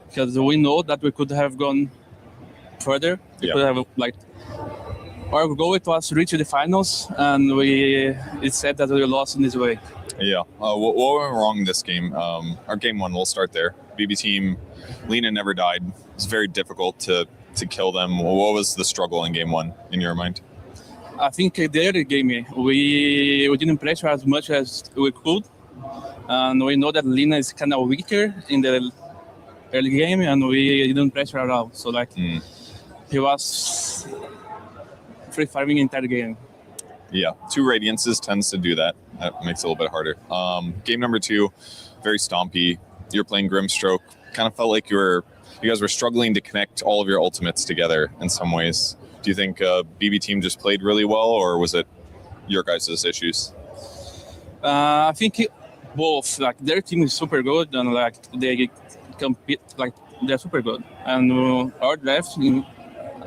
because we know that we could have gone further. We could have our goal was to reach the finals, and it's sad that we lost in this way. Yeah. What went wrong this game? Our game one, we'll start there. BB team, Lena never died. It's very difficult to kill them. What was the struggle in game one in your mind? I think the early game, we didn't pressure as much as we could. And we know that Lena is kind of weaker in the early game, and we didn't pressure at all. So he was free farming entire game. Yeah, 2 Radiances tends to do that. That makes it a little bit harder. Game number 2, very stompy. You're playing Grimstroke. Kind of felt like you guys were struggling to connect all of your ultimates together in some ways. Do you think BB team just played really well, or was it your guys' issues? I think both. Their team is super good, and they compete. They're super good. And our draft,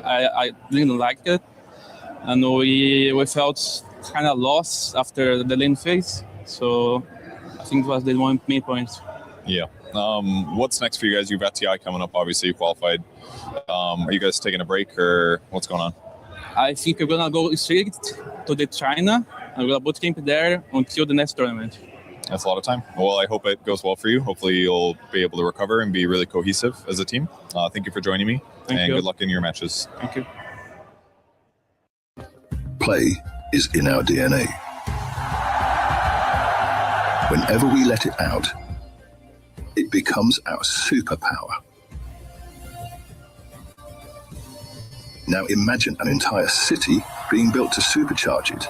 I didn't like it. And we felt kind of lost after the lane phase. So I think it was the one main point. Yeah. What's next for you guys? You've got TI coming up, obviously you qualified. Are you guys taking a break, or what's going on? I think we're going to go straight to the China. I'm going to boot camp there until the next tournament. That's a lot of time. Well, I hope it goes well for you. Hopefully you'll be able to recover and be really cohesive as a team. Thank you for joining me. Thank you. Good luck in your matches. Thank you. Play is in our DNA. Whenever we let it out, it becomes our superpower. Now imagine an entire city being built to supercharge it.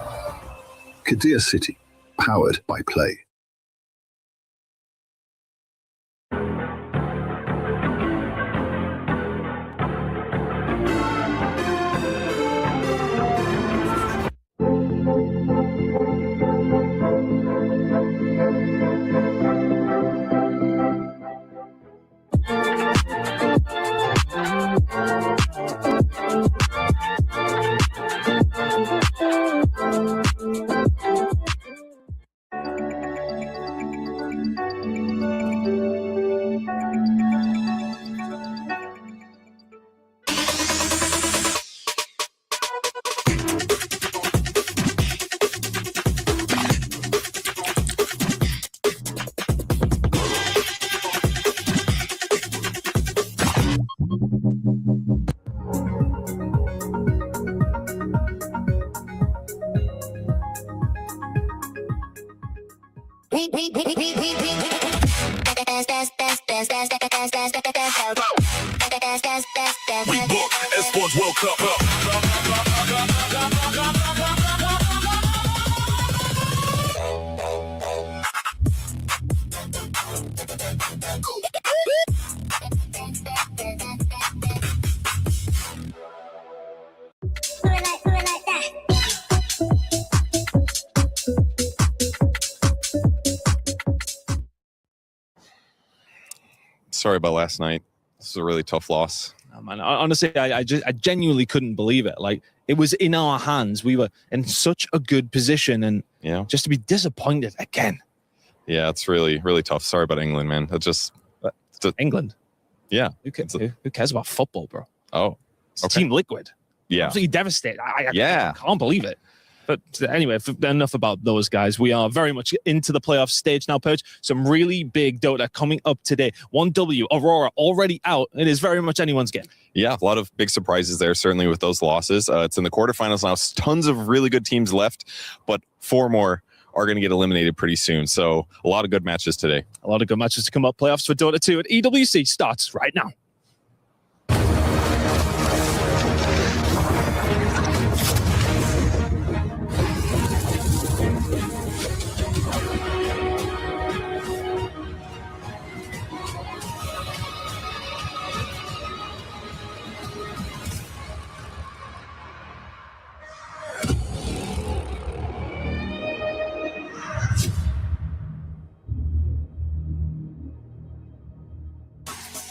Kadir City, powered by Play. Sorry about last night. This is a really tough loss. Oh, man, honestly, I genuinely couldn't believe it. It was in our hands. We were in such a good position, and just to be disappointed again. Yeah, it's really, really tough. Sorry about England, man. It's just England. Yeah. Who cares about football, bro? Oh, it's Team Liquid. Yeah. Absolutely devastated. I can't believe it. But anyway, enough about those guys. We are very much into the playoff stage now, Perch. Some really big Dota coming up today. 1W, Aurora already out. It is very much anyone's game. Yeah, a lot of big surprises there, certainly with those losses. It's in the quarterfinals now. Tons of really good teams left, but 4 more are going to get eliminated pretty soon. So a lot of good matches today. A lot of good matches to come up. Playoffs for Dota 2 at EWC starts right now.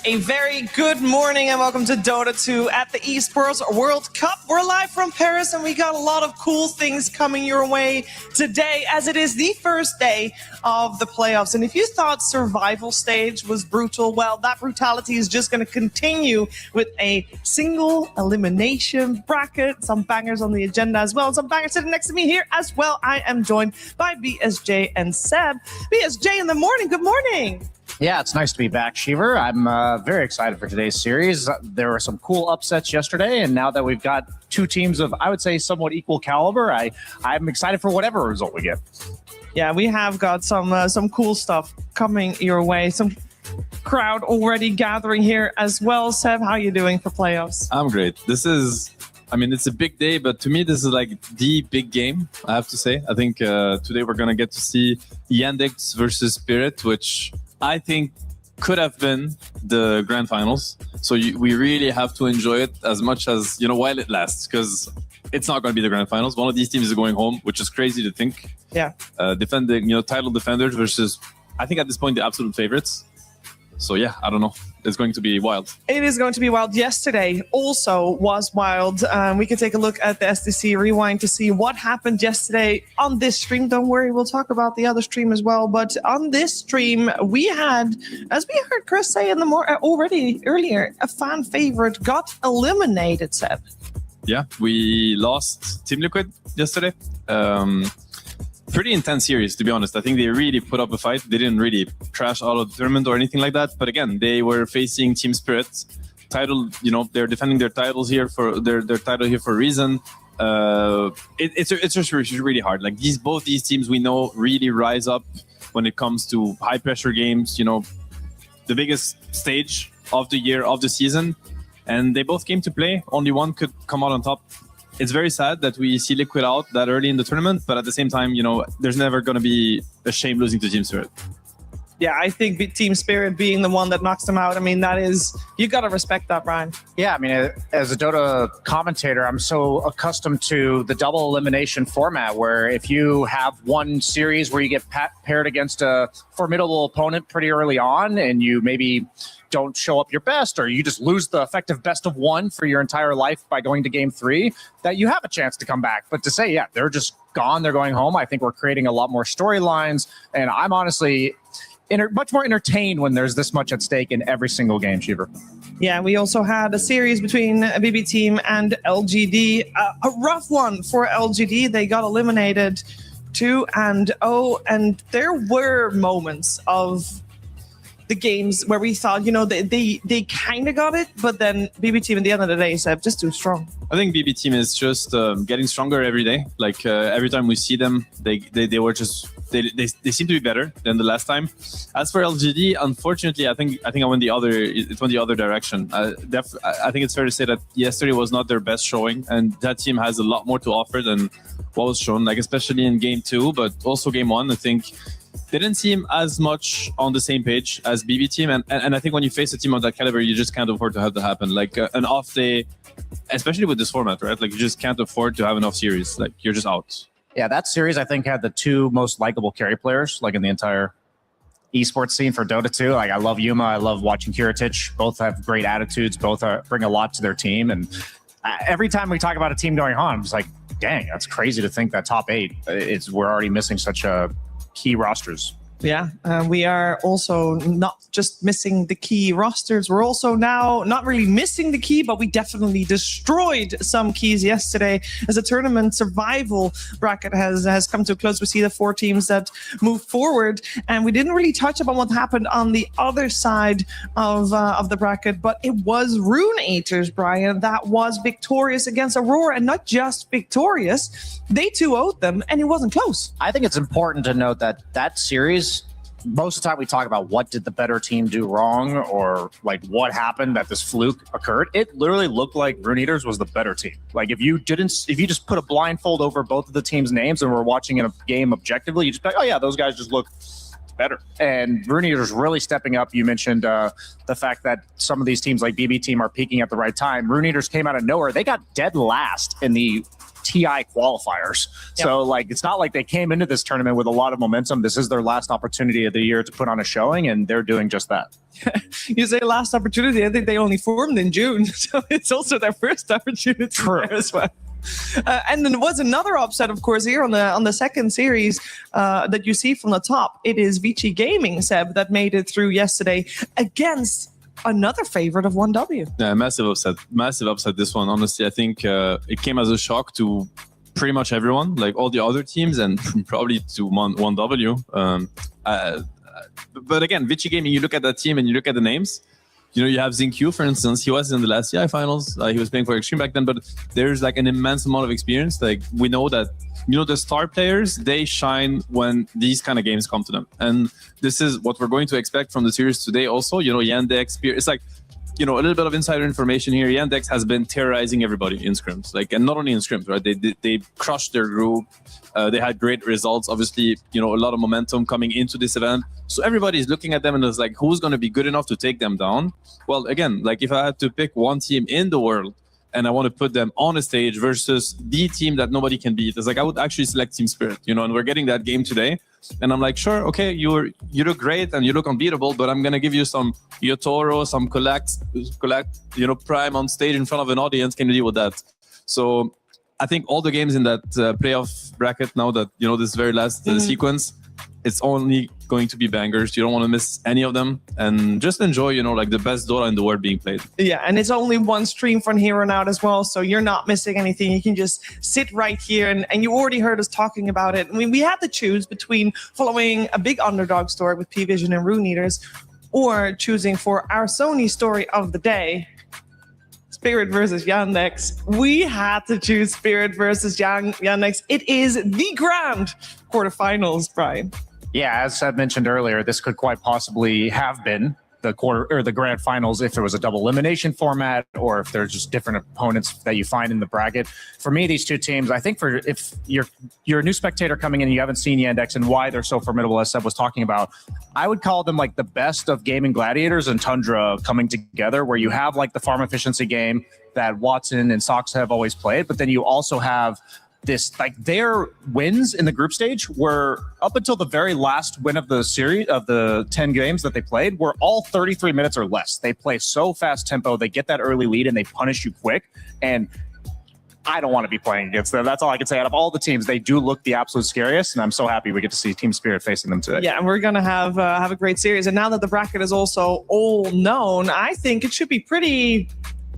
A very good morning and welcome to Dota 2 at the Esports World Cup. We're live from Paris and we got a lot of cool things coming your way today as it is the first day of the playoffs. And if you thought survival stage was brutal, well, that brutality is just going to continue with a single elimination bracket. Some bangers on the agenda as well. Some bangers sitting next to me here as well. I am joined by BSJ and Seb. BSJ in the morning. Good morning. Yeah, it's nice to be back, Shiver. I'm very excited for today's series. There were some cool upsets yesterday, and now that we've got two teams of, I would say, somewhat equal caliber, I'm excited for whatever result we get. Yeah, we have got some cool stuff coming your way. Some crowd already gathering here as well. Seb, how are you doing for playoffs? I'm great. It's a big day, but to me, this is like the big game, I have to say. I think today we're going to get to see Yandex versus Spirit, which I think could have been the grand finals. So we really have to enjoy it as much as, while it lasts, because it's not going to be the grand finals. One of these teams is going home, which is crazy to think. Yeah. Defending, title defenders versus, I think at this point, the absolute favorites. So yeah, I don't know. It's going to be wild. It is going to be wild. Yesterday also was wild. We can take a look at the SDC Rewind to see what happened yesterday on this stream. Don't worry, we'll talk about the other stream as well. But on this stream, we had, as we heard Chris say in the already earlier, a fan favorite got eliminated, Seb. Yeah, we lost Team Liquid yesterday. Pretty intense series, to be honest. I think they really put up a fight. They didn't really trash out of the tournament or anything like that. But again, they were facing Team Spirit. Title, they're defending their titles here for their title here for a reason. It's just really hard. Like both these teams we know really rise up when it comes to high pressure games. The biggest stage of the year of the season, and they both came to play. Only one could come out on top. It's very sad that we see Liquid out that early in the tournament, but at the same time, there's never going to be a shame losing to Team Spirit. Yeah, I think Team Spirit being the one that knocks them out, you got to respect that, Brian. Yeah, as a Dota commentator, I'm so accustomed to the double elimination format where if you have one series where you get paired against a formidable opponent pretty early on and you maybe don't show up your best or you just lose the effective best of one for your entire life by going to game 3, that you have a chance to come back. But to say, yeah, they're just gone, they're going home, I think we're creating a lot more storylines. And I'm honestly much more entertained when there's this much at stake in every single game, Shiver. Yeah, we also had a series between BB Team and LGD. A rough one for LGD. They got eliminated 2-0, and there were moments of the games where we thought, they kind of got it, but then BB Team at the end of the day said, just too strong. I think BB Team is just getting stronger every day. Like every time we see them, they seem to be better than the last time. As for LGD, unfortunately, I think it went the other direction. I think it's fair to say that yesterday was not their best showing, and that team has a lot more to offer than what was shown. Like especially in game 2, but also game 1. I think they didn't seem as much on the same page as BB Team, and I think when you face a team of that caliber, you just can't afford to have that happen. Like an off day, especially with this format, right? Like you just can't afford to have an off series. Like you're just out. Yeah, that series I think had the two most likable carry players like in the entire esports scene for Dota 2. Like I love Yuma, I love watching Kiritich. Both have great attitudes. Both bring a lot to their team. And every time we talk about a team going on, I'm just like, dang, that's crazy to think that top 8 we're already missing such a key rosters. Yeah, we are also not just missing the key rosters. We're also now not really missing the key, but we definitely destroyed some keys yesterday as a tournament survival bracket has come to a close. We see the 4 teams that move forward, and we didn't really touch upon what happened on the other side of the bracket, but it was Rune Eaters, Brian, that was victorious against Aurora, and not just victorious, they 2-0'd them, and it wasn't close. I think it's important to note that series, most of the time we talk about what did the better team do wrong or like what happened that this fluke occurred. It literally looked like Rune Eaters was the better team. Like if you just put a blindfold over both of the teams' names and we're watching in a game objectively, you just be like, oh yeah, those guys just look better. And Rune Eaters really stepping up. You mentioned the fact that some of these teams like BB Team are peaking at the right time. Rune Eaters came out of nowhere. They got dead last in the TI qualifiers. So like, it's not like they came into this tournament with a lot of momentum. This is their last opportunity of the year to put on a showing, and they're doing just that. You say last opportunity. I think they only formed in June, so it's also their first opportunity there as well. And then there was another upset, of course, here on the second series that you see from the top. It is Vici Gaming, Seb, that made it through yesterday against another favorite of 1W. Yeah, massive upset. This one, honestly, I think it came as a shock to pretty much everyone, like all the other teams, and probably to 1W. But again, Vici Gaming, you look at that team and you look at the names. You know, you have Zinq, for instance. He was in the last CI finals. He was playing for Extreme back then, but there's like an immense amount of experience. Like, we know that, you know, the star players, they shine when these kind of games come to them. And this is what we're going to expect from the series today also. You know, Yandex, it's like, you know, a little bit of insider information here. Yandex has been terrorizing everybody in scrims, like, and not only in scrims, right? They crushed their group. They had great results. Obviously, you know, a lot of momentum coming into this event. So everybody's looking at them and it's like, who's going to be good enough to take them down? Well, again, like, if I had to pick one team in the world and I want to put them on a stage versus the team that nobody can beat, it's like, I would actually select Team Spirit, you know, and we're getting that game today. And I'm like, sure, okay, you look great and you look unbeatable, but I'm going to give you some Yotoro, some collect, you know, Prime on stage in front of an audience. Can you deal with that? So I think all the games in that playoff bracket now that, you know, this very last sequence, it's only going to be bangers. You don't want to miss any of them, and just enjoy, you know, like the best Dota in the world being played. Yeah, and it's only one stream from here on out as well, so you're not missing anything. You can just sit right here, and you already heard us talking about it. I mean, we had to choose between following a big underdog story with P-Vision and Rune Eaters, or choosing for our Sony story of the day, Spirit versus Yandex. We had to choose Spirit versus Yandex. It is the grand quarterfinals, Brian. Yeah, as I mentioned earlier, this could quite possibly have been the quarter or the grand finals if there was a double elimination format, or if there's just different opponents that you find in the bracket. For me, these two teams, I think, for if you're a new spectator coming in and you haven't seen Yandex and why they're so formidable, as Seb was talking about, I would call them like the best of Gaming Gladiators and Tundra coming together, where you have like the farm efficiency game that Watson and Sox have always played, but then you also have this, like, their wins in the group stage were up until the very last win of the series of the 10 games that they played were all 33 minutes or less. They play so fast tempo, they get that early lead and they punish you quick. And I don't want to be playing against them. That's all I can say. Out of all the teams, they do look the absolute scariest, and I'm so happy we get to see Team Spirit facing them today. Yeah, and we're gonna have a great series. And now that the bracket is also all known, I think it should be pretty.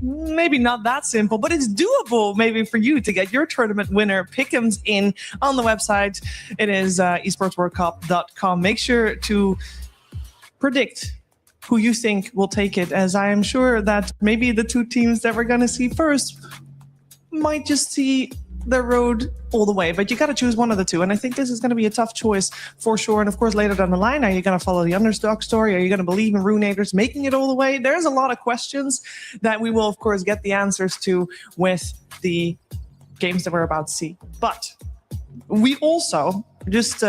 Maybe not that simple, but it's doable maybe for you to get your tournament winner pick'ems in on the website. It is esportsworldcup.com. Make sure to predict who you think will take it, as I am sure that maybe the two teams that we're going to see first might just see the road all the way, but you got to choose one of the two, and I think this is going to be a tough choice for sure. And of course, later down the line, are you going to follow the underdog story? Are you going to believe in Rune Eaters making it all the way? There's a lot of questions that we will, of course, get the answers to with the games that we're about to see. But we also just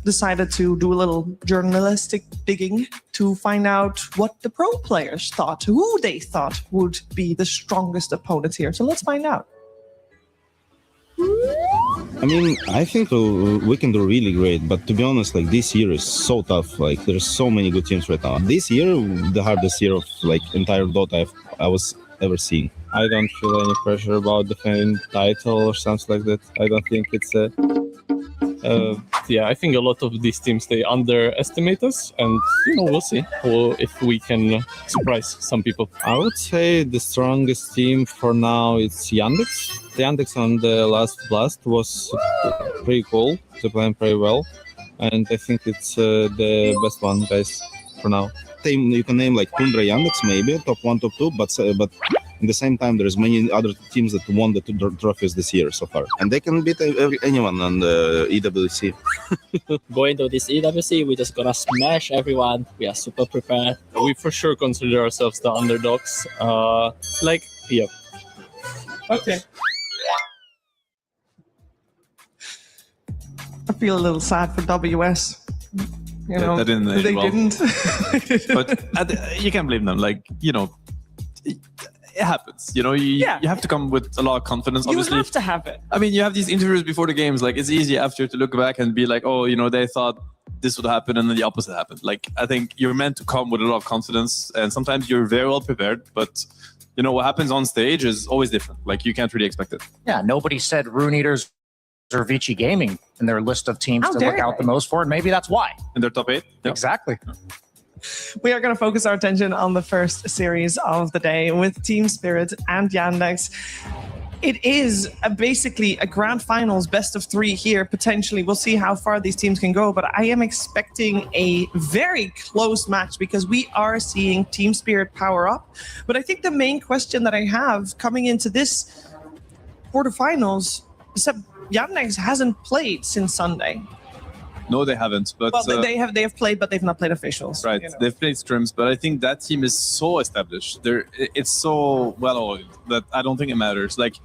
decided to do a little journalistic digging to find out what the pro players thought, who they thought would be the strongest opponents here. So let's find out. I mean, I think we can do really great, but to be honest, like, this year is so tough. Like, there's so many good teams right now. This year, the hardest year of like entire Dota I was ever seeing. I don't feel any pressure about defending title or something like that. I don't think it's a. Yeah, I think a lot of these teams, they underestimate us, and we'll see if we can surprise some people. I would say the strongest team for now is Yandex. The Yandex on the last blast was pretty cool. They're playing pretty well, and I think it's the best one, guys, for now. You can name like Tundra, Yandex, maybe top 1, top 2, but at the same time, there's many other teams that won the trophies this year so far, and they can beat anyone on the EWC. Going to this EWC, we're just gonna smash everyone. We are super prepared. We for sure consider ourselves the underdogs. Yeah. Okay. I feel a little sad for WS. You know, that didn't they well. didn't. But you can't blame them. Like, it happens. You know, you have to come with a lot of confidence. Obviously, you have to have it. I mean, you have these interviews before the games. Like, it's easy after to look back and be like, oh, you know, they thought this would happen and then the opposite happened. Like, I think you're meant to come with a lot of confidence, and sometimes you're very well prepared, but you know, what happens on stage is always different. Like, you can't really expect it. Yeah, nobody said Rune Eaters or Vici Gaming in their list of teams to look out the most for, and maybe that's why. In their top 8? Yep. Exactly. We are going to focus our attention on the first series of the day with Team Spirit and Yandex. It is basically a grand finals, best of 3 here, potentially. We'll see how far these teams can go, but I am expecting a very close match because we are seeing Team Spirit power up. But I think the main question that I have coming into this quarterfinals is that Yandex hasn't played since Sunday. No, they haven't. But well, they have played, but they've not played officials. Right, you know. They've played scrims, but I think that team is so established. It's so well oiled that I don't think it matters. Like,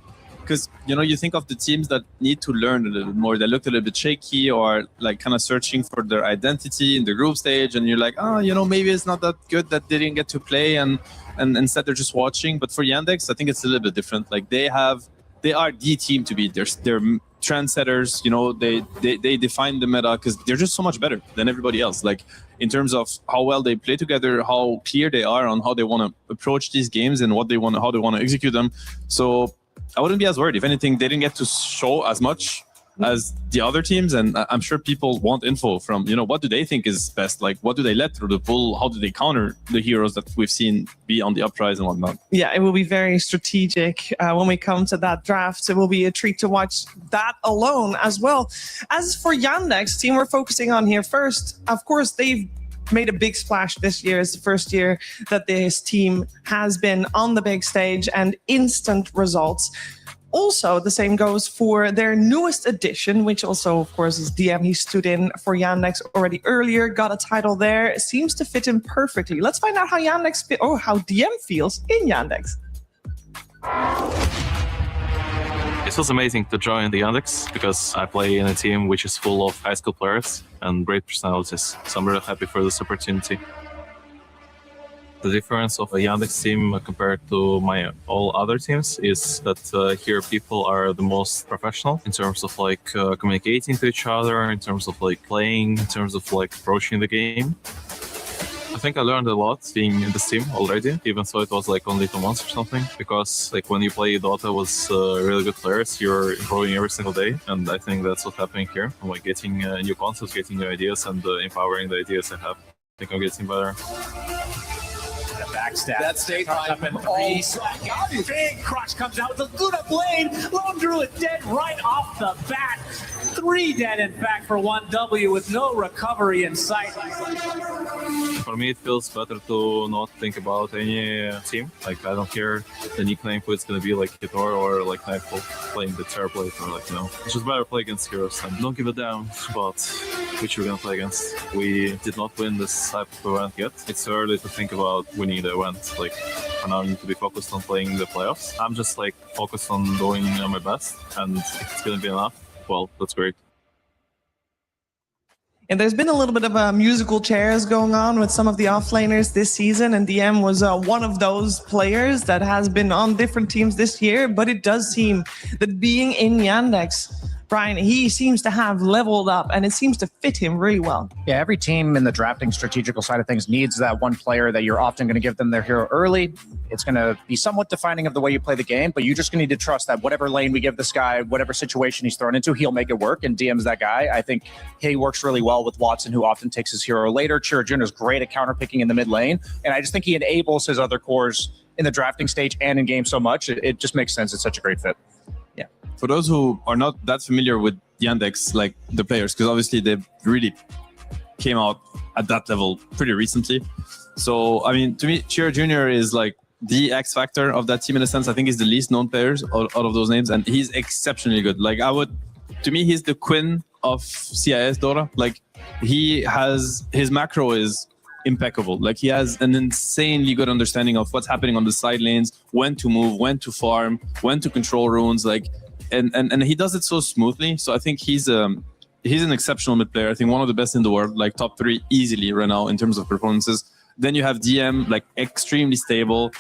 because you know, you think of the teams that need to learn a little bit more. They looked a little bit shaky, or like kind of searching for their identity in the group stage, and you're like, oh, you know, maybe it's not that good that they didn't get to play, and instead they're just watching. But for Yandex, I think it's a little bit different. Like, they are the team to beat. They're trendsetters, you know, they define the meta because they're just so much better than everybody else. Like, in terms of how well they play together, how clear they are on how they want to approach these games and how they want to execute them. So I wouldn't be as worried. If anything, they didn't get to show as much as the other teams, and I'm sure people want info from, you know, what do they think is best? Like, what do they let through the pool? How do they counter the heroes that we've seen be on the uprise and whatnot? Yeah, it will be very strategic when we come to that draft. It will be a treat to watch that alone as well. As for Yandex team, we're focusing on here first. Of course, they've made a big splash this year. It's the first year that this team has been on the big stage and instant results. Also, the same goes for their newest addition, which also, of course, is DM. He stood in for Yandex already earlier, got a title there. It seems to fit him perfectly. Let's find out how how DM feels in Yandex. It was amazing to join the Yandex because I play in a team which is full of high school players and great personalities. So I'm really happy for this opportunity. The difference of a Yandex team compared to my all other teams is that here people are the most professional in terms of like communicating to each other, in terms of like playing, in terms of like approaching the game. I think I learned a lot being in this team already, even though it was like only 2 months or something, because like when you play Dota with really good players, you're improving every single day, and I think that's what's happening here. I'm like getting new concepts, getting new ideas, and empowering the ideas I have. I think I'm getting better. Backstab. That state up in 3 seconds. Big Crush comes out with a Luna Blade. Lone Druid dead right off the bat. 3 dead, in fact, for 1W with no recovery in sight. For me, it feels better to not think about any team. Like, I don't care the nickname who it's gonna be, like Hitor or like Nightfall playing the chair plate, or like, you know, it's just better play against heroes and don't give a damn about which we're gonna play against. We did not win this type of event yet. It's early to think about winning the event. Like, for now, I need to be focused on playing the playoffs. I'm just like focused on doing my best, and if it's gonna be enough, well, that's great. And there's been a little bit of musical chairs going on with some of the offlaners this season, and DM was one of those players that has been on different teams this year, but it does seem that being in Yandex, Brian, he seems to have leveled up, and it seems to fit him really well. Yeah, every team in the drafting strategical side of things needs that one player that you're often going to give them their hero early. It's going to be somewhat defining of the way you play the game, but you just need to trust that whatever lane we give this guy, whatever situation he's thrown into, he'll make it work, and DM's that guy. I think he works really well with Watson, who often takes his hero later. Chira Jr. is great at counterpicking in the mid lane, and I just think he enables his other cores in the drafting stage and in game so much. It just makes sense. It's such a great fit. Yeah. For those who are not that familiar with Yandex, like the players, because obviously they really came out at that level pretty recently. So, I mean, to me, Chira Jr. is like the X factor of that team in a sense. I think he's the least known players out of those names, and he's exceptionally good. Like, to me, he's the Quinn of CIS Dota. Like, his macro is impeccable. Like, he has an insanely good understanding of what's happening on the side lanes, when to move, when to farm, when to control runes, like, and he does it so smoothly. So I think he's an exceptional mid player. I think one of the best in the world, like top 3 easily right now in terms of performances. Then you have DM, like extremely stable,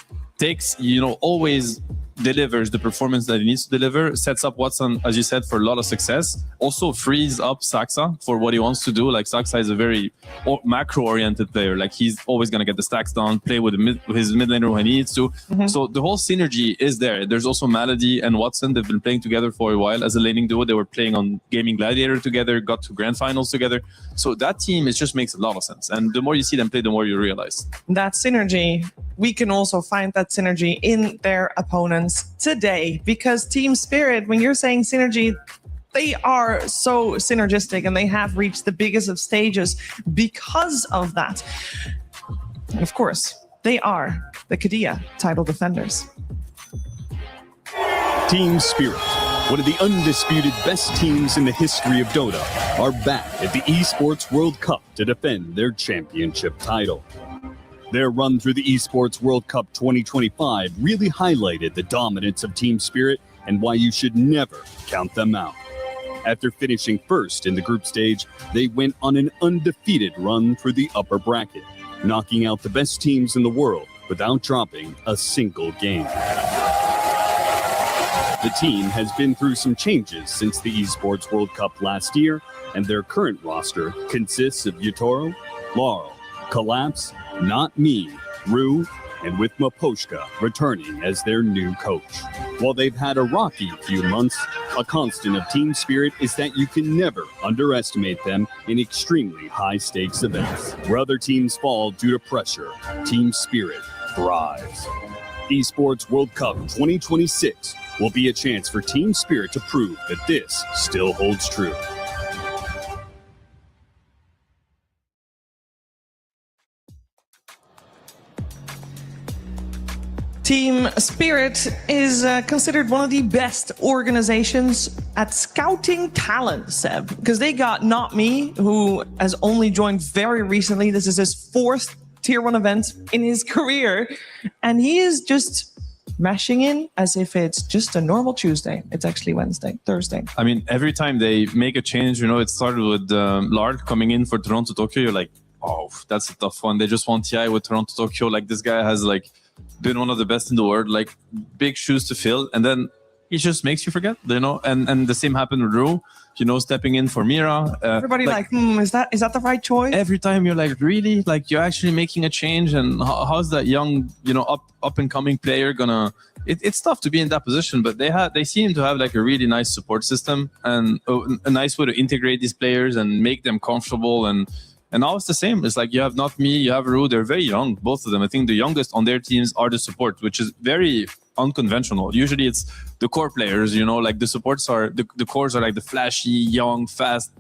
takes, always delivers the performance that he needs to deliver, sets up Watson, as you said, for a lot of success, also frees up Saxa for what he wants to do. Like Saxa is a very macro-oriented player. Like he's always going to get the stacks down, play with his mid laner when he needs to. So the whole synergy is there. There's also Malady and Watson. They've been playing together for a while as a laning duo. They were playing on Gaming Gladiator together, got to grand finals together. So that team, it just makes a lot of sense. And the more you see them play, the more you realize. That synergy, we can also find that synergy in their opponents today, because Team Spirit, when you're saying synergy, they are so synergistic and they have reached the biggest of stages because of that. And of course, they are the Kadia title defenders. Team Spirit, one of the undisputed best teams in the history of Dota, are back at the Esports World Cup to defend their championship title. Their run through the Esports World Cup 2025 really highlighted the dominance of Team Spirit and why you should never count them out. After finishing first in the group stage, they went on an undefeated run through the upper bracket, knocking out the best teams in the world without dropping a single game. The team has been through some changes since the Esports World Cup last year, and their current roster consists of Yutoro, Laurel, Collapse, Not Me, Rue, and with Maposhka returning as their new coach. While they've had a rocky few months, a constant of Team Spirit is that you can never underestimate them in extremely high-stakes events. Where other teams fall due to pressure, Team Spirit thrives. Esports World Cup 2026 will be a chance for Team Spirit to prove that this still holds true. Team Spirit is considered one of the best organizations at scouting talent, Seb, because they got Not Me, who has only joined very recently. This is his 4th Tier 1 event in his career, and he is just mashing in as if it's just a normal Tuesday. It's actually Thursday. I mean, every time they make a change, it started with Lard coming in for Toronto Tokyo. You're like, oh, that's a tough one. They just won TI with Toronto Tokyo. Like, this guy has been one of the best in the world, like big shoes to fill, and then it just makes you forget, and the same happened with Rue, stepping in for Mira. Everybody is that the right choice? Every time you're like, really, like you're actually making a change, and how's that young, up and coming player gonna? It's tough to be in that position, but they seem to have like a really nice support system and a nice way to integrate these players and make them comfortable. And now it's the same. It's like you have Not Me, you have Rue. They're very young, both of them. I think the youngest on their teams are the support, which is very unconventional. Usually it's the core players, like the supports are, the cores are like the flashy, young, fast,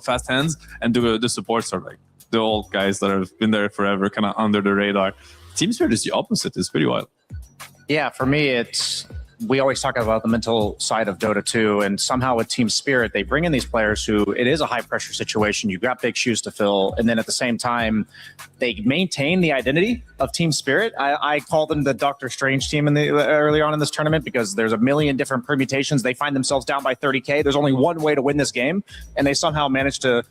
fast hands. And the supports are like the old guys that have been there forever, kind of under the radar. Team Spirit is the opposite. It's pretty wild. Yeah, for me, we always talk about the mental side of Dota 2, and somehow with Team Spirit, they bring in these players who, it is a high-pressure situation. You've got big shoes to fill, and then at the same time, they maintain the identity of Team Spirit. I call them the Doctor Strange team early on in this tournament because there's a million different permutations. They find themselves down by 30K. There's only one way to win this game, and they somehow manage to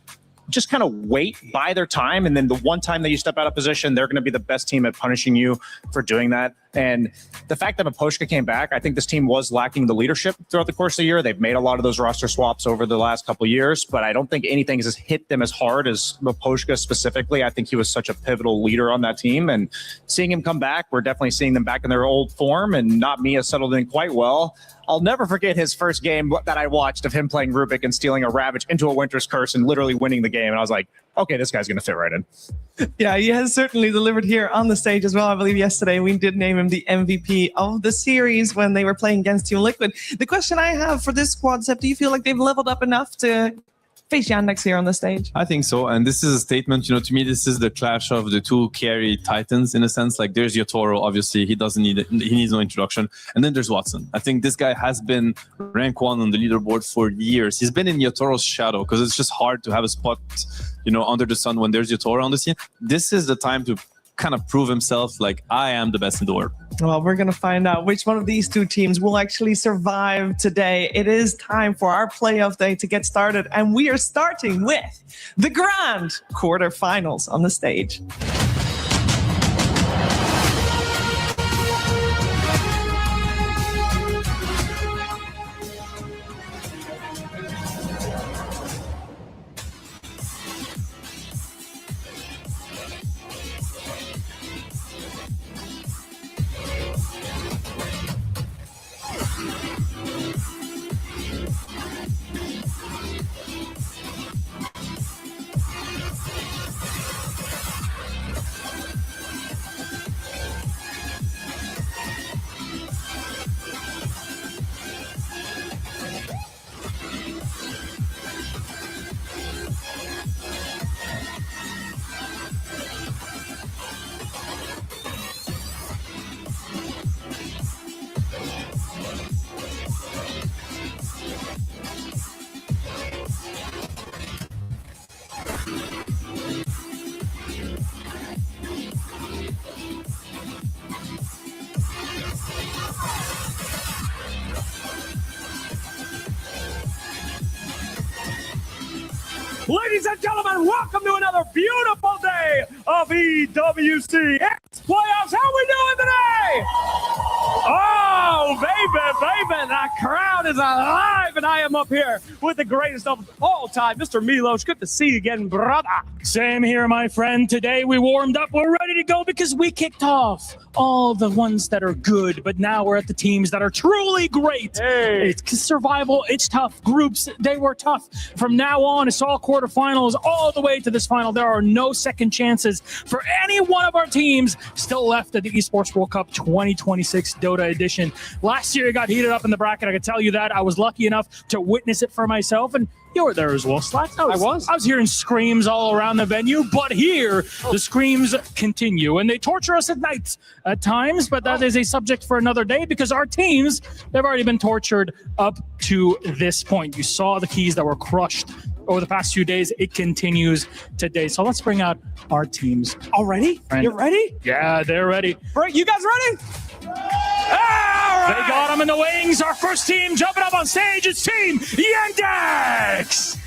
just kind of wait, buy their time, and then the one time that you step out of position, they're going to be the best team at punishing you for doing that. And the fact that Maposhka came back, I think this team was lacking the leadership throughout the course of the year. They've made a lot of those roster swaps over the last couple of years, but I don't think anything has hit them as hard as Maposhka specifically. I think he was such a pivotal leader on that team, and seeing him come back, we're definitely seeing them back in their old form, and Not Me has settled in quite well. I'll never forget his first game that I watched of him playing Rubik and stealing a Ravage into a Winter's Curse and literally winning the game. And I was like, okay, this guy's going to fit right in. Yeah, he has certainly delivered here on the stage as well. I believe yesterday we did name him the MVP of the series when they were playing against Team Liquid. The question I have for this squad, Seb, do you feel like they've leveled up enough to face Yandex here on the stage? I think so, and this is a statement. To me, this is the clash of the two carry titans in a sense. Like, there's Yotoro, obviously, he doesn't need it, he needs no introduction, and then there's Watson. I think this guy has been rank 1 on the leaderboard for years. He's been in Yotoro's shadow because it's just hard to have a spot, under the sun when there's Yotoro on the scene. This is the time to kind of prove himself, like, I am the best in the world. Well, we're going to find out which one of these two teams will actually survive today. It is time for our playoff day to get started, and we are starting with the grand quarterfinals on the stage. Ladies and gentlemen, welcome to another beautiful day of EWC playoffs. How are we doing today? Oh, baby, the crowd is alive, and I am up here with the greatest of all time, Mr. Milos. Good to see you again, brother. Same here, my friend. Today we warmed up. We're ready to go because we kicked off all the ones that are good, but now we're at the teams that are truly great. Hey. It's survival. It's tough. Groups, they were tough. From now on, it's all quarterfinals all the way to this final. There are no second chances for any one of our teams still left at the Esports World Cup 2026 Dota edition. Last year, it got heated up in the bracket. I can tell you that. I was lucky enough to witness it for myself, and you were there as well, Slacks. I was hearing screams all around the venue, but here the screams continue, and they torture us at night at times, but that is a subject for another day because our teams, they've already been tortured up to this point. You saw the keys that were crushed over the past few days. It continues today. So let's bring out our teams. Already? You're ready? Yeah, they're ready. You guys ready? They got them in the wings. Our first team jumping up on stage is Team Yandex.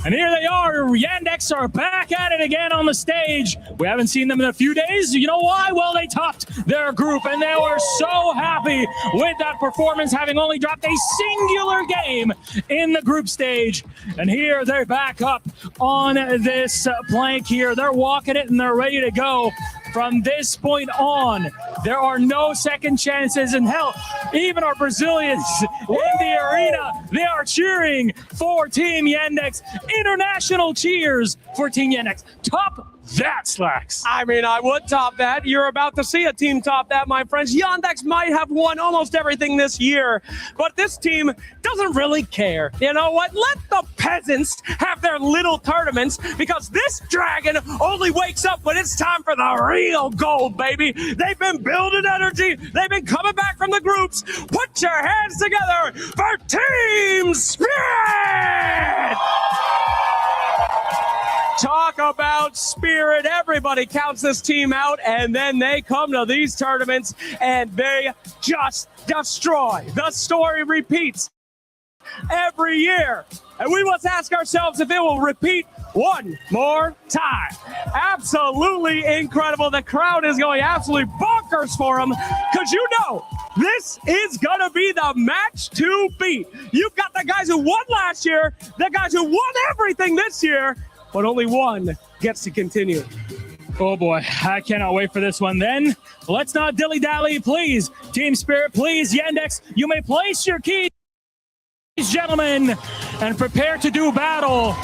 And here they are. Yandex are back at it again on the stage. We haven't seen them in a few days. You know why? Well, they topped their group, and they were so happy with that performance, having only dropped a singular game in the group stage. And here they're back up on this plank here. They're walking it, and they're ready to go. From this point on, there are no second chances in hell. Even our Brazilians in the arena, they are cheering for Team Yandex. International cheers for Team Yandex. Top that, Slacks. I mean, I would top that. You're about to see a team top that, my friends. Yandex might have won almost everything this year, but this team doesn't really care. You know what? Let the peasants have their little tournaments, because this dragon only wakes up when it's time for the real gold, baby. They've been building energy. They've been coming back from the groups. Put your hands together for Team Spirit! Talk about spirit. Everybody counts this team out, and then they come to these tournaments and they just destroy. The story repeats every year, and we must ask ourselves if it will repeat one more time. Absolutely incredible. The crowd is going absolutely bonkers for them, because you know this is going to be the match to beat. You've got the guys who won last year, the guys who won everything this year, but only one gets to continue. Oh boy, I cannot wait for this one. Then let's not dilly-dally, please. Team Spirit, please. Yandex, you may place your keys, gentlemen, and prepare to do battle.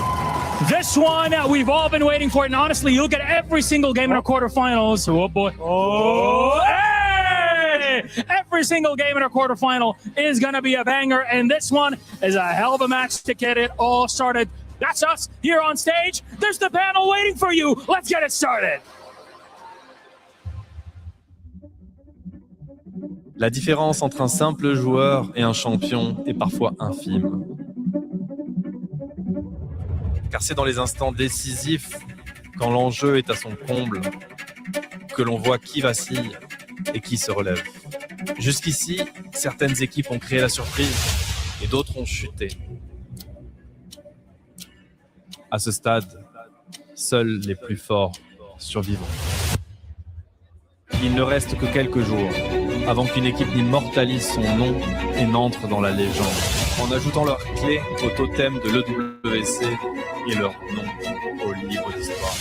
This one we've all been waiting for, and honestly, you'll get every single game in our quarterfinals. Oh boy. Oh, hey! Every single game in our quarterfinal is going to be a banger, and this one is a hell of a match to get it all started. That's us here on stage. There's the panel waiting for you. Let's get it started. La différence entre un simple joueur et un champion est parfois infime. Car c'est dans les instants décisifs, quand l'enjeu est à son comble, que l'on voit qui vacille et qui se relève. Jusqu'ici, certaines équipes ont créé la surprise et d'autres ont chuté. À ce stade, seuls les plus forts survivront. Il ne reste que quelques jours avant qu'une équipe n'immortalise son nom et n'entre dans la légende, en ajoutant leur clé au totem de l'EWC et leur nom au livre d'histoire.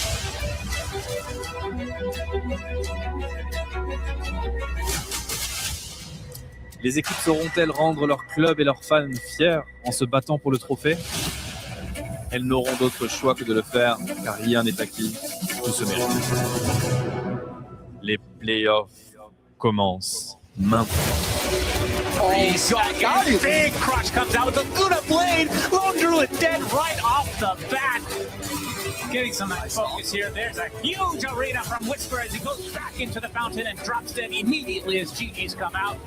Les équipes sauront-elles rendre leur club et leurs fans fiers en se battant pour le trophée ? Elles n'auront d'autre choix que de le faire, car rien n'est acquis, tout se mérite. Les playoffs commencent maintenant. Oh, big crush comes out with the Luna Blade. Lone Druid dead right off the bat. Getting some focus here. There's a huge arena from Whisper as he goes back into the fountain and drops dead immediately as GG's come out.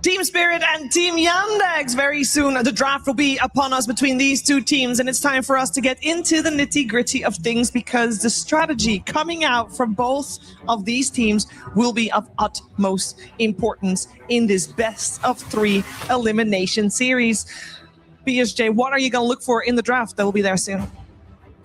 Team Spirit and Team Yandex. Very soon, the draft will be upon us between these two teams, and it's time for us to get into the nitty-gritty of things because the strategy coming out from both of these teams will be of utmost importance in this best-of-3 elimination series. BSJ, what are you going to look for in the draft that will be there soon?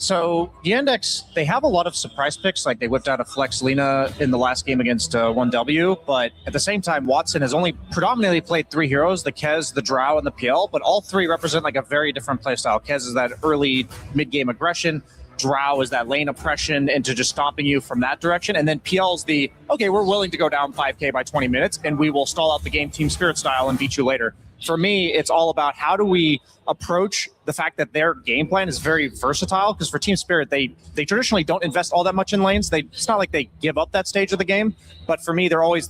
So Yandex, they have a lot of surprise picks. Like they whipped out a Flex Lina in the last game against 1W, but at the same time, Watson has only predominantly played 3 heroes, the Kez, the Drow, and the PL, but all 3 represent like a very different playstyle. Kez is that early mid-game aggression. Drow is that lane oppression into just stomping you from that direction. And then PL's the, okay, we're willing to go down 5k by 20 minutes and we will stall out the game Team Spirit style and beat you later. For me, it's all about how do we approach the fact that their game plan is very versatile, because for Team Spirit, they traditionally don't invest all that much in lanes. It's not like they give up that stage of the game, but for me, they're always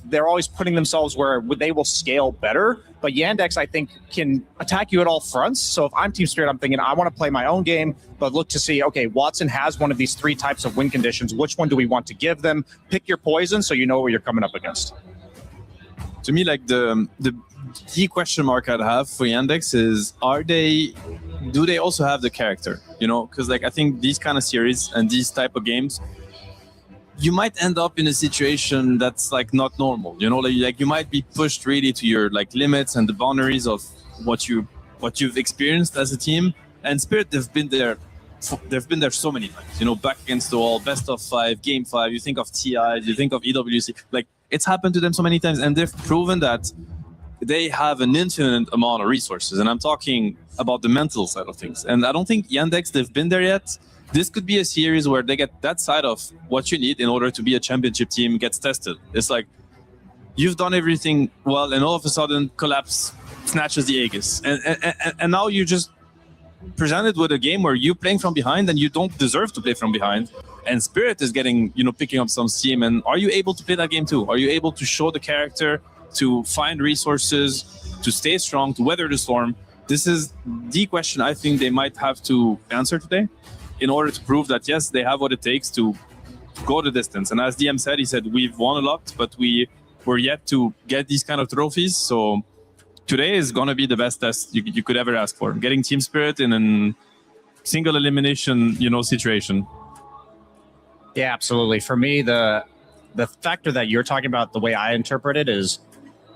putting themselves where they will scale better. But Yandex, I think, can attack you at all fronts. So if I'm Team Spirit, I'm thinking I want to play my own game, but look to see, okay, Watson has one of these 3 types of win conditions. Which one do we want to give them? Pick your poison so you know what you're coming up against. To me, like the question mark I'd have for Yandex is, do they also have the character? You know, because like I think these kind of series and these type of games, you might end up in a situation that's like not normal. You know, like you might be pushed really to your like limits and the boundaries of what you've experienced as a team. And Spirit, they've been there so many times. You know, back against the wall, best of 5, game 5. You think of TI, you think of EWC. Like it's happened to them so many times, and they've proven that they have an infinite amount of resources, and I'm talking about the mental side of things. And I don't think Yandex, they've been there yet. This could be a series where they get that side of what you need in order to be a championship team gets tested. It's like, you've done everything well, and all of a sudden, Collapse snatches the Aegis. And now you're just presented with a game where you're playing from behind, and you don't deserve to play from behind. And Spirit is getting, picking up some steam. And are you able to play that game too? Are you able to show the character, to find resources, to stay strong, to weather the storm? This is the question I think they might have to answer today in order to prove that, yes, they have what it takes to go the distance. And as DM said, he said, we've won a lot, but we're yet to get these kind of trophies. So today is going to be the best test you could ever ask for. Getting Team Spirit in a single elimination, situation. Yeah, absolutely. For me, the factor that you're talking about, the way I interpret it is,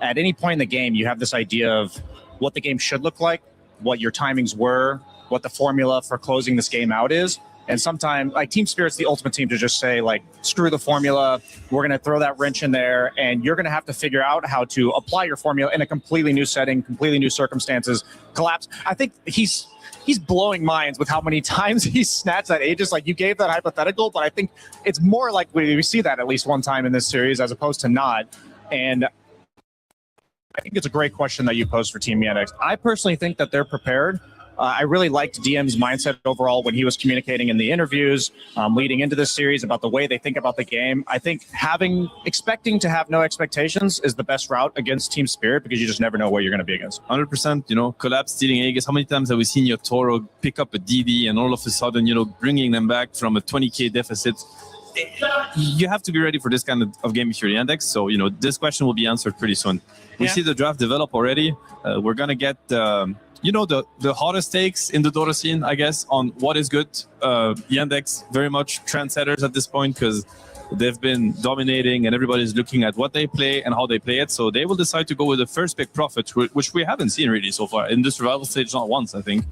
at any point in the game, you have this idea of what the game should look like, what your timings were, what the formula for closing this game out is. And sometimes, like Team Spirit's the ultimate team to just say, like, screw the formula, we're going to throw that wrench in there, and you're going to have to figure out how to apply your formula in a completely new setting, completely new circumstances. Collapse. I think he's blowing minds with how many times he snatched that Aegis. Like, you gave that hypothetical, but I think it's more likely we see that at least one time in this series as opposed to not. And I think it's a great question that you posed for Team Yandex. I personally think that they're prepared. I really liked DM's mindset overall when he was communicating in the interviews leading into this series about the way they think about the game. I think expecting to have no expectations is the best route against Team Spirit, because you just never know what you're going to be against. 100%, Collapse stealing Aegis. How many times have we seen Yotoro pick up a DD and all of a sudden, bringing them back from a 20k deficit? You have to be ready for this kind of game if you're Yandex. So, this question will be answered pretty soon. We see the draft develop already. We're going to get, the hottest takes in the Dota scene, I guess, on what is good. Yandex, very much trendsetters at this point, because they've been dominating and everybody's looking at what they play and how they play it. So they will decide to go with the first pick Prophet, which we haven't seen really so far. In the survival stage, not once, I think.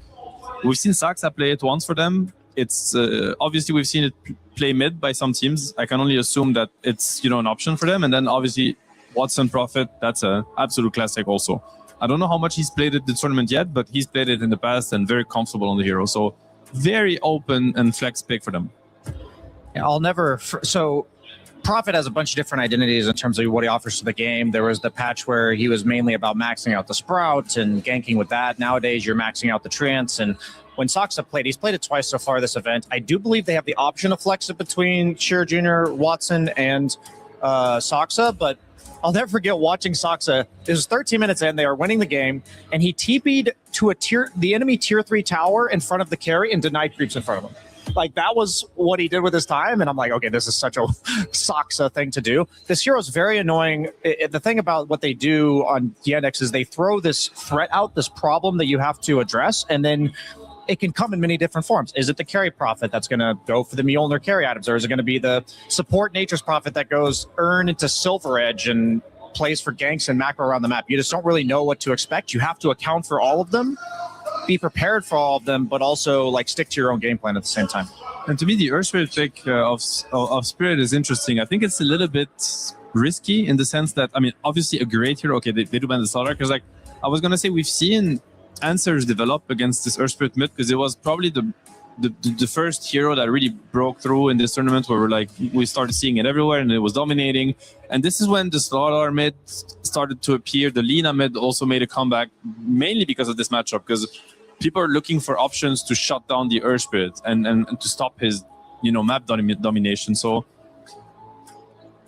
We've seen Saxa play it once for them. It's obviously we've seen it play mid by some teams. I can only assume that it's an option for them. And then obviously Watson Prophet, that's an absolute classic also. I don't know how much he's played at the tournament yet, but he's played it in the past and very comfortable on the hero. So very open and flex pick for them. Yeah, so Prophet has a bunch of different identities in terms of what he offers to the game. There was the patch where he was mainly about maxing out the Sprout and ganking with that. Nowadays, you're maxing out the Trance. And when Saxa played, he's played it twice so far this event. I do believe they have the option to flex it between Shearer Jr., Watson, and Saxa, but I'll never forget watching Saxa. It was 13 minutes in, they are winning the game, and he TP'd to the enemy tier 3 tower in front of the carry and denied creeps in front of him. Like, that was what he did with his time, and I'm like, okay, this is such a Soxa thing to do. This hero's very annoying. The thing about what they do on Yandex is they throw this threat out, this problem that you have to address, and then it can come in many different forms. Is it the carry prophet that's going to go for the Mjolnir carry items, or is it going to be the support nature's prophet that goes earn into Silver Edge and plays for ganks and macro around the map? You just don't really know what to expect. You have to account for all of them, be prepared for all of them, but also like stick to your own game plan at the same time. And to me, the Earth Spirit pick of Spirit is interesting. I think it's a little bit risky in the sense that, I mean, obviously a great hero. Okay, they do ban the Slaughter, because like I was going to say, we've seen answers develop against this Earth Spirit mid, because it was probably the first hero that really broke through in this tournament, where we started seeing it everywhere and it was dominating. And this is when the Slaughter mid started to appear. The Lina mid also made a comeback, mainly because of this matchup, because people are looking for options to shut down the Earth Spirit and to stop his map domination. So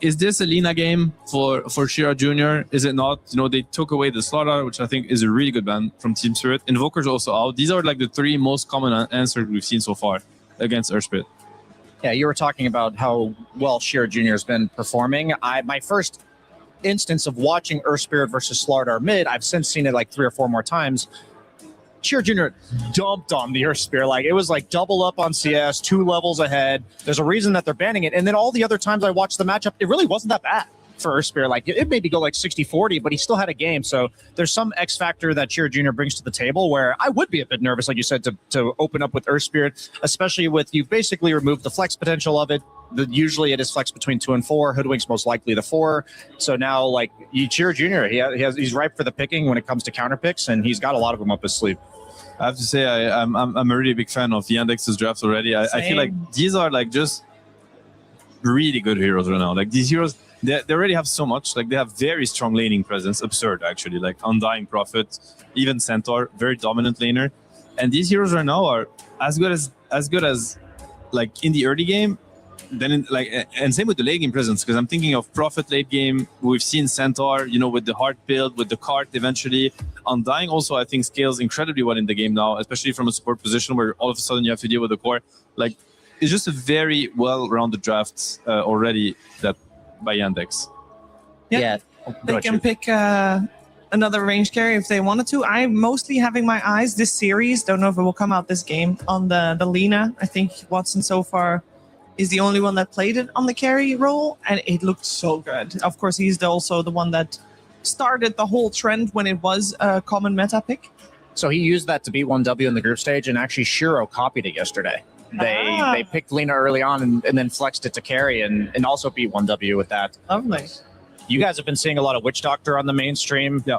is this a Lina game for Shira Jr.? Is it not? They took away the Slaughter, which I think is a really good ban from Team Spirit. Invoker's also out. These are like the three most common answers we've seen so far against Earth Spirit. Yeah, you were talking about how well Shira Jr. has been performing. My first instance of watching Earth Spirit versus Slaughter mid, I've since seen it like 3 or 4 more times. Shira Jr. dumped on the Earth Spear. Like, it was like double up on CS, 2 levels ahead. There's a reason that they're banning it. And then all the other times I watched the matchup, it really wasn't that bad for Earth Spear. Like, it maybe go like 60-40, but he still had a game. So there's some X factor that Shira Jr. brings to the table where I would be a bit nervous, like you said, to open up with Earth Spear, especially with, you've basically removed the flex potential of it. Usually it is flex between 2 and 4. Hoodwink's most likely the 4. So now, like, Shira Jr., he's ripe for the picking when it comes to counter picks, and he's got a lot of them up his sleeve. I have to say, I'm a really big fan of Yandex's drafts already. I feel like these are like just really good heroes right now. Like, these heroes, they already have so much. Like, they have very strong laning presence, absurd actually. Like Undying Prophet, even Centaur, very dominant laner. And these heroes right now are as good as like in the early game. Then and same with the late game presence, because I'm thinking of Prophet late game. We've seen Centaur, with the heart build, with the cart eventually. Undying also, I think, scales incredibly well in the game now, especially from a support position where all of a sudden you have to deal with the core. Like, it's just a very well-rounded draft already that by Yandex. Yeah. They can pick another range carry if they wanted to. I'm mostly having my eyes this series. Don't know if it will come out this game on the Lina. I think Watson so far is the only one that played it on the carry role, and it looked so good. Of course, he's also the one that started the whole trend when it was a common meta pick. So he used that to beat 1W in the group stage, and actually Shiro copied it yesterday. They picked Lina early on and then flexed it to carry and also beat 1W with that. Lovely. You guys have been seeing a lot of Witch Doctor on the mainstream. Yeah.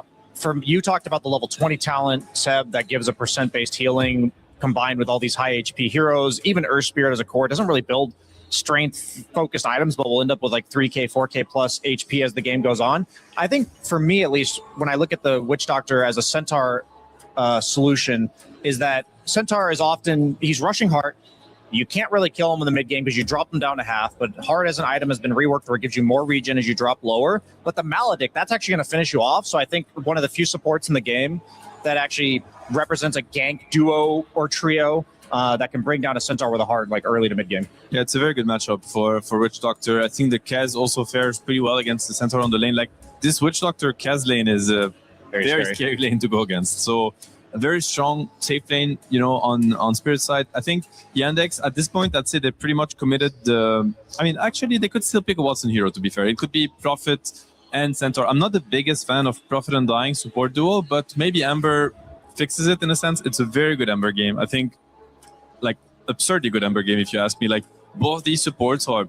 You talked about the level 20 talent, Seb, that gives a percent-based healing combined with all these high HP heroes. Even Earth Spirit as a core doesn't really build strength-focused items, but we'll end up with like 3K, 4K plus HP as the game goes on. I think, for me at least, when I look at the Witch Doctor as a Centaur solution, is that Centaur is often, he's rushing Heart. You can't really kill him in the mid game because you drop him down to half, but Heart as an item has been reworked where it gives you more regen as you drop lower. But the Maledict, that's actually going to finish you off. So I think one of the few supports in the game that actually represents a gank duo or trio that can bring down a Centaur with a Heart like early to mid game. Yeah, it's a very good matchup for Witch Doctor. I think the Kaz also fares pretty well against the Centaur on the lane. Like, this Witch Doctor Kaz lane is a very scary lane to go against. So a very strong safe lane, on Spirit side. I think Yandex at this point, I'd say they pretty much committed actually they could still pick a Watson hero, to be fair. It could be Prophet and Centaur. I'm not the biggest fan of Prophet and Dying support duo, but maybe Ember fixes it in a sense. It's a very good Ember game. I think, like, absurdly good Ember game, if you ask me. Like, both these supports are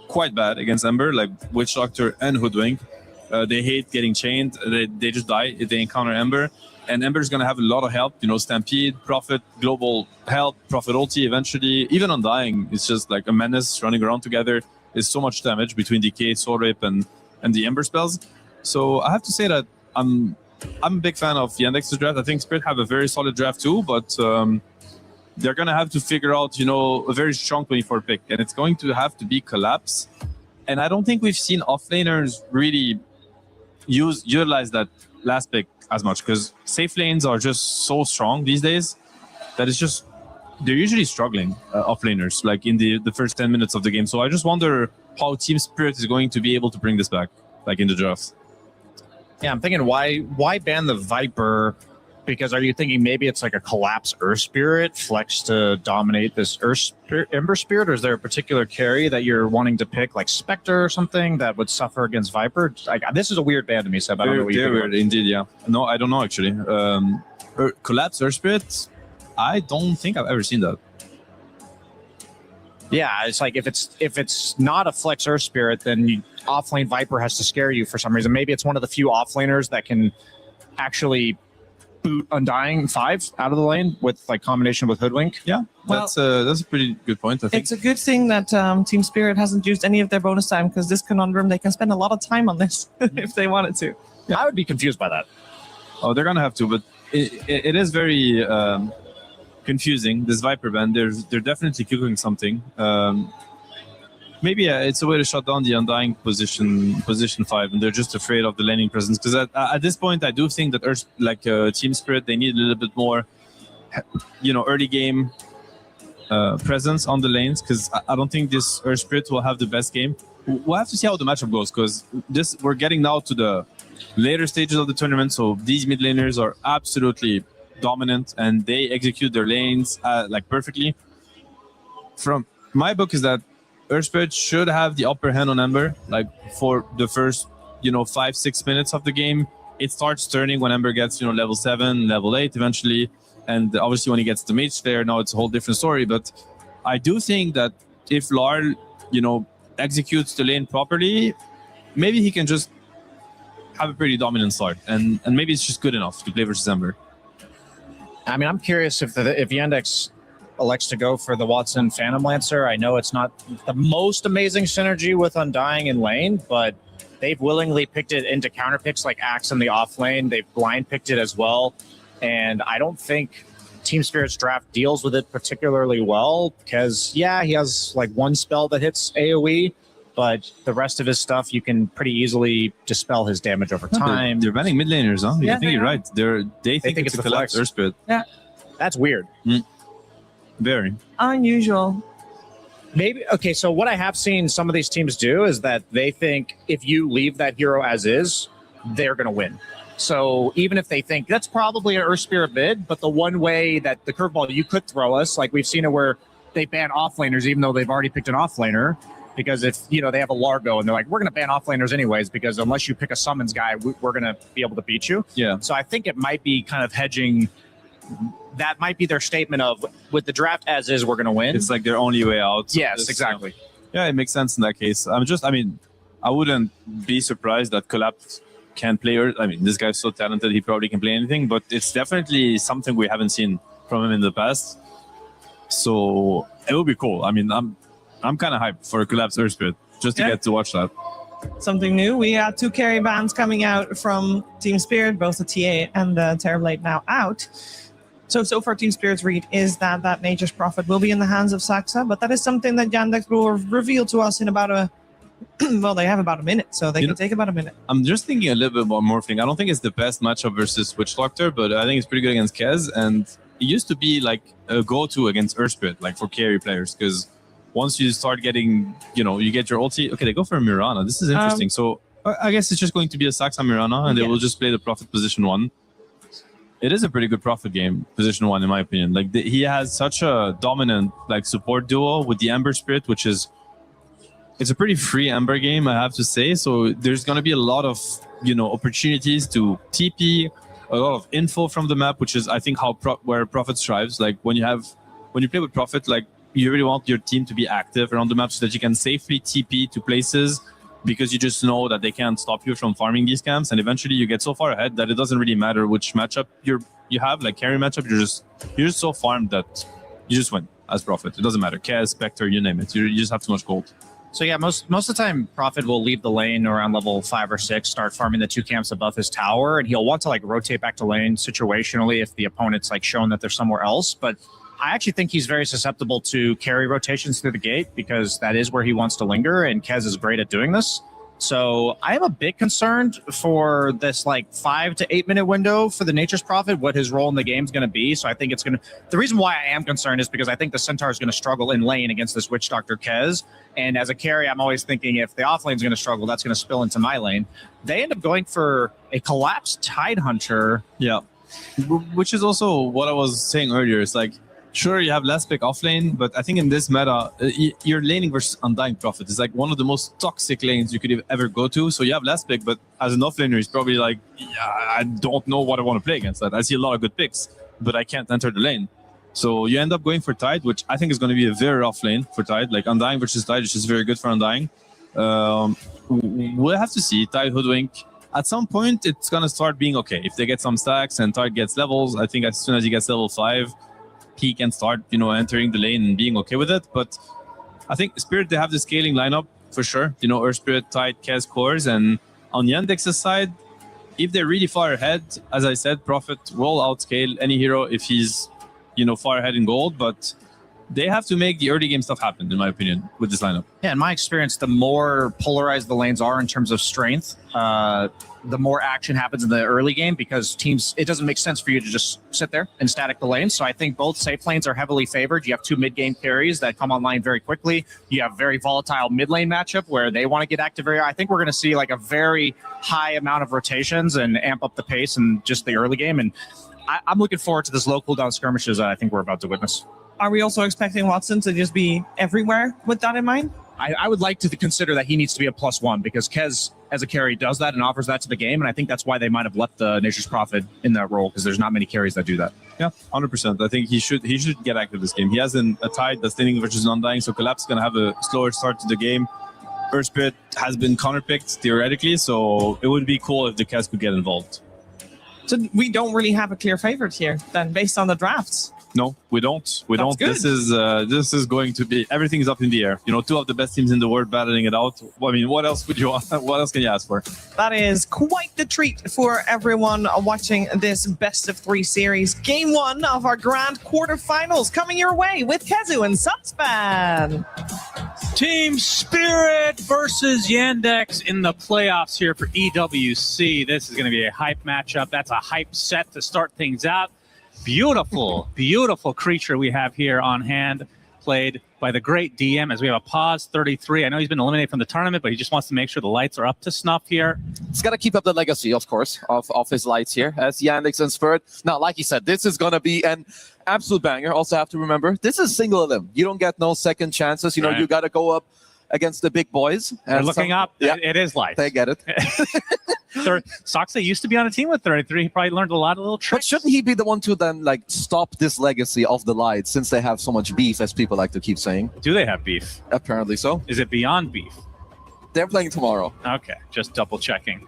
quite bad against Ember, like Witch Doctor and Hoodwink. They hate getting chained. They just die if they encounter Ember. And Ember's going to have a lot of help, Stampede, Prophet, Global Help, Prophet ulti eventually. Even Undying, it's just like a menace running around together. There's so much damage between Decay, Soul Rape, and the Ember spells. So I have to say that I'm a big fan of Yandex's draft. I think Spirit have a very solid draft too, but they're going to have to figure out, a very strong 24 pick. And it's going to have to be Collapse. And I don't think we've seen offlaners really utilize that last pick as much, because safe lanes are just so strong these days that it's just they're usually struggling offlaners, like in the first 10 minutes of the game. So I just wonder how Team Spirit is going to be able to bring this back, like in the draft. Yeah, I'm thinking why ban the Viper? Because are you thinking maybe it's like a collapse Earth Spirit flex to dominate this Ember Spirit, or is there a particular carry that you're wanting to pick, like Spectre or something that would suffer against Viper? Like, this is a weird ban to me, Seb. I don't know what you think. Weird, indeed, yeah. No, I don't know actually. Collapse Earth Spirit, I don't think I've ever seen that. Yeah, it's like if it's not a flex Earth Spirit, then offlane Viper has to scare you for some reason. Maybe it's one of the few offlaners that can actually boot Undying 5 out of the lane with like combination with Hoodwink. Yeah, that's a pretty good point, I think. It's a good thing that Team Spirit hasn't used any of their bonus time, because this conundrum, they can spend a lot of time on this if they wanted to. Yeah. I would be confused by that. Oh, they're gonna have to, but it is very confusing, this Viper ban. They're definitely cooking something. Maybe it's a way to shut down the Undying position 5, and they're just afraid of the laning presence. Because at this point, I do think that Team Spirit, they need a little bit more, early game presence on the lanes. Because I don't think this Earth Spirit will have the best game. We'll have to see how the matchup goes. Because we're getting now to the later stages of the tournament, so these mid laners are absolutely dominant, and they execute their lanes perfectly. From my book is that Earth Spirit should have the upper hand on Ember, like for the first, 5-6 minutes of the game. It starts turning when Ember gets, level 7, level 8 eventually. And obviously when he gets the Mage Slayer, now it's a whole different story. But I do think that if Larl, executes the lane properly, maybe he can just have a pretty dominant start. And maybe it's just good enough to play versus Ember. I mean, I'm curious if Yandex elects to go for the Watson Phantom Lancer. I know it's not the most amazing synergy with Undying in lane, but they've willingly picked it into counter picks like Axe in the off lane. They've blind picked it as well. And I don't think Team Spirit's draft deals with it particularly well, because, yeah, he has like one spell that hits AoE, but the rest of his stuff, you can pretty easily dispel his damage over time. They're banning mid laners, huh? Yeah, I think you're right. They think it's a collapse Earth Spirit. Yeah. That's weird. Very unusual. Maybe, okay, so what I have seen some of these teams do is that they think if you leave that hero as is, they're going to win. So even if they think that's probably an Earth Spirit mid, but the one way that the curveball you could throw us, like we've seen it where they ban offlaners even though they've already picked an offlaner, because if, they have a Largo and they're like, we're going to ban offlaners anyways, because unless you pick a summons guy, we're going to be able to beat you. Yeah. So I think it might be kind of hedging. That might be their statement of, with the draft as is, we're going to win. It's like their only way out. Yes, exactly. Yeah, it makes sense in that case. I wouldn't be surprised that Collapse can play. This guy's so talented, he probably can play anything, but it's definitely something we haven't seen from him in the past. So it will be cool. I'm kind of hyped for a Collapse Earth Spirit just to get to watch that. Something new. We had 2 carry bans coming out from Team Spirit, both the TA and the Terrorblade now out. So far, Team Spirit's read is that Nature's Prophet will be in the hands of Saxa, but that is something that Yandex will reveal to us in about a... well, they have about a minute, so they can take about a minute. I'm just thinking a little bit about Morphling. I don't think it's the best matchup versus Witch Doctor, but I think it's pretty good against Kez, and it used to be like a go-to against Earth Spirit, like for carry players, because once you start getting, you get your ulti... Okay, they go for a Mirana. This is interesting. So I guess it's just going to be a Saxa Mirana, and they will just play the Prophet position 1. It is a pretty good Prophet game, position 1, in my opinion. Like he has such a dominant support duo with the Ember Spirit, which is it's a pretty free Ember game, I have to say. So there's gonna be a lot of opportunities to TP, a lot of info from the map, which is I think where Prophet strives. Like when you play with Prophet, like you really want your team to be active around the map so that you can safely TP to places, because you just know that they can't stop you from farming these camps, and eventually you get so far ahead that it doesn't really matter which matchup you have, like carry matchup, you're just so farmed that you just win as Prophet. It doesn't matter. Kaz, Spectre, you name it. You just have too much gold. So yeah, most of the time Prophet will leave the lane around level 5 or 6, start farming the 2 camps above his tower, and he'll want to rotate back to lane situationally if the opponent's shown that they're somewhere else. But I actually think he's very susceptible to carry rotations through the gate, because that is where he wants to linger, and Kez is great at doing this. So I am a bit concerned for this like 5 to 8 minute window for the Nature's Prophet, what his role in the game is going to be. So I think it's going to, the reason why I am concerned is because I think the Centaur is going to struggle in lane against this Witch Doctor Kez. And as a carry, I'm always thinking if the off lane is going to struggle, that's going to spill into my lane. They end up going for a collapsed Tide Hunter. Yeah. Which is also what I was saying earlier. It's like, sure, you have last pick off lane, but I think in this meta, you're laning versus Undying Prophet. It's like one of the most toxic lanes you could ever go to. So you have last pick, but as an off laner, he's probably like, yeah, I don't know what I want to play against that. I see a lot of good picks, but I can't enter the lane. So you end up going for Tide, which I think is going to be a very rough lane for Tide. Like Undying versus Tide is just very good for Undying. We'll have to see. Tide Hoodwink. At some point, it's going to start being okay. If they get some stacks and Tide gets levels, I think as soon as he gets level 5, he can start, entering the lane and being okay with it. But I think Spirit, they have the scaling lineup for sure. Earth Spirit, Tide, Kez, Cores. And on Yandex's side, if they're really far ahead, as I said, Prophet will outscale any hero if he's, far ahead in gold. But they have to make the early game stuff happen, in my opinion, with this lineup. Yeah, in my experience, the more polarized the lanes are in terms of strength, the more action happens in the early game because teams, it doesn't make sense for you to just sit there and static the lanes. So I think both safe lanes are heavily favored. You have 2 mid-game carries that come online very quickly. You have very volatile mid-lane matchup where they want to get active very. I think we're going to see like a very high amount of rotations and amp up the pace in just the early game. And I'm looking forward to this low cooldown skirmishes that I think we're about to witness. Are we also expecting Watson to just be everywhere with that in mind? I would like to consider that he needs to be a +1 because Kez, as a carry, does that and offers that to the game. And I think that's why they might have left the Nature's Prophet in that role because there's not many carries that do that. Yeah, 100%. I think he should get active this game. He has a Tide that's laning versus Undying, so Collapse is going to have a slower start to the game. Earth Spirit has been counterpicked theoretically, so it would be cool if the Kez could get involved. So we don't really have a clear favorite here then based on the drafts. No, we don't. We That's don't. good. This is going to be, everything is up in the air. 2 of the best teams in the world battling it out. I mean, what else would you want? What else can you ask for? That is quite the treat for everyone watching this best of 3 series. Game 1 of our grand quarterfinals coming your way with Kezu and Sunspan. Team Spirit versus Yandex in the playoffs here for EWC. This is going to be a hype matchup. That's a hype set to start things out. Beautiful, beautiful creature we have here on hand, played by the great DM as we have a pause 33. I know he's been eliminated from the tournament, but he just wants to make sure the lights are up to snuff here. He's got to keep up the legacy, of course, of his lights here as Yandex and Spirit. Now, like he said, this is going to be an absolute banger. Also have to remember, this is single elim. You don't get no second chances. Right. You got to go up against the big boys. They're looking up. Yeah. It is lights. They get it. Soxa used to be on a team with 33. He probably learned a lot of little tricks. But shouldn't he be the one to then stop this legacy of the lights since they have so much beef, as people like to keep saying? Do they have beef? Apparently so. Is it beyond beef? They're playing tomorrow. Okay, just double checking.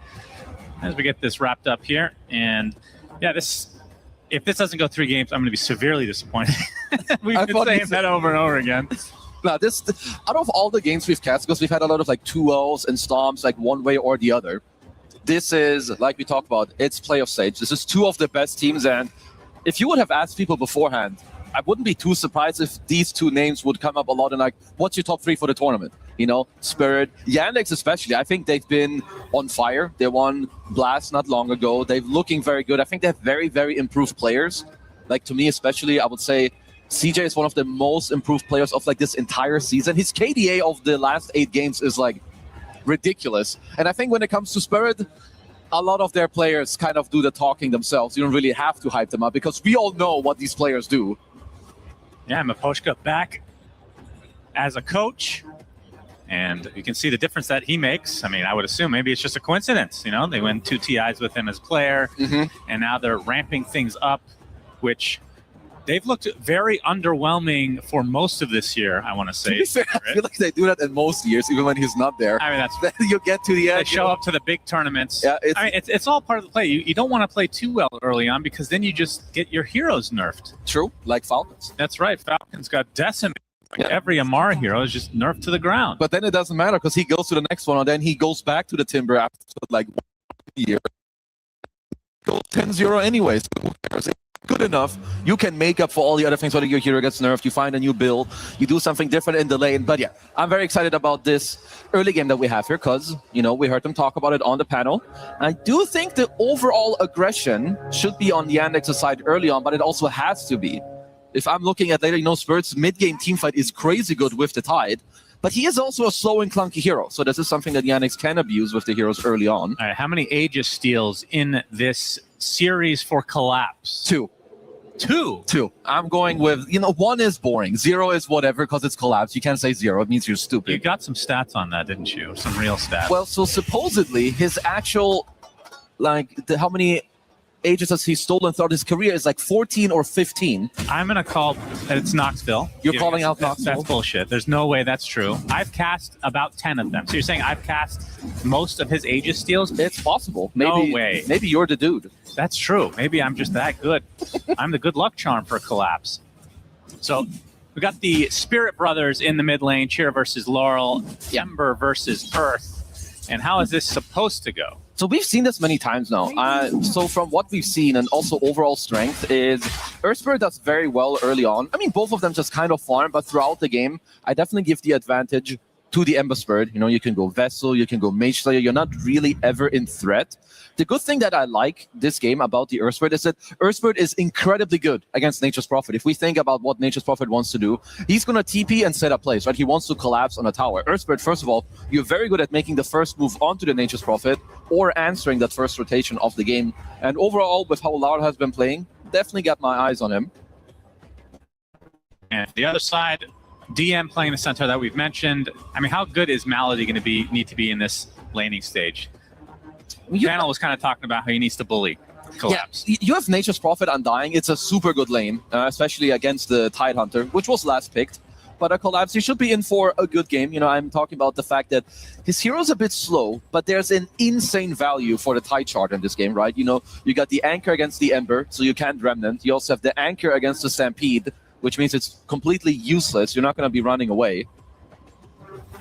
As we get this wrapped up here, and yeah, if this doesn't go 3 games, I'm going to be severely disappointed. We've been saying that over and over again. Now, out of all the games we've cast, because we've had a lot of 2-0s and stomps, one way or the other. This is, like we talked about, it's play of stage. This is 2 of the best teams, and if you would have asked people beforehand, I wouldn't be too surprised if these 2 names would come up a lot in what's your top 3 for the tournament? Spirit, Yandex especially. I think they've been on fire. They won Blast not long ago. They're looking very good. I think they have very, very improved players. To me especially, I would say CJ is one of the most improved players of this entire season. His KDA of the last 8 games is ridiculous. And I think when it comes to Spirit, a lot of their players kind of do the talking themselves. You don't really have to hype them up because we all know what these players do. Yeah, Maposhka back as a coach. And you can see the difference that he makes. I mean, I would assume maybe it's just a coincidence. They win 2 TIs with him as player. And now they're ramping things up, which they've looked very underwhelming for most of this year, I want to say. To be fair, I feel like they do that in most years, even when he's not there. I mean, that's then you get to the end. They show up to the big tournaments. Yeah, it's all part of the play. You don't want to play too well early on because then you just get your heroes nerfed. True, like Falcons. That's right. Falcons got decimated. Every Amara hero is just nerfed to the ground. But then it doesn't matter because he goes to the next one, and then he goes back to the Timber after 1 year. Goes 10-0 anyways. good enough, you can make up for all the other things, whether your hero gets nerfed, you find a new build, you do something different in the lane. But yeah, I'm very excited about this early game that we have here because, you know, we heard them talk about it on the panel. I do think the overall aggression should be on the Yandex's side early on, but it also has to be. If I'm looking at later, you know, Spirit's mid-game teamfight is crazy good with the Tide, but he is also a slow and clunky hero. So this is something that Yandex can abuse with the heroes early on. All right, how many Aegis steals in this series for Collapse? 2. 2? 2. I'm going with, you know, 1 is boring. 0 is whatever because it's Collapse. You can't say 0. It means you're stupid. You got some stats on that, didn't you? Some real stats. Well, so supposedly his actual, like, how many Aegis has he stolen throughout his career is like 14 or 15. I'm going to call that it's Knoxville. You're calling out Knoxville? That's bullshit. There's no way that's true. I've cast about 10 of them. So you're saying I've cast most of his Aegis steals? It's possible. Maybe, no way. Maybe you're the dude. That's true. Maybe I'm just that good. I'm the good luck charm for Collapse. So we got the Spirit Brothers in the mid lane, Cheer versus Laurel, Ember versus Earth. And how is this supposed to go? So we've seen this many times now. So from what we've seen and also overall strength is Earth Spirit does very well early on. I mean, both of them just kind of farm, but throughout the game, I definitely give the advantage to the Ember Spirit. You know, you can go Vessel, you can go Mage Slayer. You're not really ever in threat. The good thing that I like this game about the Earth Spirit is that Earth Spirit is incredibly good against Nature's Prophet. If we think about what Nature's Prophet wants to do, he's going to TP and set up plays, right? He wants to collapse on a tower. Earth Spirit, first of all, you're very good at making the first move onto the Nature's Prophet or answering that first rotation of the game. And overall, with how Laurel has been playing, definitely got my eyes on him. And the other side, DM playing the centaur that we've mentioned. I mean, how good is Malady going to need to be in this laning stage? The panel was kind of talking about how he needs to bully Collapse. Yeah, you have Nature's Prophet Undying. It's a super good lane, especially against the Tidehunter, which was last picked. But a Collapse, he should be in for a good game. You know, I'm talking about the fact that his hero's a bit slow, but there's an insane value for the Tide chart in this game, right? You know, you got the Anchor against the Ember, so you can't Remnant. You also have the Anchor against the Stampede, which means it's completely useless. You're not going to be running away.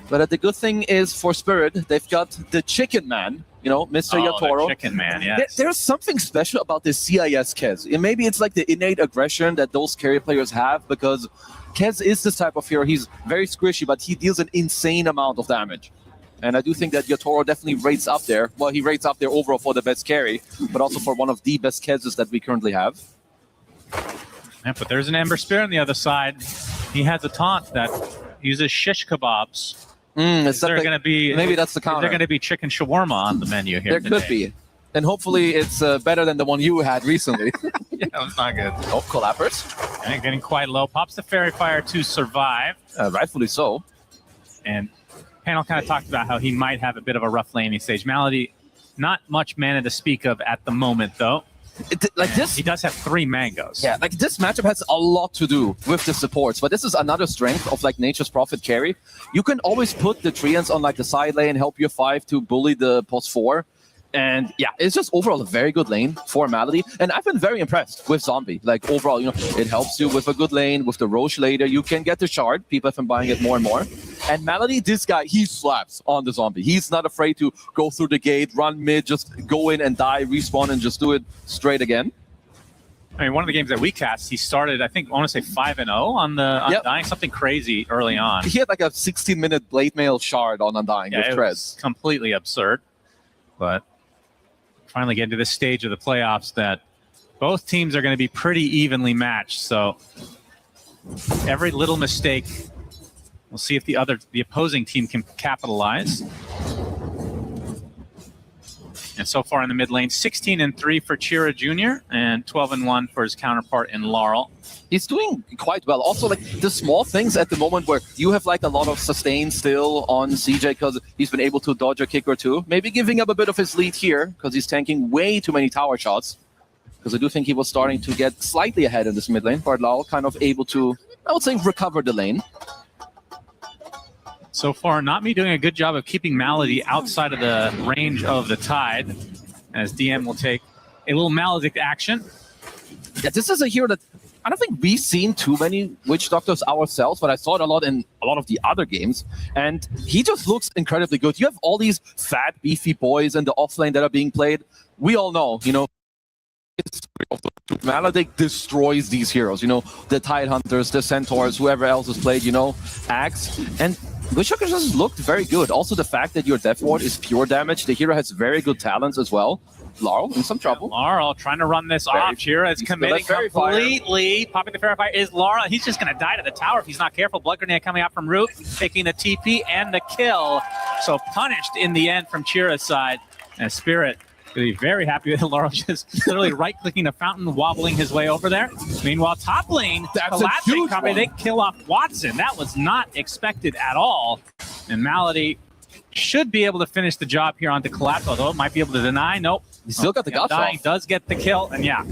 But the good thing is for Spirit, they've got the Chicken Man, you know, Mr. Yatoro. The Chicken Man, yes. There's something special about this CIS Kez. And maybe it's like the innate aggression that those carry players have, because Kez is this type of hero. He's very squishy, but he deals an insane amount of damage. And I do think that Yatoro definitely rates up there. Well, he rates up there overall for the best carry, but also for one of the best Kezes that we currently have. Yeah, but there's an Ember Spirit on the other side. He has a taunt that uses shish kebabs. Is there going to be maybe that's the counter? Is there going to be chicken shawarma on the menu here? There could be, and hopefully it's better than the one you had recently. Yeah, it's not good. Oh, Collapsers. And getting quite low. Pops the Fairy Fire to survive. Rightfully so. And panel kind of talked about how he might have a bit of a rough laning stage. Malady, not much mana to speak of at the moment, though. He does have 3 mangoes. Yeah, like this matchup has a lot to do with the supports, but this is another strength of like Nature's Prophet carry. You can always put the Treants on like the side lane, help your 5 to bully the post 4. And yeah, it's just overall a very good lane for Malady. And I've been very impressed with Zombie. Like overall, you know, it helps you with a good lane, with the Roche later. You can get the shard. People have been buying it more and more. And Malady, this guy, he slaps on the Zombie. He's not afraid to go through the gate, run mid, just go in and die, respawn, and just do it straight again. I mean, one of the games that we cast, he started, I think, I want to say 5-0 on the Undying, something crazy early on. He had like a 16-minute Blade Mail shard on Undying with Tread. Was completely absurd. But finally getting to this stage of the playoffs that both teams are going to be pretty evenly matched. So every little mistake, we'll see if the opposing team can capitalize. And so far in the mid lane, 16-3 for Chira Jr. and 12-1 for his counterpart in Laurel. He's doing quite well. Also, like the small things at the moment where you have like a lot of sustain still on CJ because he's been able to dodge a kick or two. Maybe giving up a bit of his lead here because he's tanking way too many tower shots. Because I do think he was starting to get slightly ahead in this mid lane. But Laurel kind of able to, I would say, recover the lane. So far, not me doing a good job of keeping Malady outside of the range of the Tide, as DM will take a little Maledict action. Yeah, this is a hero that I don't think we've seen too many Witch Doctors ourselves, but I saw it a lot in a lot of the other games, and he just looks incredibly good. You have all these fat, beefy boys in the offlane that are being played. We all know, you know, of the Maledict destroys these heroes, you know, the Tidehunters, the Centaurs, whoever else has played, you know, Axe. And Witchhacker just looked very good. Also, the fact that your Death Ward is pure damage, the hero has very good talents as well. Laurel in some trouble. Laurel trying to run this off. Chira is committing completely. Popping the Fairy Fire is Laurel. He's just going to die to the tower if he's not careful. Blood Grenade coming out from Root, taking the TP and the kill. So punished in the end from Chira's side. And Spirit going to be very happy with Laurel just literally right-clicking the fountain, wobbling his way over there. Meanwhile, top lane, collapsing company, they kill off Watson. That was not expected at all. And Malady should be able to finish the job here onto Collapse, although it might be able to deny. Nope. He still got the gush off. Does get the kill, and yeah,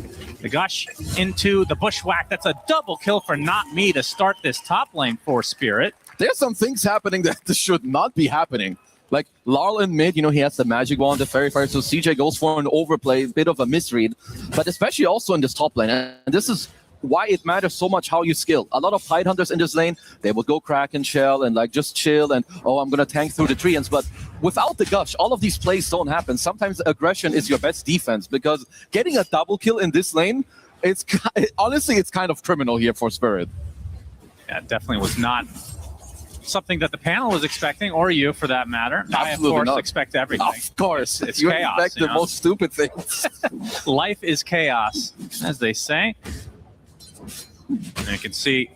the gush into the bushwhack. That's a double kill for Not Me to start this top lane for Spirit. There's some things happening that should not be happening. Like Larl in mid, you know, he has the magic wand, the fairy fire, so CJ goes for an overplay, a bit of a misread, but especially also in this top lane. And this is why it matters so much how you skill. A lot of Tidehunters in this lane, they would go crack and shell and like just chill and, oh, I'm going to tank through the treants. But without the gush, all of these plays don't happen. Sometimes aggression is your best defense because getting a double kill in this lane, honestly, it's kind of criminal here for Spirit. Yeah, it definitely was not something that the panel was expecting, or you for that matter. Absolutely I, of course, not. expect everything. Of course. It's you chaos. expect the most stupid things. Life is chaos, as they say. And you can see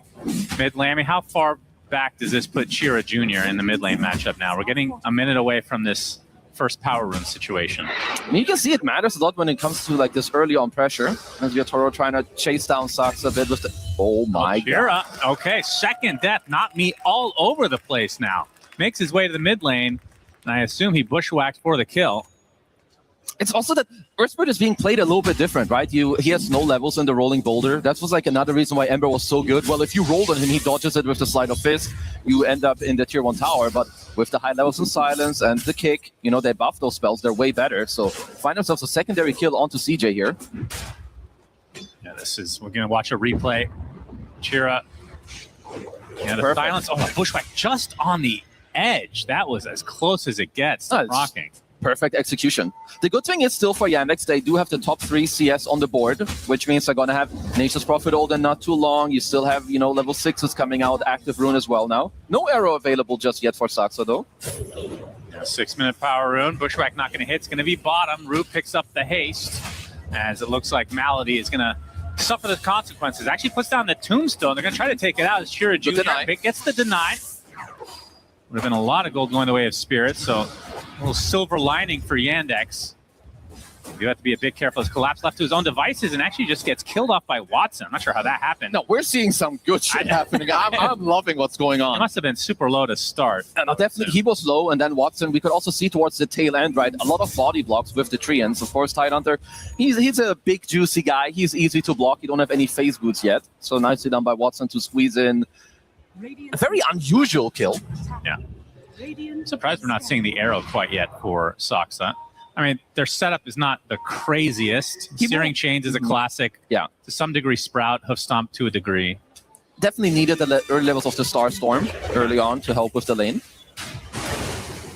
mid lane. I mean, how far back does this put Chira Jr. in the mid lane matchup now? We're getting a minute away from this first power room situation. I mean, you can see it matters a lot when it comes to like this early on pressure. As Yotaro trying to chase down Sox a bit with the... Oh my God. Okay, second death. Not Me all over the place now. Makes his way to the mid lane, and I assume he bushwhacked for the kill. It's also that Earthbird is being played a little bit different, right? He has no levels in the rolling boulder. That was like another reason why Ember was so good. Well, if you rolled on him, he dodges it with the Sleight of Fist. You end up in the tier 1 tower, but with the high levels in silence and the kick, you know, they buff those spells. They're way better. So find themselves a secondary kill onto CJ here. Yeah, we're going to watch a replay. Chira. Yeah, the silence. Oh, the bushwhack just on the edge. That was as close as it gets to rocking. Perfect execution. The good thing is still for Yandex, they do have the top 3 CS on the board, which means they're going to have Nature's Prophet Hold in not too long. You still have, you know, level 6s coming out, active rune as well now. No arrow available just yet for Saxa, though. Yeah, 6-minute power rune. Bushwhack not going to hit. It's going to be bottom. Root picks up the haste, as it looks like Malady is going to suffer the consequences. Actually puts down the tombstone. They're going to try to take it out as Chira Jr. gets the deny. Would have been a lot of gold going the way of Spirit, so a little silver lining for Yandex. You have to be a bit careful as Collapse left to his own devices and actually just gets killed off by Watson. I'm not sure how that happened. No, we're seeing some good shit happening. I'm loving what's going on. It must have been super low to start. No, definitely, he was low, and then Watson, we could also see towards the tail end, right? A lot of body blocks with the treants. Of course, Tidehunter, he's a big, juicy guy. He's easy to block. You don't have any phase boots yet. So nicely done by Watson to squeeze in a very unusual kill. Yeah. I'm surprised we're not seeing the arrow quite yet for Soxa. I mean, their setup is not the craziest. Searing Chains is a classic. Yeah. To some degree, Sprout, Hoof Stomp to a degree. Definitely needed the early levels of the Star Storm early on to help with the lane.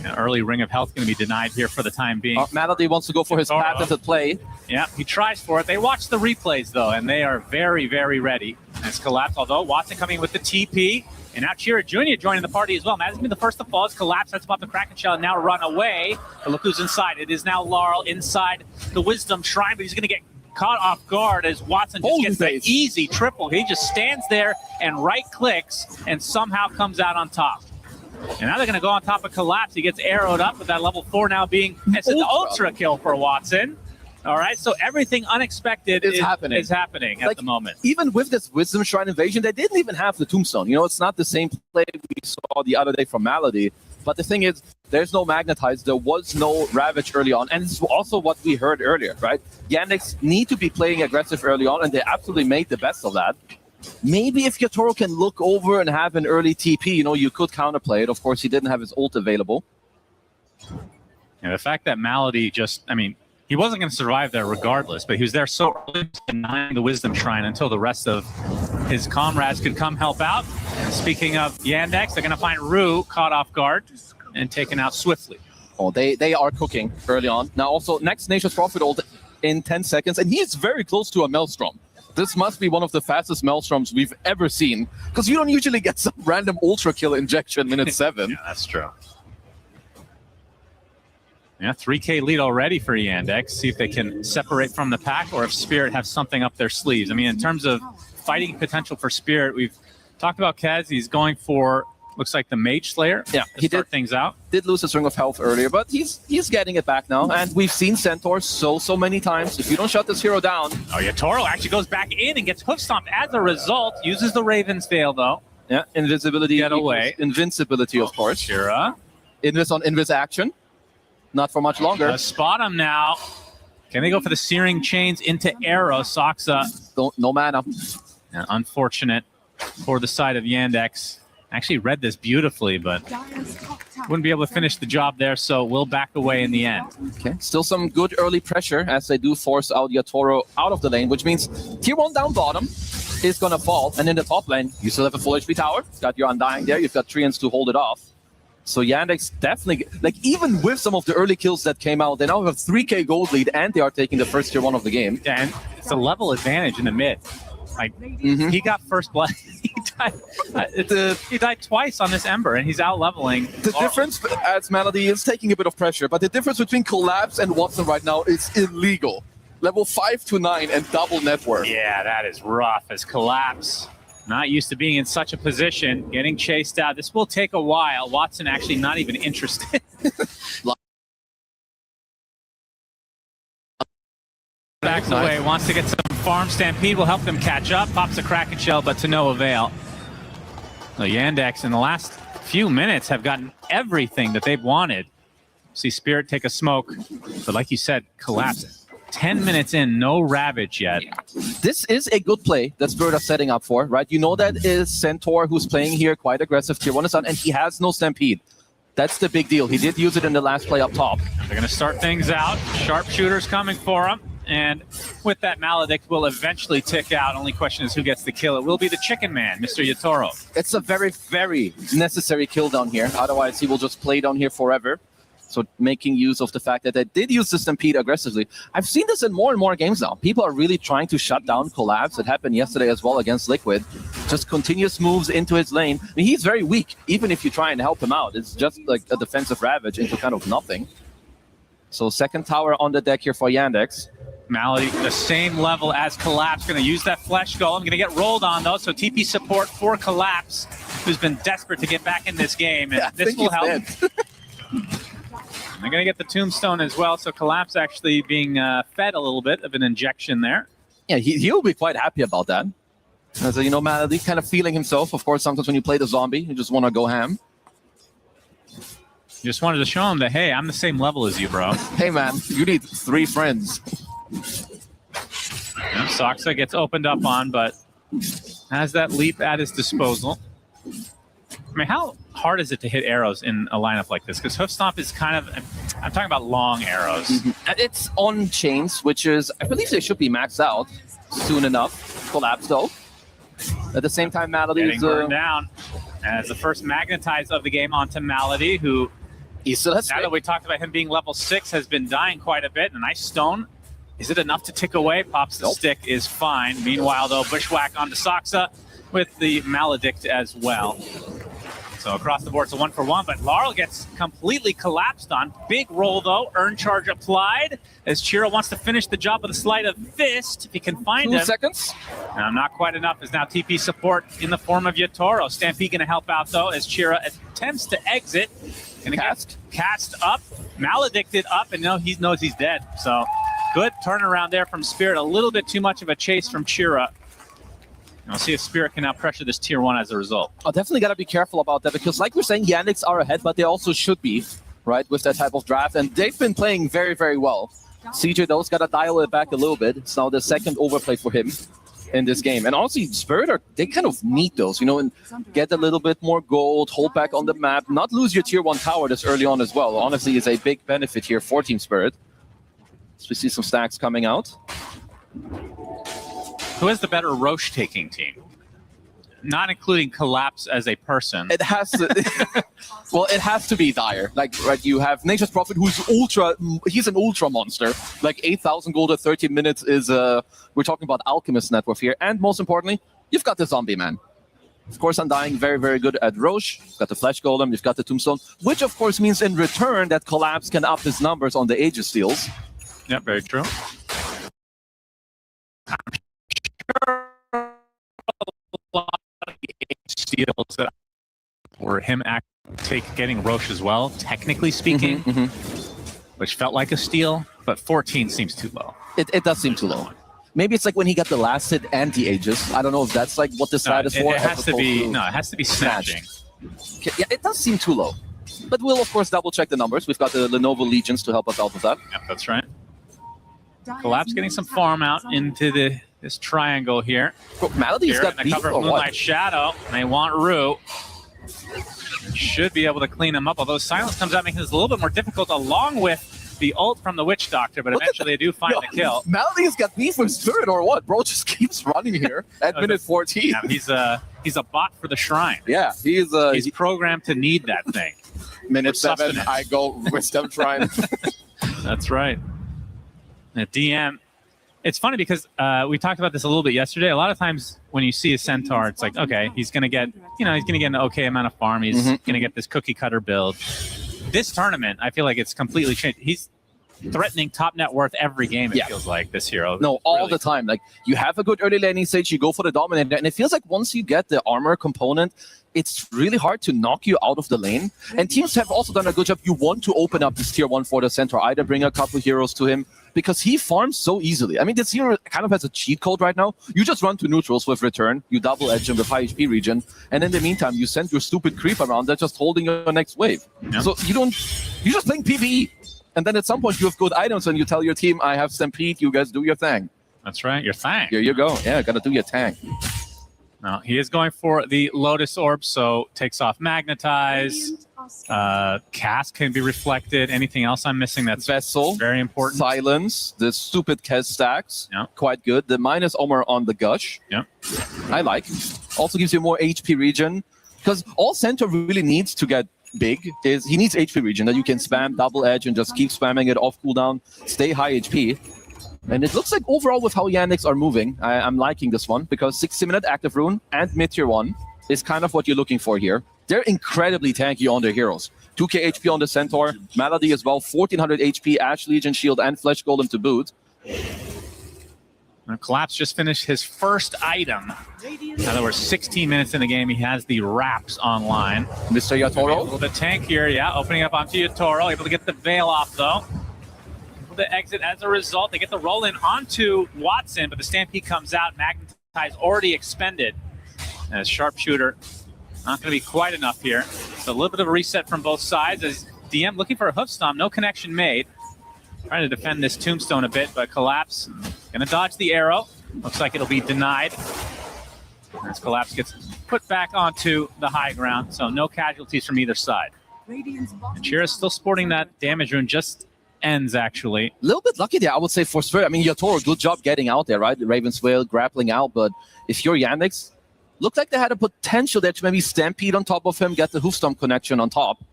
Yeah, early Ring of Health going to be denied here for the time being. Malady wants to go for his patented play. Yeah, he tries for it. They watch the replays, though, and they are very, very ready. It's Collapse, although Watson coming with the TP. And now Chira Jr. joining the party as well. Madden's been the first to fall. It's Collapse. That's about the Kraken Shell. Now run away. But look who's inside. It is now Laurel inside the Wisdom Shrine, but he's going to get caught off guard as Watson just gets the easy triple. He just stands there and right-clicks and somehow comes out on top. And now they're going to go on top of Collapse. He gets arrowed up with that level 4 now being it's an ultra kill for Watson. All right, so everything unexpected is happening at the moment. Even with this Wisdom Shrine invasion, they didn't even have the Tombstone. You know, it's not the same play we saw the other day from Malady. But the thing is, there's no Magnetize. There was no Ravage early on. And it's also what we heard earlier, right? Yandex need to be playing aggressive early on, and they absolutely made the best of that. Maybe if Yotaro can look over and have an early TP, you know, you could counterplay it. Of course, he didn't have his ult available. And the fact that Malady just, I mean, he wasn't going to survive there regardless, but he was there so early denying the Wisdom Shrine until the rest of his comrades could come help out. And speaking of Yandex, they're going to find Rue caught off guard and taken out swiftly. Oh, they are cooking early on. Now also, next Nature's Prophet ult, in 10 seconds, and he's very close to a Maelstrom. This must be one of the fastest Maelstroms we've ever seen, because you don't usually get some random ultra kill injection minute 7. Yeah, that's true. Yeah, 3K lead already for Yandex. See if they can separate from the pack or if Spirit have something up their sleeves. I mean, in terms of fighting potential for Spirit, we've talked about Kaz. He's going for, looks like the Mage Slayer. Yeah, he did things out. Did lose his ring of health earlier, but he's getting it back now. And we've seen Centaur so many times. If you don't shut this hero down. Oh, yeah, Toro actually goes back in and gets hoof stomped as a result. Uses the Raven's Veil, though. Yeah, invisibility. Get away. Invincibility, of course. Shira. Invis on Invis action. Not for much longer. Spot him now. Can they go for the Searing Chains into Arrow? Soxa. No mana. And unfortunate for the side of Yandex. Actually read this beautifully, but wouldn't be able to finish the job there, so we'll back away in the end. Okay, still some good early pressure as they do force out Yatoro out of the lane, which means tier 1 down bottom is going to fall. And in the top lane, you still have a full HP tower. Got your Undying there. You've got Treants to hold it off. So Yandex definitely, like even with some of the early kills that came out, they now have a 3K gold lead and they are taking the first tier 1 of the game. Yeah, and it's a level advantage in the mid. Like he got first blood. He died twice on this Ember, and he's out leveling. The difference, as Melody is taking a bit of pressure, but the difference between Collapse and Watson right now is illegal. Level 5 to 9 and double net worth. Yeah, that is rough as Collapse. Not used to being in such a position, getting chased out. This will take a while. Watson actually not even interested. Backs away, wants to get some farm. Stampede will help them catch up. Pops a Kraken Shell, but to no avail. The Yandex in the last few minutes have gotten everything that they've wanted. See Spirit take a smoke, but like you said, Collapse. 10 minutes in, no Ravage yet. This is a good play that Spirit are setting up for, right? You know that is Centaur who's playing here, quite aggressive, tier 1 is on, and he has no Stampede. That's the big deal. He did use it in the last play up top. They're going to start things out. Sharpshooters coming for him. And with that, Maledict will eventually tick out. Only question is who gets the kill. It will be the Chicken Man, Mr. Yatoro. It's a very, very necessary kill down here. Otherwise, he will just play down here forever. So making use of the fact that they did use the Stampede aggressively. I've seen this in more and more games now. People are really trying to shut down Collapse. It happened yesterday as well against Liquid. Just continuous moves into his lane. I mean, he's very weak, even if you try and help him out. It's just like a defensive Ravage into kind of nothing. So second tower on the deck here for Yandex. Malady, the same level as Collapse. Going to use that Flesh Golem. Going to get rolled on, though. So TP support for Collapse, who's been desperate to get back in this game. And this will help. They're going to get the Tombstone as well. So Collapse actually being fed a little bit of an injection there. Yeah, he'll be quite happy about that. As you know, Malady kind of feeling himself. Of course, sometimes when you play the zombie, you just want to go ham. Just wanted to show him that, hey, I'm the same level as you, bro. Hey, man, you need 3 friends. Yeah, Soxa gets opened up on, but has that leap at his disposal. I mean, how hard is it to hit arrows in a lineup like this? Because Hoof Stomp is kind of, I'm talking about long arrows. It's on chains, which is, I believe they should be maxed out soon enough. Collapse, though. At the same time, Malady is burned down as the first magnetize of the game onto Malady, who, he still has now that we talked about him being level 6, has been dying quite a bit. A nice stone. Is it enough to tick away? Pops the stick is fine. Meanwhile, though, Bushwhack onto Soxa with the Maledict as well. So across the board, it's a 1-for-1, but Laurel gets completely collapsed on. Big roll, though. Earn charge applied as Chiro wants to finish the job with a sleight of fist, if he can find 2 him. seconds. Now, not quite enough. Is now TP support in the form of Yatoro. Stampede going to help out, though, as Chiro attempts to exit. Going to cast up, Maledicted up, and now he knows he's dead. So good turnaround there from Spirit. A little bit too much of a chase from Chira. We'll see if Spirit can now pressure this tier 1 as a result. Oh, definitely got to be careful about that, because like we're saying, Yandex are ahead, but they also should be, right, with that type of draft. And they've been playing very, very well. CJ, though's got to dial it back a little bit. It's now the second overplay for him in this game. And honestly, Spirit, they kind of need those, you know, and get a little bit more gold, hold back on the map, not lose your tier 1 tower this early on as well. Honestly, is a big benefit here for Team Spirit. So we see some stacks coming out. Who has the better Roche taking team? not including Collapse as a person. It has to. Well, it has to be dire. Like, right, you have Nature's Prophet, who's he's an ultra monster. Like 8,000 gold at 30 minutes is we're talking about Alchemist net worth here, and most importantly, you've got the Zombie Man. Of course, Undying, very, very good at Roche. You've got the Flesh Golem, you've got the Tombstone, which of course means in return that Collapse can up his numbers on the Aegis steals. Yeah, very true. Steals or him getting Roche as well, technically speaking, which felt like a steal, but 14 seems too low. It does seem too low. Maybe it's like when he got the last hit and the Aegis. I don't know if that's like what the side is for. It has to be it has to be snatching. Yeah, it does seem too low. But we'll of course double check the numbers. We've got the Lenovo Legions to help us out with that. Yep, that's right. Collapse getting some farm out into this triangle here. Melody's got the cover of Moonlight Shadow. And they want Rue. Should be able to clean him up, although Silence comes out making this a little bit more difficult, along with the ult from the Witch Doctor, but eventually they do find the kill. Melody's got beef with Spirit or what? Bro just keeps running here at minute 14. Yeah, he's a bot for the shrine. Yeah, he's programmed to need that thing. Minute 7, I go Wisdom Shrine. That's right. At DM, it's funny because we talked about this a little bit yesterday. A lot of times when you see a Centaur, it's like, okay, he's gonna get an okay amount of farm. He's gonna get this cookie cutter build. This tournament, I feel like it's completely changed. He's threatening top net worth every game, it feels like, this hero. No, all the time. Like, you have a good early laning stage, you go for the dominant, and it feels like once you get the armor component, it's really hard to knock you out of the lane. And teams have also done a good job. You want to open up this tier 1 for the Centaur, either bring a couple heroes to him, because he farms so easily. I mean, this hero kind of has a cheat code right now. You just run to neutrals with return, you double edge him with high HP region, and in the meantime, you send your stupid creep around there just holding your next wave. Yeah. So you're just playing PvE. And then at some point you have good items and you tell your team, I have Stampede, you guys do your thing. That's right, your thing. Here you go. Yeah, gotta do your thing. Now, he is going for the Lotus Orb, so takes off Magnetize. Cast can be reflected. Anything else I'm missing that's Vessel, very important? Silence, the stupid Kez stacks, yeah, quite good. The minus armor on the Gush, yeah, I like. Also gives you more HP region, because all Centaur really needs to get big is he needs HP region that you can spam double edge and just keep spamming it off cooldown, stay high HP. And it looks like overall with how Yannick's are moving, I'm liking this one, because 60-minute active rune and mid-tier 1 is kind of what you're looking for here. They're incredibly tanky on their heroes. 2k HP on the Centaur, Malady as well, 1400 HP, Ash Legion Shield, and Flesh Golem to boot. Now, Collapse just finished his first item. Now that we're 16 minutes in the game, he has the wraps online. Mr. Yatoro? A little bit tankier, yeah, opening up onto Yatoro, able to get the veil off though. Able to exit as a result. They get the roll in onto Watson, but the Stampede comes out. Magnetize already expended. As Sharpshooter, not going to be quite enough here. So a little bit of a reset from both sides as DM looking for a hoof stomp, no connection made. Trying to defend this Tombstone a bit, but Collapse going to dodge the arrow. Looks like it'll be denied. As Collapse gets put back onto the high ground, so no casualties from either side. And Chira's still sporting that damage rune, just ends actually. A little bit lucky there, I would say, for Spirit. I mean, Yatoro, good job getting out there, right? Raven's Wail grappling out, but if you're Yannick's, looked like they had a potential there to maybe Stampede on top of him, get the Hoofstomp connection on top.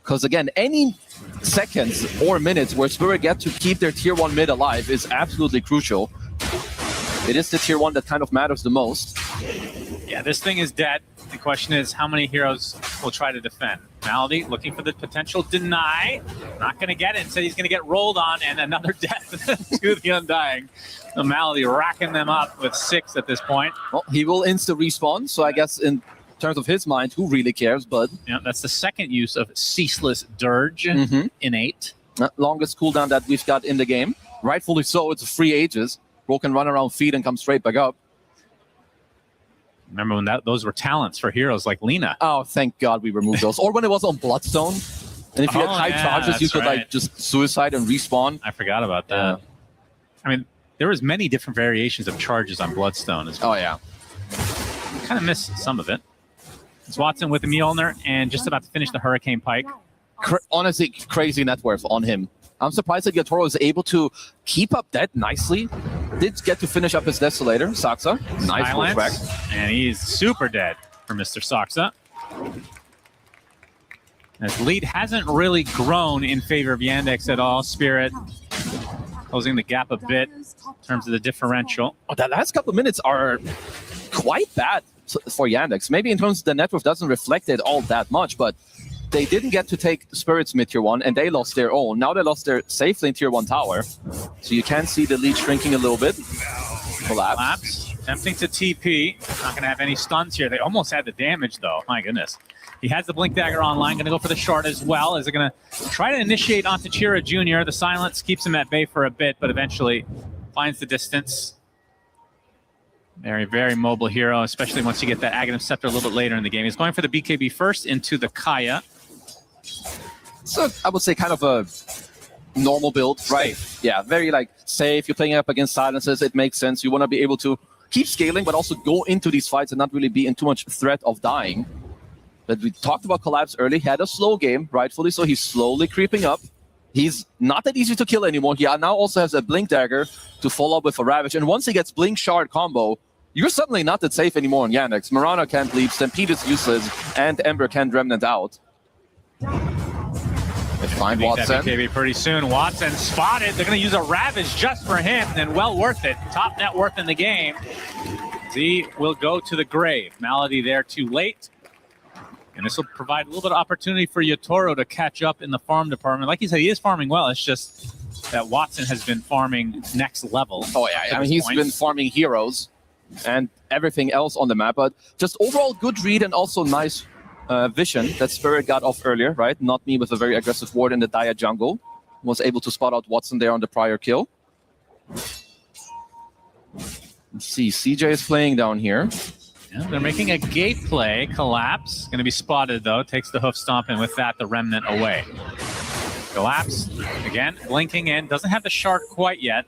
Because again, any seconds or minutes where Spirit get to keep their tier 1 mid alive is absolutely crucial. It is the tier 1 that kind of matters the most. Yeah, this thing is dead. The question is how many heroes will try to defend. Malady looking for the potential deny. Not going to get it. Instead, he's going to get rolled on, and another death to the Undying. So Malady racking them up with 6 at this point. Well, he will insta-respawn, so I guess in terms of his mind, who really cares, bud? Yeah, that's the second use of Ceaseless Dirge, innate. Longest cooldown that we've got in the game. Rightfully so, it's free Aegis. Bro can run around, feed, and come straight back up. Remember when those were talents for heroes like Lina? Oh, thank God we removed those. Or when it was on Bloodstone. And if you had high charges, you could like just suicide and respawn. I forgot about that. I mean, there was many different variations of charges on Bloodstone as well. Oh, yeah. Kind of missed some of it. It's Watson with the Mjolnir and just about to finish the Hurricane Pike. Honestly, crazy net worth on him. I'm surprised that Yatoro is able to keep up that nicely. did get to finish up his Desolator. Saxa, nice Silence, pushback. and he's super dead for Mr. Saxa. As lead hasn't really grown in favor of Yandex at all. Spirit closing the gap a bit in terms of the differential. Oh, the last couple of minutes are quite bad for Yandex. Maybe in terms of the network doesn't reflect it all that much, but they didn't get to take Spirit's mid tier 1, and they lost their own. Now they lost their safe lane tier 1 tower. So you can see the lead shrinking a little bit. Collapse. Attempting to TP. Not going to have any stuns here. They almost had the damage, though. My goodness. He has the Blink Dagger online. Going to go for the shard as well. Is it going to try to initiate onto Chira Jr.? The silence keeps him at bay for a bit, but eventually finds the distance. Very, very mobile hero, especially once you get that Aghanim Scepter a little bit later in the game. He's going for the BKB first into the Kaya. So I would say kind of a normal build, right? Safe. Yeah, very like safe. You're playing up against silences. It makes sense. You want to be able to keep scaling, but also go into these fights and not really be in too much threat of dying. But we talked about Collapse early. He had a slow game, rightfully so. He's slowly creeping up. He's not that easy to kill anymore. He now also has a Blink Dagger to follow up with a Ravage. And once he gets Blink Shard combo, you're suddenly not that safe anymore on Yandex. Mirana can't leave, Stampede is useless, and Ember can't Remnant out. They find Watson. BKB pretty soon. Watson spotted. They're going to use a Ravage just for him, and well worth it. Top net worth in the game. Z will go to the grave. Malady there too late. And this will provide a little bit of opportunity for Yotaro to catch up in the farm department. Like you said, he is farming well. It's just that Watson has been farming next level. Oh, yeah. I mean, he's been farming heroes and everything else on the map. But just overall good read and also nice vision that Spirit got off earlier, right? Not me with a very aggressive ward in the Dire jungle. Was able to spot out Watson there on the prior kill. Let's see, CJ is playing down here. Yeah, they're making a gate play. Collapse. Going to be spotted, though. Takes the hoof stomp, and with that, the Remnant away. Collapse. Again, blinking in. Doesn't have the shard quite yet.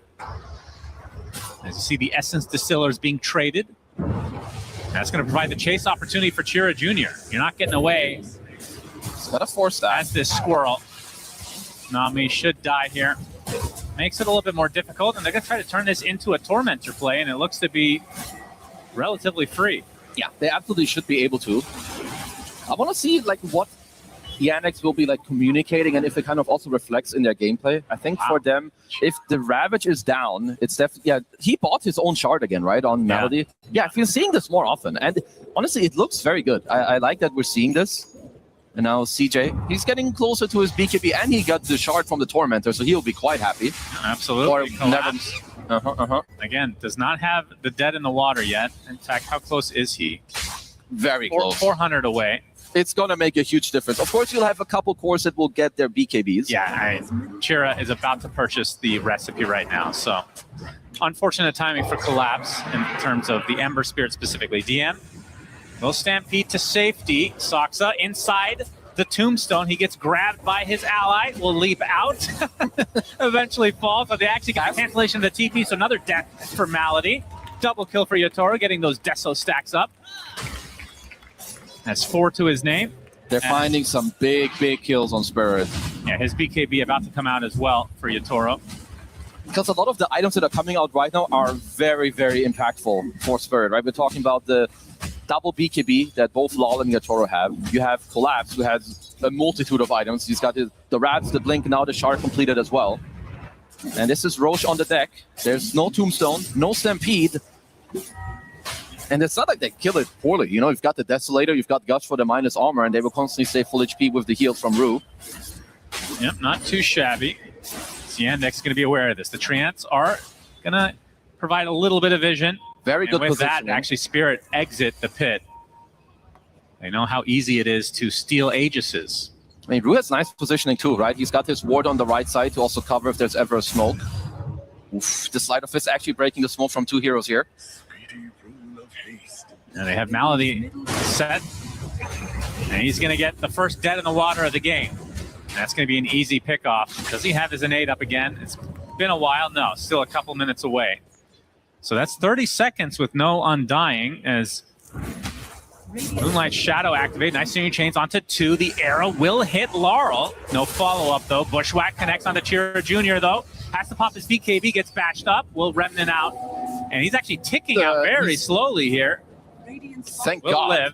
As you see, the Essence Distillers being traded. That's going to provide the chase opportunity for Chira Jr. You're not getting away. Gotta force that. As this squirrel. Nami should die here. Makes it a little bit more difficult, and they're going to try to turn this into a Tormentor play, and it looks to be relatively free. Yeah, they absolutely should be able to. I want to see like what Yandex will be like communicating and if it kind of also reflects in their gameplay. I think for them, if the Ravage is down, it's definitely, yeah, he bought his own shard again, right, on Malady. Yeah, I've been seeing this more often, and honestly, it looks very good. I like that we're seeing this. And now CJ, he's getting closer to his BKB, and he got the shard from the Tormentor, so he'll be quite happy. Absolutely. Or never. Again, does not have the dead in the water yet. In fact, how close is he? Very close. 400 away. It's going to make a huge difference. Of course, you'll have a couple cores that will get their BKBs. Yeah, Chira is about to purchase the recipe right now. So, unfortunate timing for Collapse in terms of the Ember Spirit specifically. DM will Stampede to safety. Saxa inside the tombstone. He gets grabbed by his ally, will leap out, eventually falls. But they actually got cancellation of the TP, so another death for Malady. Double kill for Yotaro, getting those Deso stacks up. That's 4 to his name. They're finding some big kills on Spirit. Yeah, his BKB about to come out as well for Yotaro. Because a lot of the items that are coming out right now are very impactful for Spirit, right? We're talking about the double BKB that both Lol and Yotaro have. You have Collapse, who has a multitude of items. He's got the Rats, the Blink, now the Shard completed as well. And this is Roche on the deck. There's no Tombstone, no Stampede. And it's not like they kill it poorly. You know, you've got the Desolator, you've got Gush for the minus armor, and they will constantly stay full HP with the heals from Rue. Yep, not too shabby. Yandex is going to be aware of this. The Treants are going to provide a little bit of vision. Very good with positioning. that, actually, Spirit exit the pit. They know how easy it is to steal Aegises. I mean, Rue has nice positioning too, right? He's got his ward on the right side to also cover if there's ever a smoke. Oof, the Sleight of Fist actually breaking the smoke from 2 heroes here. And they have Malady set. And he's going to get the first dead in the water of the game. And that's going to be an easy pickoff. Does he have his innate up again? It's been a while. No, still a couple minutes away. So that's 30 seconds with no Undying as Moonlight Shadow activate. Nice seeing chains onto 2. The arrow will hit Laurel. No follow-up, though. Bushwhack connects onto Chira Jr., though. Has to pop his BKB, gets bashed up. Will Remnant out. And he's actually ticking out very slowly here. Thank Will God. live.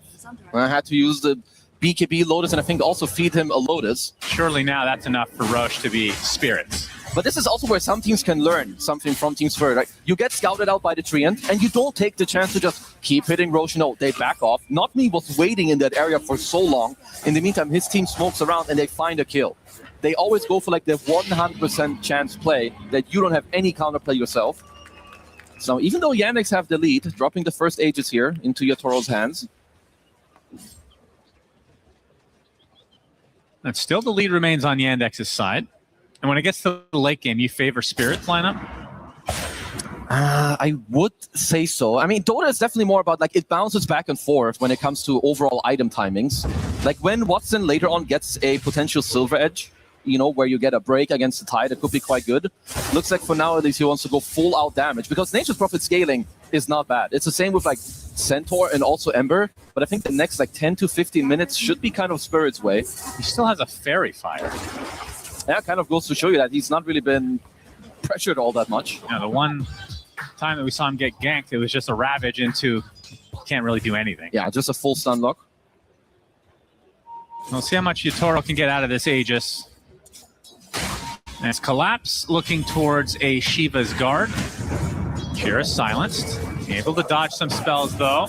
I had to use the BKB Lotus and I think also feed him a Lotus. Surely now that's enough for Roche to be Spirits. But this is also where some teams can learn something from Team Spirit. Right? You get scouted out by the Treant, and you don't take the chance to just keep hitting Roche. No, they back off. Not Me was waiting in that area for so long. In the meantime, his team smokes around and they find a kill. They always go for like the 100% chance play that you don't have any counterplay yourself. So even though Yandex have the lead, dropping the first Aegis here into Yatoro's hands. And still the lead remains on Yandex's side. And when it gets to the late game, you favor Spirit's lineup? I would say so. I mean, Dota is definitely more about, like, it bounces back and forth when it comes to overall item timings. Like, when Watson later on gets a potential silver edge, you know, where you get a break against the Tide, it could be quite good. Looks like for now, at least he wants to go full out damage, because Nature's Prophet scaling is not bad. It's the same with, like, Centaur and also Ember, but I think the next, like, 10 to 15 minutes should be kind of Spirit's way. He still has a Fairy Fire. Yeah, kind of goes to show you that he's not really been pressured all that much. Yeah, the one time that we saw him get ganked, it was just a Ravage into can't really do anything. Yeah, just a full stun lock. We'll see how much Yatoro can get out of this Aegis. And it's Collapse looking towards a Shiva's Guard. Kira's silenced. Able to dodge some spells, though.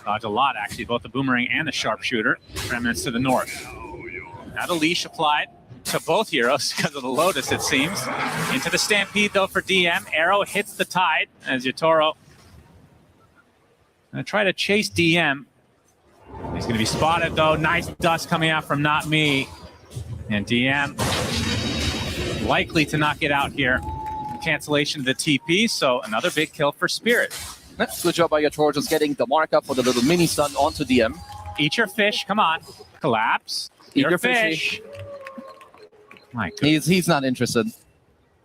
Dodge a lot, actually, both the Boomerang and the Sharpshooter. Remnants to the north. Now the leash applied to both heroes because of the Lotus, it seems. Into the Stampede, though, for DM. Arrow hits the Tide as Yatoro gonna try to chase DM. He's going to be spotted, though. Nice dust coming out from Not Me. And DM likely to not get out here. Cancellation of the TP, so another big kill for Spirit. Good job by Yatoro, just getting the markup for the little mini stun onto DM. Eat your fish, come on. Collapse. Eat your your fish. My goodness. He's not interested.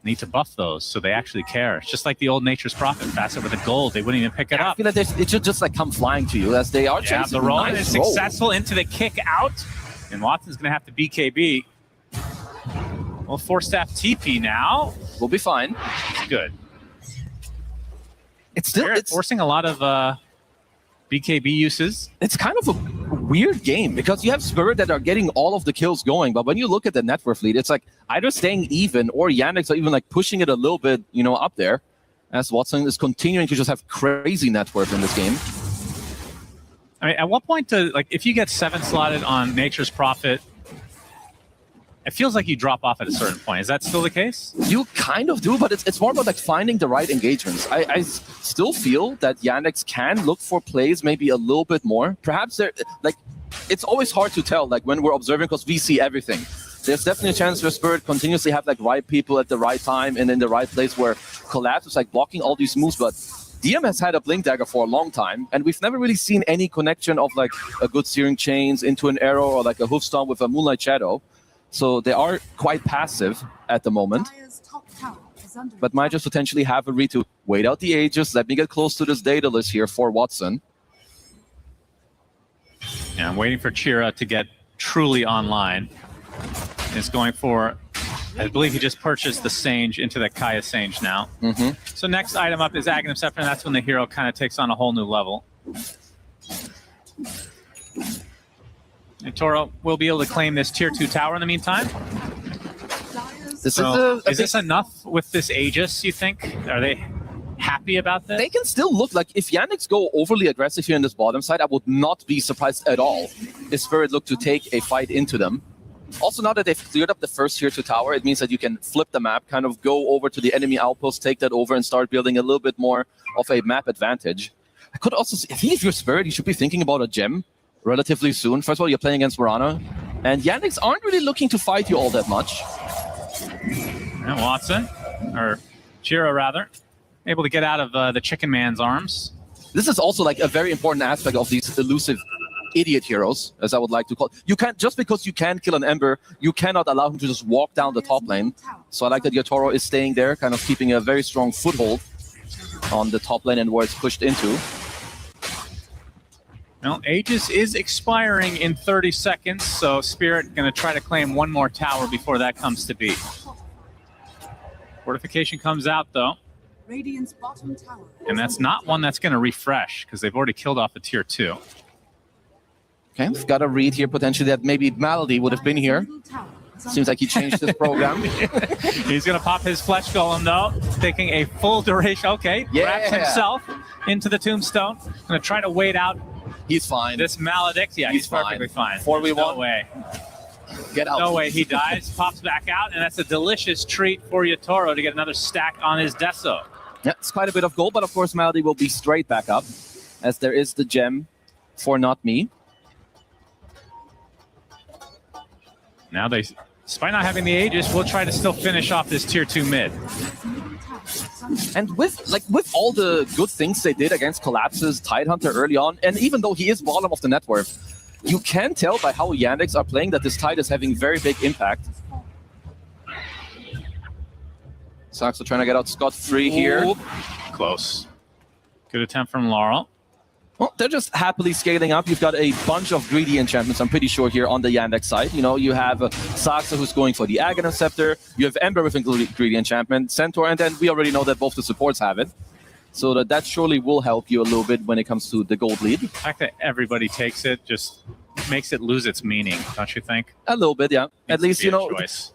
Need to buff those so they actually care. It's just like the old Nature's Prophet. Pass it with the gold. They wouldn't even pick it up. I feel like it should just like come flying to you as they are chasing. Yeah, the roll nice is roll. successful into the kick out. And Watson's going to have to BKB. Well, 4-staff TP now. We'll be fine. Good. It's still It's forcing a lot of BKB uses. It's kind of a weird game because you have Spirit that are getting all of the kills going, but when you look at the net worth lead, it's like either staying even or Yandex are even like pushing it a little bit, you know, up there, as Watson is continuing to just have crazy net worth in this game. I mean, at what point if you get 7 slotted on Nature's Prophet, it feels like you drop off at a certain point. Is that still the case? You kind of do, but it's more about like finding the right engagements. I still feel that Yandex can look for plays maybe a little bit more. Perhaps they're like, it's always hard to tell like when we're observing because we see everything. There's definitely a chance where Spirit continuously have like right people at the right time and in the right place where Collapse is like blocking all these moves, but DM has had a Blink Dagger for a long time, and we've never really seen any connection of like a good Searing Chains into an arrow or like a Hoof Stomp with a Moonlight Shadow. So they are quite passive at the moment, but might just potentially have a read to wait out the Aegis. Let me get close to this data list here for Watson. Yeah, I'm waiting for Chira to get truly online. Is going for, I believe he just purchased the Sange into the Kaya Sange now. So next item up is Aghanim Scepter, and that's when the hero kind of takes on a whole new level. And Toro will be able to claim this tier 2 tower in the meantime. Is this enough with this Aegis, you think? Are they happy about this? They can still look like, if Yandex go overly aggressive here in this bottom side, I would not be surprised at all if Spirit look to take a fight into them. Also, now that they've cleared up the first tier 2 tower, it means that you can flip the map, kind of go over to the enemy outpost, take that over, and start building a little bit more of a map advantage. I could also see, if you're Spirit, you should be thinking about a gem relatively soon. First of all, you're playing against Morana, and Yandex aren't really looking to fight you all that much. And Watson, or Chira rather, able to get out of the Chicken Man's arms. This is also like a very important aspect of these elusive idiot heroes, as I would like to call it. You can't, just because you can kill an Ember, you cannot allow him to just walk down the top lane. So I like that Yatoro is staying there, kind of keeping a very strong foothold on the top lane and where it's pushed into. Well, Aegis is expiring in 30 seconds, so Spirit going to try to claim one more tower before that comes to be. Fortification comes out, though. Radiant's bottom tower. And that's not one that's going to refresh because they've already killed off the tier 2. Okay, we've got a read here potentially that maybe Malady would have been here. Seems like he changed his program. He's going to pop his Flesh Golem, though, taking a full duration. Okay, wraps himself into the Tombstone. Going to try to wait out. He's fine. This Maledict. Yeah, he's perfectly fine. 4v1. No way. Get out. No way. He dies, pops back out, and that's a delicious treat for Yatoro to get another stack on his Deso. Yeah, it's quite a bit of gold, but of course Malady will be straight back up, as there is the gem for Not Me. Now they, despite not having the Aegis, will try to still finish off this tier 2 mid. And with all the good things they did against Collapse's Tidehunter early on, and even though he is bottom of the net worth, you can tell by how Yandex are playing that this Tide is having very big impact. Saxo trying to get out scot-free here. Ooh, close. Good attempt from Laurel. Well, they're just happily scaling up. You've got a bunch of greedy enchantments, I'm pretty sure, here on the Yandex side. You know, you have Saxa who's going for the Aghanim Scepter. You have Ember with a greedy enchantment, Centaur, and then we already know that both the supports have it. So that surely will help you a little bit when it comes to the gold lead. The fact that everybody takes it just makes it lose its meaning, don't you think? A little bit, yeah. At least, you know, choice.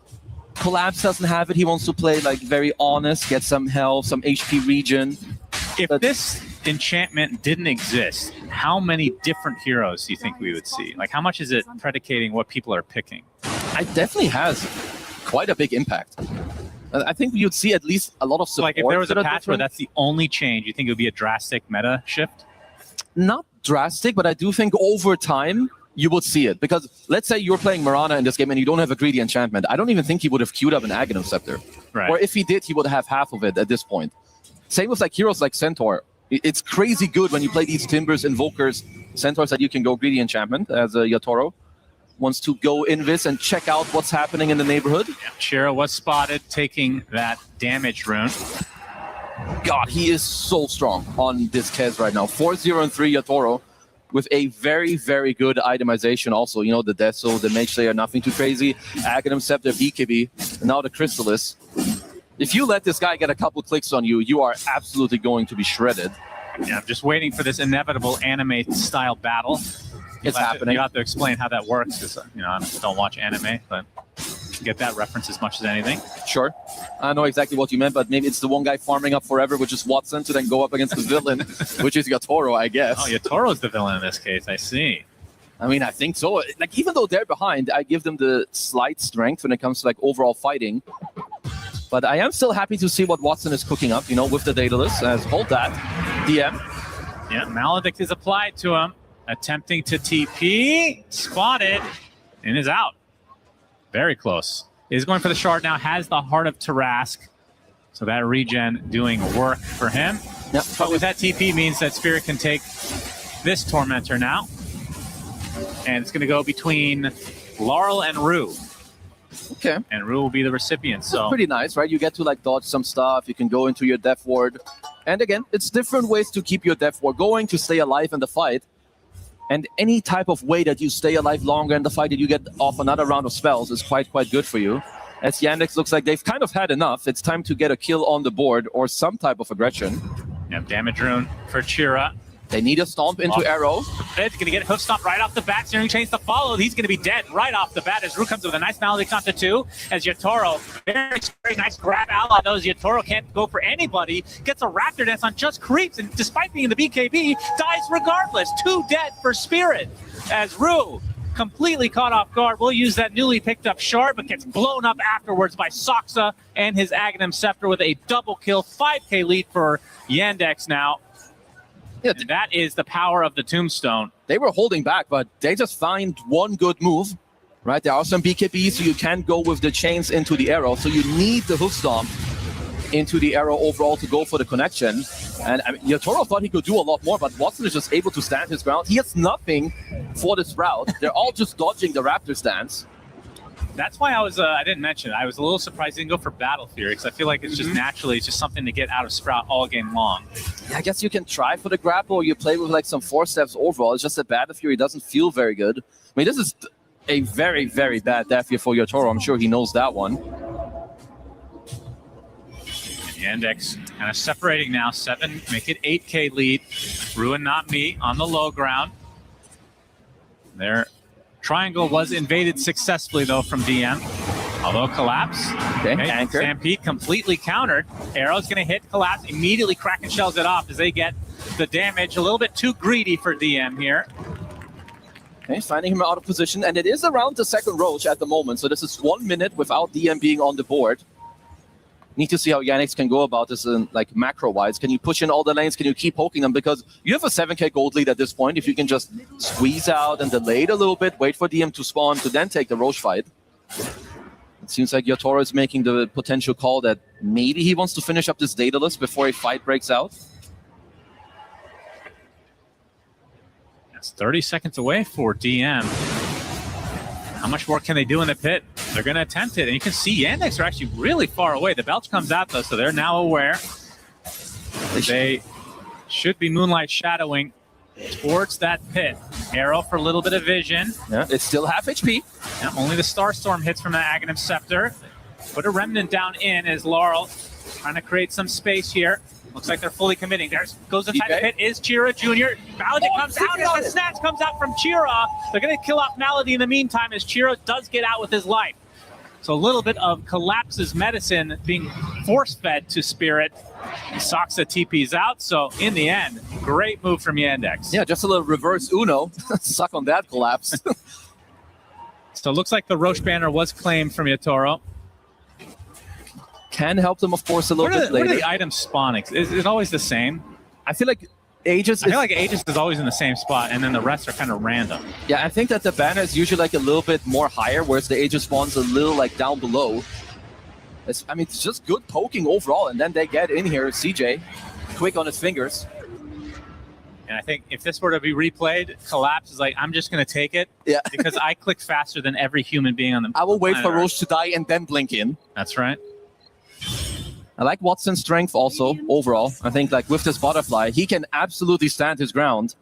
Collapse doesn't have it. He wants to play like very honest, get some health, some HP regen. If this enchantment didn't exist, how many different heroes do you think we would see? Like, how much is it predicating what people are picking? It definitely has quite a big impact. I think you'd see at least a lot of support. Like, if there was a patch where that's the only change, you think it would be a drastic meta shift? Not drastic, but I do think over time you would see it. Because let's say you're playing Mirana in this game and you don't have a greedy enchantment. I don't even think he would have queued up an Aghanim Scepter. Right. Or if he did, he would have half of it at this point. Same with like heroes like Centaur. It's crazy good when you play these Timbers, Invokers, Centaurs that you can go greedy enchantment as a Yatoro wants to go invis and check out what's happening in the neighborhood. Yeah, Shira was spotted taking that damage rune. God, he is so strong on this Kez right now. 4-0 and 3 Yatoro with a very, very good itemization also. You know, the Deso, the Mage Slayer, nothing too crazy. Aghanim Scepter, BKB, and now the Crystallis. If you let this guy get a couple clicks on you, you are absolutely going to be shredded. Yeah, I'm just waiting for this inevitable anime-style battle. It's happening. You have to explain how that works, because you know I don't watch anime, but get that reference as much as anything. Sure. I know exactly what you meant, but maybe it's the one guy farming up forever, which is Watson, to then go up against the villain, which is Yatoro, I guess. Oh, Yatoro's the villain in this case, I see. I mean, I think so. Like, even though they're behind, I give them the slight strength when it comes to like overall fighting. But I am still happy to see what Watson is cooking up, you know, with the Daedalus, as hold that, DM. Yeah, Maledict is applied to him, attempting to TP, spotted, and is out. Very close. Is going for the shard now, has the Heart of Tarask, so that regen doing work for him. Yep. But with that TP means that Spirit can take this Tormentor now. And it's going to go between Laurel and Rue. Okay. And Rue will be the recipient. So that's pretty nice, right? You get to like dodge some stuff. You can go into your Death Ward. And again, it's different ways to keep your Death Ward going, to stay alive in the fight. And any type of way that you stay alive longer in the fight, that you get off another round of spells, is quite good for you. As Yandex looks like they've kind of had enough. It's time to get a kill on the board or some type of aggression. Yeah, damage rune for Chira. They need a stomp into Arrow. Ed's going to get hoof stomp right off the bat. Searing Chains to follow. He's going to be dead right off the bat as Rue comes with a nice Maledict onto 2. As Yatoro, very nice grab ally. Those Yatoro can't go for anybody. Gets a Raptor Dance on just creeps. And despite being in the BKB, dies regardless. 2 dead for Spirit. As Rue, completely caught off guard, will use that newly picked up shard, but gets blown up afterwards by Soxa and his Aghanim Scepter with a double kill. 5k lead for Yandex now. Yeah, and that is the power of the Tombstone. They were holding back, but they just find one good move, right? There are some BKBs, so you can't go with the chains into the Arrow, so you need the hoof stomp into the Arrow overall to go for the connection. And I mean, Yatoro thought he could do a lot more, but Watson is just able to stand his ground. He has nothing for this route. They're all just dodging the Raptor stance. That's why I didn't mention it. I was a little surprised he didn't go for Battle Fury, because I feel like it's just naturally, it's just something to get out of Sprout all game long. Yeah, I guess you can try for the grapple, or you play with like some 4-steps overall. It's just that Battle Fury doesn't feel very good. I mean, this is a very, very bad death here for Yatoro. I'm sure he knows that one. Yandex kind of separating now. 7, make it 8K lead. Ruin Not Me on the low ground. Their triangle was invaded successfully, though, from DM. Although Collapse, Anchor. Stampede completely countered. Arrow's going to hit Collapse, immediately Kraken shells it off as they get the damage. A little bit too greedy for DM here. Okay, finding him out of position, and it is around the second Roach at the moment, so this is 1 minute without DM being on the board. Need to see how Yannick can go about this in like macro-wise. Can you push in all the lanes? Can you keep poking them? Because you have a 7K gold lead at this point. If you can just squeeze out and delay it a little bit, wait for DM to spawn to then take the Roach fight. It seems like Yotaro is making the potential call that maybe he wants to finish up this Daedalus before a fight breaks out. That's 30 seconds away for DM. How much more can they do in the pit? They're going to attempt it, and you can see Yandex are actually really far away. The belch comes out, though, so they're now aware. They should be moonlight shadowing towards that pit. Arrow for a little bit of vision. Yeah, it's still half HP. Yeah, only the Starstorm hits from the Aghanim Scepter. Put a Remnant down in as Laurel trying to create some space here. Looks like they're fully committing. There goes inside the pit is Chira Jr. Malady comes out as the snatch comes out from Chira. They're going to kill off Malady in the meantime as Chira does get out with his life. So a little bit of Collapse's medicine being force-fed to Spirit. Soxa TP's out, so in the end, great move from Yandex. Yeah, just a little reverse Uno. Suck on that, Collapse. So it looks like the Roche banner was claimed from Yotaro. Can help them, of course, a little bit later. What are the items spawning? Is it always the same? I feel like Aegis is always in the same spot, and then the rest are kind of random. Yeah, I think that the banner is usually like a little bit more higher, whereas the Aegis spawns a little like down below. It's just good poking overall, and then they get in here. CJ, quick on his fingers. And I think if this were to be replayed, Collapse is like, I'm just going to take it. Yeah. Because I click faster than every human being on the I will wait for Earth. Roche to die and then blink in. That's right. I like Watson's strength also, overall. I think like with this butterfly, he can absolutely stand his ground.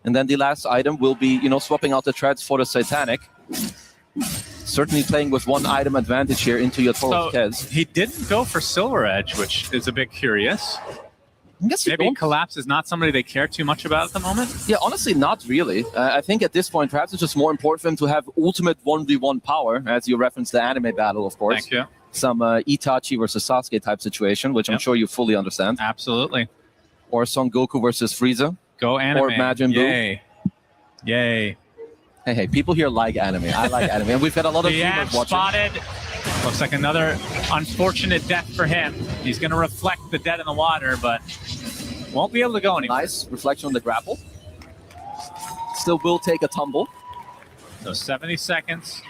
And then the last item will be, swapping out the treads for the Satanic. Certainly playing with one item advantage here into your Toro's Kez. He didn't go for Silver Edge, which is a bit curious. I guess maybe Collapse is not somebody they care too much about at the moment. Yeah, honestly, not really. I think at this point, perhaps it's just more important for him to have ultimate 1v1 power, as you referenced the anime battle, of course. Thank you. Some Itachi versus Sasuke type situation, which I'm sure you fully understand. Absolutely. Or Son Goku versus Frieza. Go anime. Or Majin Buu. Yay. Yay. Hey, people here like anime. I like anime. And we've got a lot of viewers watching. Spotted. Looks like another unfortunate death for him. He's going to reflect the dead in the water, but won't be able to go anywhere. Nice reflection on the grapple. Still will take a tumble. So 70 seconds.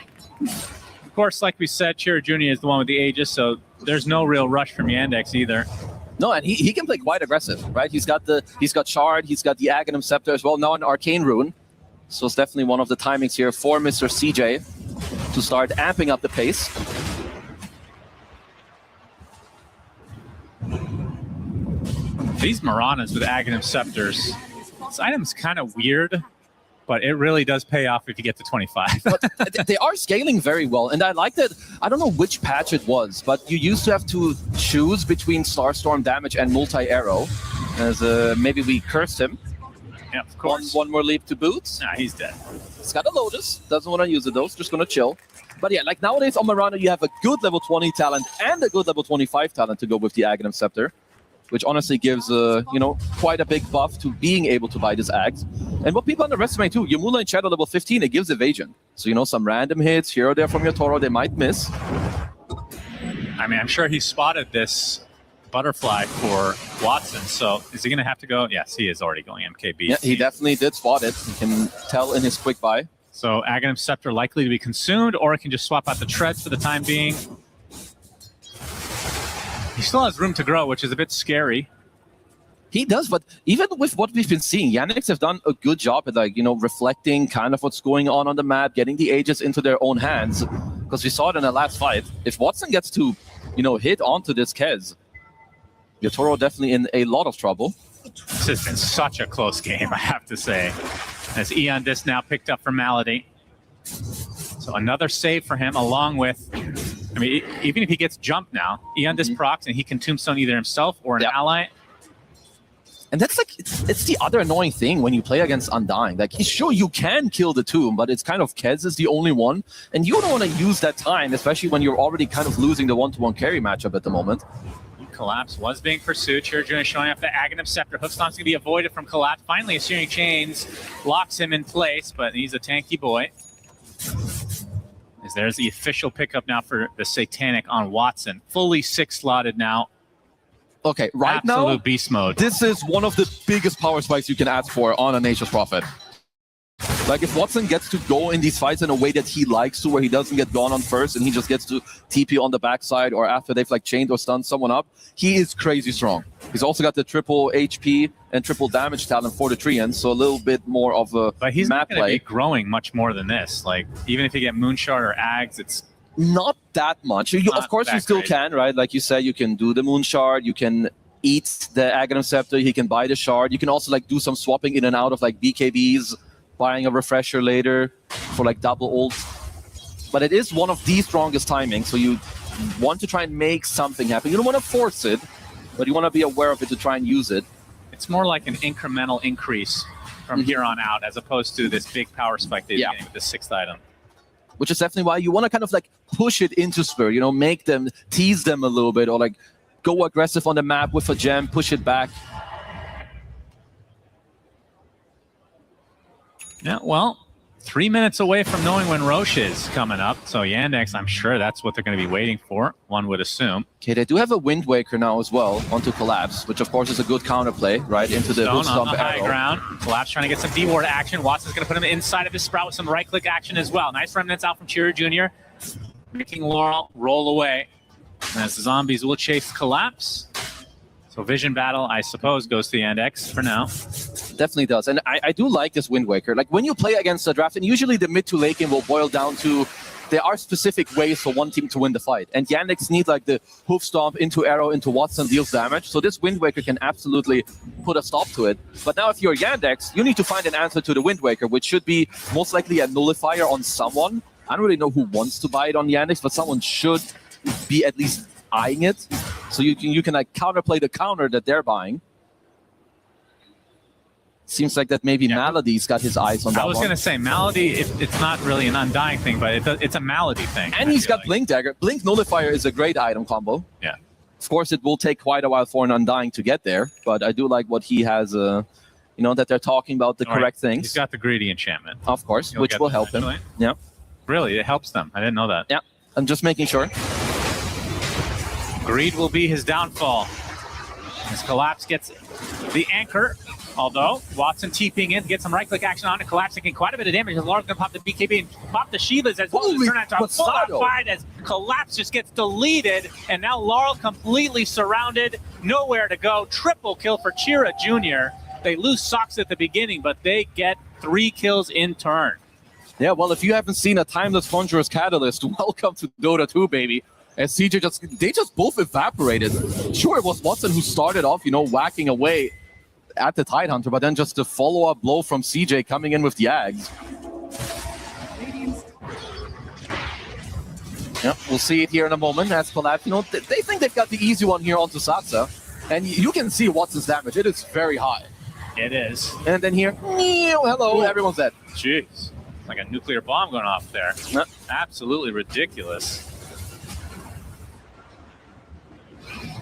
Of course, like we said, Chira Jr. is the one with the Aegis, so there's no real rush from Yandex either. No, and he can play quite aggressive, right? He's got Shard, he's got the Aghanim Scepter as well, now an Arcane Rune. So it's definitely one of the timings here for Mr. CJ to start amping up the pace. These Maranas with Aghanim Scepters, this item's kind of weird, but it really does pay off if you get to 25. But they are scaling very well, and I like that. I don't know which patch it was, but you used to have to choose between Starstorm damage and multi-arrow, as maybe we cursed him. Yeah, of course. One more leap to boot. Nah, he's dead. He's got a Lotus. Doesn't want to use it though. He's just going to chill. But yeah, like nowadays on Marana, you have a good level 20 talent and a good level 25 talent to go with the Aghanim Scepter, which honestly gives quite a big buff to being able to buy this axe. And what people underestimate too, your Moonlight Shadow level 15, it gives evasion. So some random hits here or there from your Toro, they might miss. I mean, I'm sure he spotted this butterfly for Watson, so is he going to have to go? Yes, he is already going MKB. Yeah, he definitely did spot it. You can tell in his quick buy. So Aghanim Scepter likely to be consumed, or it can just swap out the treads for the time being. He still has room to grow, which is a bit scary. He does, but even with what we've been seeing, Yannick have done a good job at reflecting kind of what's going on the map, getting the Aegis into their own hands. Because we saw it in the last fight. If Watson gets to, hit onto this Kez, Yotaro definitely in a lot of trouble. This has been such a close game, I have to say. As Eon Disc now picked up for Malady. So another save for him, along with I mean, even if he gets jumped now, Eondis procs and he can tombstone either himself or an ally. And that's like, it's the other annoying thing when you play against Undying. Like, sure, you can kill the tomb, but it's kind of Kez is the only one. And you don't want to use that time, especially when you're already kind of losing the one-to-one carry matchup at the moment. Collapse was being pursued. Chirajuna showing off the Aghanim Scepter. Hookstomp's going to be avoided from Collapse. Finally, a Searing Chains locks him in place, but he's a tanky boy. As there's the official pickup now for the Satanic on Watson. Fully 6-slotted now. Okay, right now, absolute beast mode. This is one of the biggest power spikes you can ask for on a Nature's Prophet. Like, if Watson gets to go in these fights in a way that he likes to, where he doesn't get gone on first and he just gets to TP on the backside or after they've like chained or stunned someone up, he is crazy strong. He's also got the triple HP and triple damage talent for the Treants, so a little bit more of a But he's map not going to play. be growing much more than this. Like, even if you get Moonshard or Ags, it's not that much. Of course, you still can, right? Like you said, you can do the Moonshard, you can eat the Aghanim Scepter, he can buy the Shard. You can also like do some swapping in and out of like BKBs, buying a refresher later for like double ult. But it is one of the strongest timings, so you want to try and make something happen. You don't want to force it, but you want to be aware of it to try and use it. It's more like an incremental increase from here on out, as opposed to this big power spike that you're getting with the 6th item. Which is definitely why you want to kind of like push it into Spirit, you know, make them, tease them a little bit, or like go aggressive on the map with a gem, push it back. Yeah, well, 3 minutes away from knowing when Roche is coming up. So Yandex, I'm sure that's what they're going to be waiting for, one would assume. Okay, they do have a Wind Waker now as well onto Collapse, which of course is a good counterplay, right, into the Stone Hoof on the Stomp high arrow. ground. Collapse trying to get some D-ward action. Watson's going to put him inside of his Sprout with some right-click action as well. Nice remnants out from Chira Jr., making Laurel roll away. As the zombies will chase Collapse. So Vision Battle, I suppose, goes to the Yandex for now. Definitely does. And I do like this Wind Waker. Like, when you play against a draft, and usually the mid to late game will boil down to there are specific ways for one team to win the fight. And Yandex need like the Hoof Stomp into arrow into Watson deals damage. So this Wind Waker can absolutely put a stop to it. But now if you're Yandex, you need to find an answer to the Wind Waker, which should be most likely a nullifier on someone. I don't really know who wants to buy it on Yandex, but someone should be at least eyeing it. So you can like counterplay the counter that they're buying. Seems like that maybe Malady's got his eyes on that one. I was going to say, Malady, it's not really an Undying thing, but it's a Malady thing. And he's got Blink Dagger. Blink Nullifier is a great item combo. Yeah. Of course, it will take quite a while for an Undying to get there, but I do like what he has, you know, that they're talking about the correct things. He's got the Greedy Enchantment. Of course, He'll which get will that help him. eventually. Yeah. Really, it helps them. I didn't know that. Yeah, I'm just making sure. Greed will be his downfall. As Collapse gets the anchor, although Watson TPing in to get some right-click action on it. Collapse taking quite a bit of damage. As Laura's going to pop the BKB and pop the Shivas as well. Turn out to a full-on fight as Collapse just gets deleted. And now Laurel completely surrounded. Nowhere to go. Triple kill for Chira Jr. They lose Socks at the beginning, but they get 3 kills in turn. Yeah, well, if you haven't seen a Timeless Conjurer's Catalyst, welcome to Dota 2, baby. As CJ they just both evaporated. Sure, it was Watson who started off, you know, whacking away at the Tidehunter, but then just the follow-up blow from CJ coming in with the Ags. Yep, we'll see it here in a moment as Collapse, you know, they think they've got the easy one here onto Satsa. And you can see Watson's damage. It is very high. It is. And then here, hello, everyone's dead. Jeez. Like a nuclear bomb going off there. Absolutely ridiculous.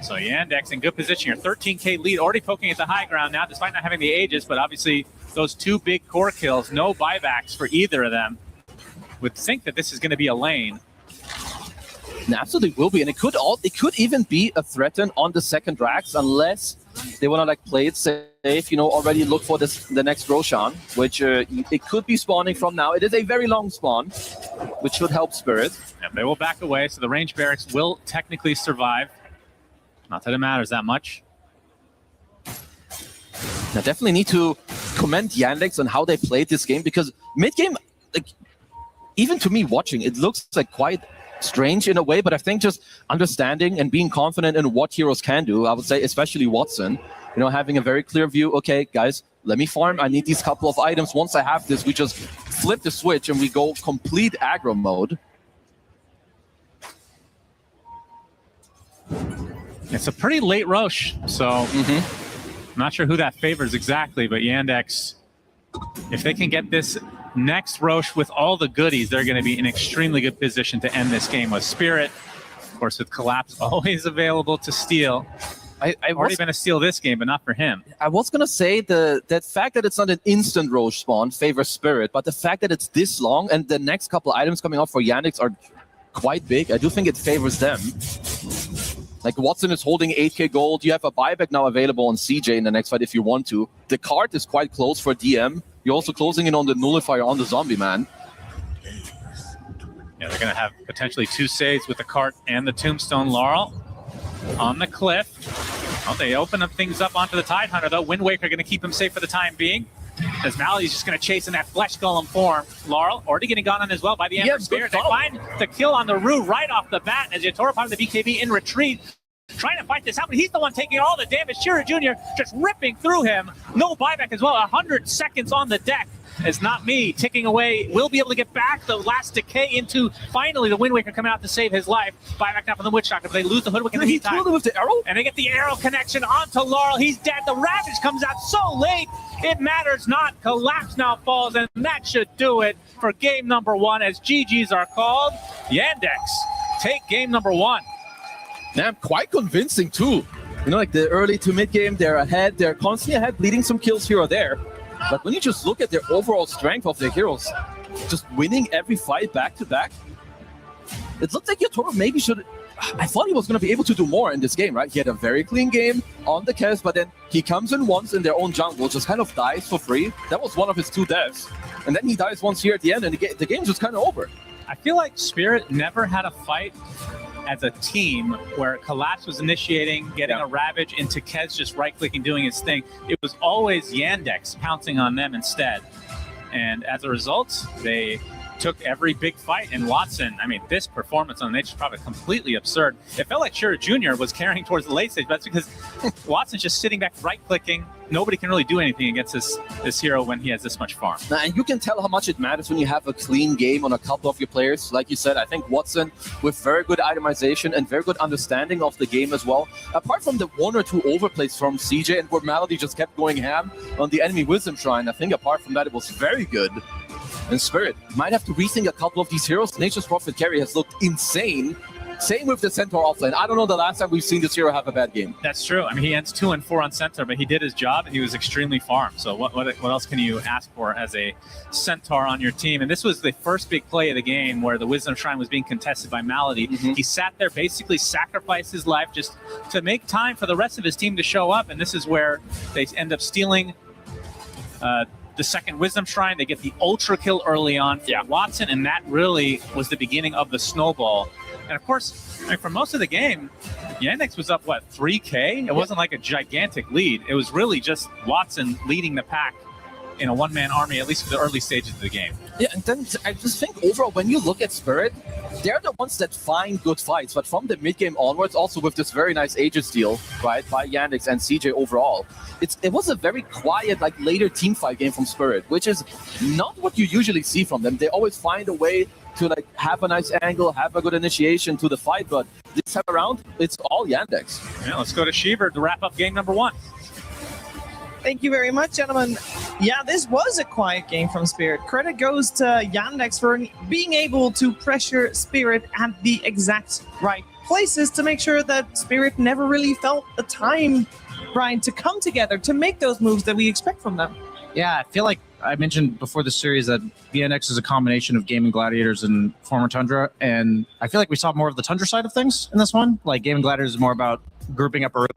So Yandex in good position here. 13k lead, already poking at the high ground now, despite not having the Aegis, but obviously those 2 big core kills, no buybacks for either of them. Would think that this is going to be a lane. And absolutely will be, and it could even be a threaten on the second Drax, unless they want to like play it safe, you know, already look for the next Roshan, which it could be spawning from now. It is a very long spawn, which should help Spirit. And they will back away, so the range barracks will technically survive. Not that it matters that much. I definitely need to commend Yandex on how they played this game, because mid-game, like, even to me watching, it looks like quite strange in a way, but I think just understanding and being confident in what heroes can do, I would say especially Watson, you know, having a very clear view, okay, guys, let me farm, I need these couple of items. Once I have this, we just flip the switch and we go complete aggro mode. It's a pretty late Roche, so I'm not sure who that favors exactly, but Yandex, if they can get this next Roche with all the goodies, they're going to be in extremely good position to end this game with Spirit. Of course, with Collapse always available to steal. Already been a steal this game, but not for him. I was going to say that fact that it's not an instant Roche spawn favors Spirit, but the fact that it's this long and the next couple items coming up for Yandex are quite big, I do think it favors them. Like Watson is holding 8k gold. You have a buyback now available on CJ in the next fight if you want to. The card is quite close for DM. You're also closing in on the nullifier on the zombie man. Yeah, they're going to have potentially 2 saves with the cart and the tombstone. Laurel on the cliff. Oh, they open up things up onto the Tidehunter, though. Wind Waker going to keep him safe for the time being, as Malady's just going to chase in that Flesh Golem form. Laurel already getting gone on as well by the Ember Spirit. They find the kill on the Rue right off the bat as Yatoro part of the BKB in retreat, trying to fight this out, but he's the one taking all the damage. Shira Jr. just ripping through him. No buyback as well. 100 seconds on the deck. As Not Me ticking away, will be able to get back the last decay into finally the Wind Waker coming out to save his life. Buyback now from the Witch Doctor, but they lose the Hoodwick in the meantime. He killed him with the arrow? And they get the arrow connection onto Laurel. He's dead. The Ravage comes out so late. It matters not. Collapse now falls, and that should do it for game number 1 as GGs are called. Yandex take game number 1. Damn, quite convincing too. You know, like the early to mid game, they're ahead. They're constantly ahead, bleeding some kills here or there. But when you just look at their overall strength of their heroes, just winning every fight back to back, it looks like Yatoro maybe should. I thought he was going to be able to do more in this game, right? He had a very clean game on the Kes, but then he comes in once in their own jungle, just kind of dies for free. That was one of his 2 deaths. And then he dies once here at the end, and the game's just kind of over. I feel like Spirit never had a fight as a team where Collapse was initiating, getting a Ravage into Kez just right-clicking, doing his thing. It was always Yandex pouncing on them instead. And as a result, they took every big fight. And Watson, I mean, this performance on the Nature is probably completely absurd. It felt like Shira Jr. was carrying towards the late stage, but that's because Watson's just sitting back right-clicking. Nobody can really do anything against this hero when he has this much farm. Now, and you can tell how much it matters when you have a clean game on a couple of your players. Like you said, I think Watson, with very good itemization and very good understanding of the game as well, apart from the 1 or 2 overplays from CJ and where Malady just kept going ham on the enemy Wisdom Shrine, I think apart from that, it was very good. And Spirit might have to rethink a couple of these heroes. Nature's Prophet carry has looked insane. Same with the Centaur offlane. I don't know the last time we've seen this hero have a bad game. That's true. I mean, he ends 2 and 4 on Centaur, but he did his job and he was extremely farmed. So what else can you ask for as a Centaur on your team? And this was the first big play of the game where the Wisdom Shrine was being contested by Malady. He sat there, basically sacrificed his life just to make time for the rest of his team to show up. And this is where they end up stealing the second Wisdom Shrine. They get the ultra kill early on for Watson, and that really was the beginning of the snowball. And of course, I mean, for most of the game, Yandex was up, 3K? It wasn't like a gigantic lead. It was really just Watson leading the pack in a one-man army, at least for the early stages of the game. Yeah, and then I just think overall, when you look at Spirit, they're the ones that find good fights. But from the mid-game onwards, also with this very nice Aegis deal, right, by Yandex and CJ overall, it was a very quiet, like, later team fight game from Spirit, which is not what you usually see from them. They always find a way to, like, have a nice angle, have a good initiation to the fight, but this time around, it's all Yandex. Yeah, let's go to Sheever to wrap up game number 1. Thank you very much, gentlemen. Yeah, this was a quiet game from Spirit. Credit goes to Yandex for being able to pressure Spirit at the exact right places to make sure that Spirit never really felt the time, Brian, to come together, to make those moves that we expect from them. Yeah, I feel like I mentioned before the series that BNX is a combination of Gaming Gladiators and former Tundra, and I feel like we saw more of the Tundra side of things in this one. Like, Gaming Gladiators is more about grouping up early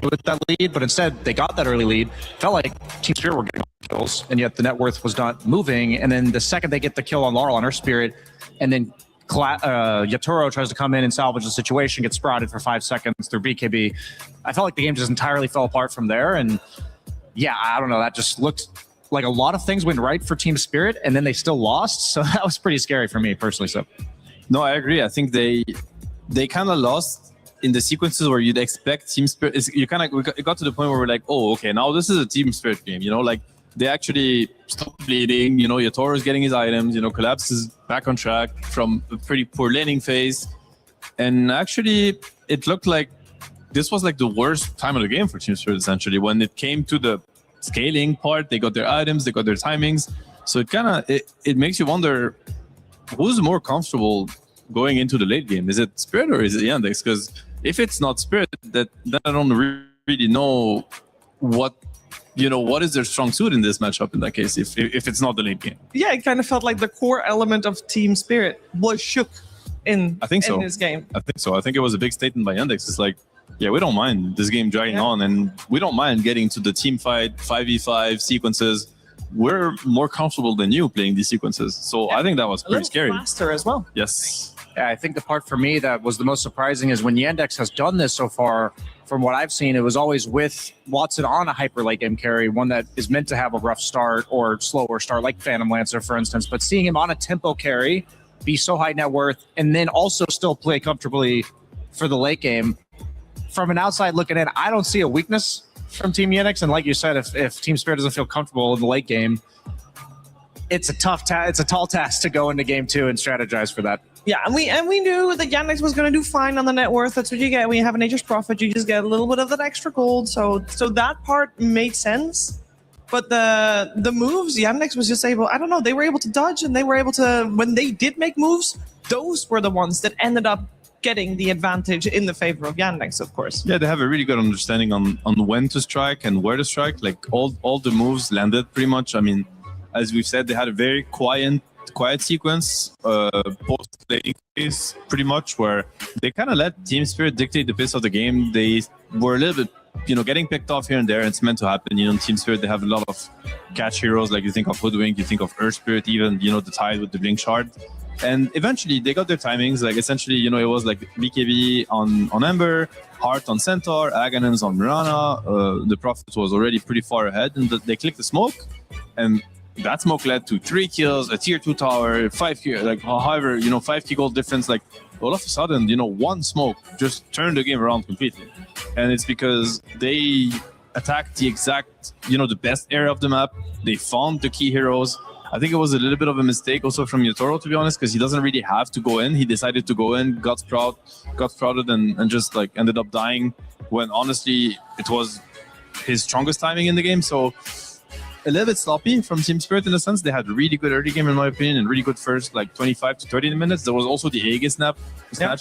with that lead, but instead they got that early lead. Felt like Team Spirit were getting kills, and yet the net worth was not moving. And then the second they get the kill on Laurel on her Spirit, and then Yatoro tries to come in and salvage the situation, gets sprouted for 5 seconds through BKB. I felt like the game just entirely fell apart from there. And yeah, I don't know, that just looked like a lot of things went right for Team Spirit, and then they still lost. So that was pretty scary for me personally. So no, I agree. I think they kind of lost in the sequences where you'd expect Team Spirit. It got to the point where we're like, oh, okay, now this is a Team Spirit game. You know, like they actually stopped bleeding. You know, Yatoro's getting his items. You know, Collapse is back on track from a pretty poor laning phase. And actually, it looked like this was like the worst time of the game for Team Spirit, essentially. When it came to the scaling part, they got their items, they got their timings. So it makes you wonder, who's more comfortable going into the late game? Is it Spirit or is it Yandex? Because if it's not Spirit, then I don't really know what is their strong suit in this matchup in that case, if it's not the late game. Yeah, it kind of felt like the core element of Team Spirit was shook in this game. I think so. I think it was a big statement by Yandex. It's like, yeah, we don't mind this game dragging on, and we don't mind getting to the team fight, 5v5 sequences. We're more comfortable than you playing these sequences. So I think that was pretty scary. Faster as well. Yes. Yeah, I think the part for me that was the most surprising is when Yandex has done this so far, from what I've seen, it was always with Watson on a hyper late game carry, one that is meant to have a rough start or slower start, like Phantom Lancer, for instance. But seeing him on a tempo carry, be so high net worth, and then also still play comfortably for the late game, from an outside looking in, I don't see a weakness from Team Yandex. And like you said, if Team Spirit doesn't feel comfortable in the late game, it's a tall task to go into game 2 and strategize for that. Yeah, and we knew that Yandex was going to do fine on the net worth. That's what you get when you have a Nature's Prophet. You just get a little bit of that extra gold. So that part made sense. But the moves, Yandex was just able, I don't know, they were able to dodge, and they were able to, when they did make moves, those were the ones that ended up getting the advantage in the favor of Yandex, of course. Yeah, they have a really good understanding on when to strike and where to strike. Like all the moves landed pretty much. I mean, as we've said, they had a very quiet sequence post laning phase, pretty much, where they kind of let Team Spirit dictate the pace of the game. They were a little bit, getting picked off here and there. And it's meant to happen. In Team Spirit, they have a lot of catch heroes. Like you think of Hoodwink, you think of Earth Spirit, even the Tide with the Blink Shard. And eventually they got their timings. Like essentially, it was like BKB on Ember, Heart on Centaur, Aghanim's on Mirana. The Prophet was already pretty far ahead, and they clicked the smoke, and that smoke led to 3 kills, a tier 2 tower, 5 kills, like however, 5 key gold difference. Like all of a sudden, one smoke just turned the game around completely. And it's because they attacked the exact, the best area of the map. They found the key heroes. I think it was a little bit of a mistake also from Yatoro, to be honest, because he doesn't really have to go in. He decided to go in, got sprouted, and just like ended up dying when honestly it was his strongest timing in the game. So a little bit sloppy from Team Spirit in a sense. They had a really good early game in my opinion, and really good first like 25 to 30 minutes. There was also the Aegis snatch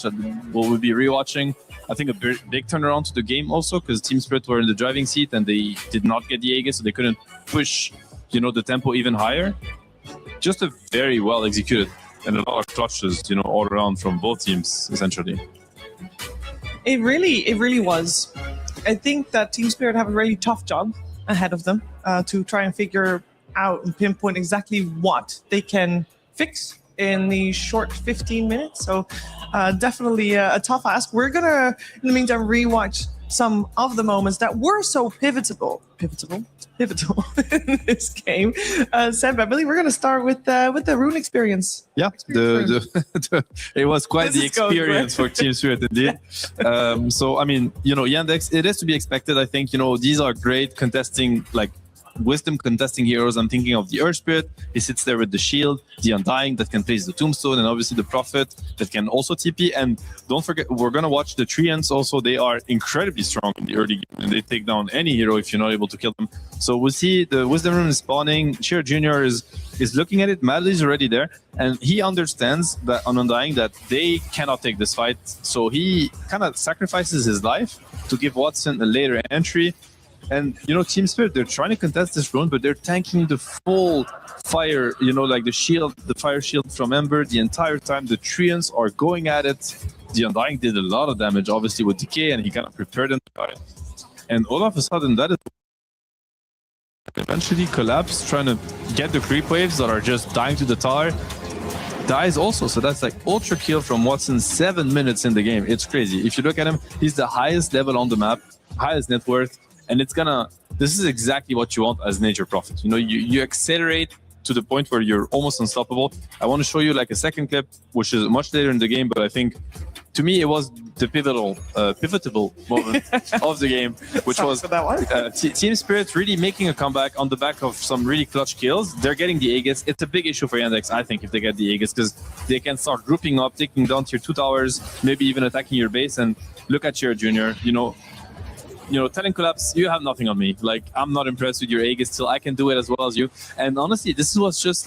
that we'll be rewatching. I think a big turnaround to the game also, because Team Spirit were in the driving seat and they did not get the Aegis, so they couldn't push the tempo even higher. Just a very well executed and a lot of clutches, all around from both teams, essentially. It really was. I think that Team Spirit have a really tough job ahead of them to try and figure out and pinpoint exactly what they can fix in the short 15 minutes. So definitely a tough ask. We're gonna, in the meantime, rewatch some of the moments that were so pivotal in this game. Seb, I believe we're going to start with the rune experience. Yeah, it was quite the experience for Team Spirit indeed. So, I mean, Yandex, it is to be expected. I think, these are great contesting, like, wisdom contesting heroes. I'm thinking of the Earth Spirit. He sits there with the shield, the Undying that can place the Tombstone, and obviously the Prophet that can also TP. And don't forget, we're going to watch the Treants also. They are incredibly strong in the early game, and they take down any hero if you're not able to kill them. So we'll see the Wisdom Rune is spawning. Sheer Jr. is looking at it. Madly is already there, and he understands that on Undying that they cannot take this fight. So he kind of sacrifices his life to give Watson a later entry. And, Team Spirit, they're trying to contest this rune, but they're tanking the full fire, like the shield, the fire shield from Ember the entire time. The Treants are going at it. The Undying did a lot of damage, obviously, with Decay, and he kind of prepared them. And all of a sudden, that is eventually Collapse, trying to get the creep waves that are just dying to the tower. Dies also, so that's like ultra kill from Watson 7 minutes in the game. It's crazy. If you look at him, he's the highest level on the map, highest net worth. And this is exactly what you want as Nature Prophet. You accelerate to the point where you're almost unstoppable. I want to show you like a second clip, which is much later in the game, but I think to me, it was the pivotal moment of the game, which was Team Spirit really making a comeback on the back of some really clutch kills. They're getting the Aegis. It's a big issue for Yandex, I think, if they get the Aegis, because they can start grouping up, taking down tier 2 towers, maybe even attacking your base. And look at your Junior, telling Collapse, you have nothing on me. Like, I'm not impressed with your Aegis till I can do it as well as you. And honestly, this was just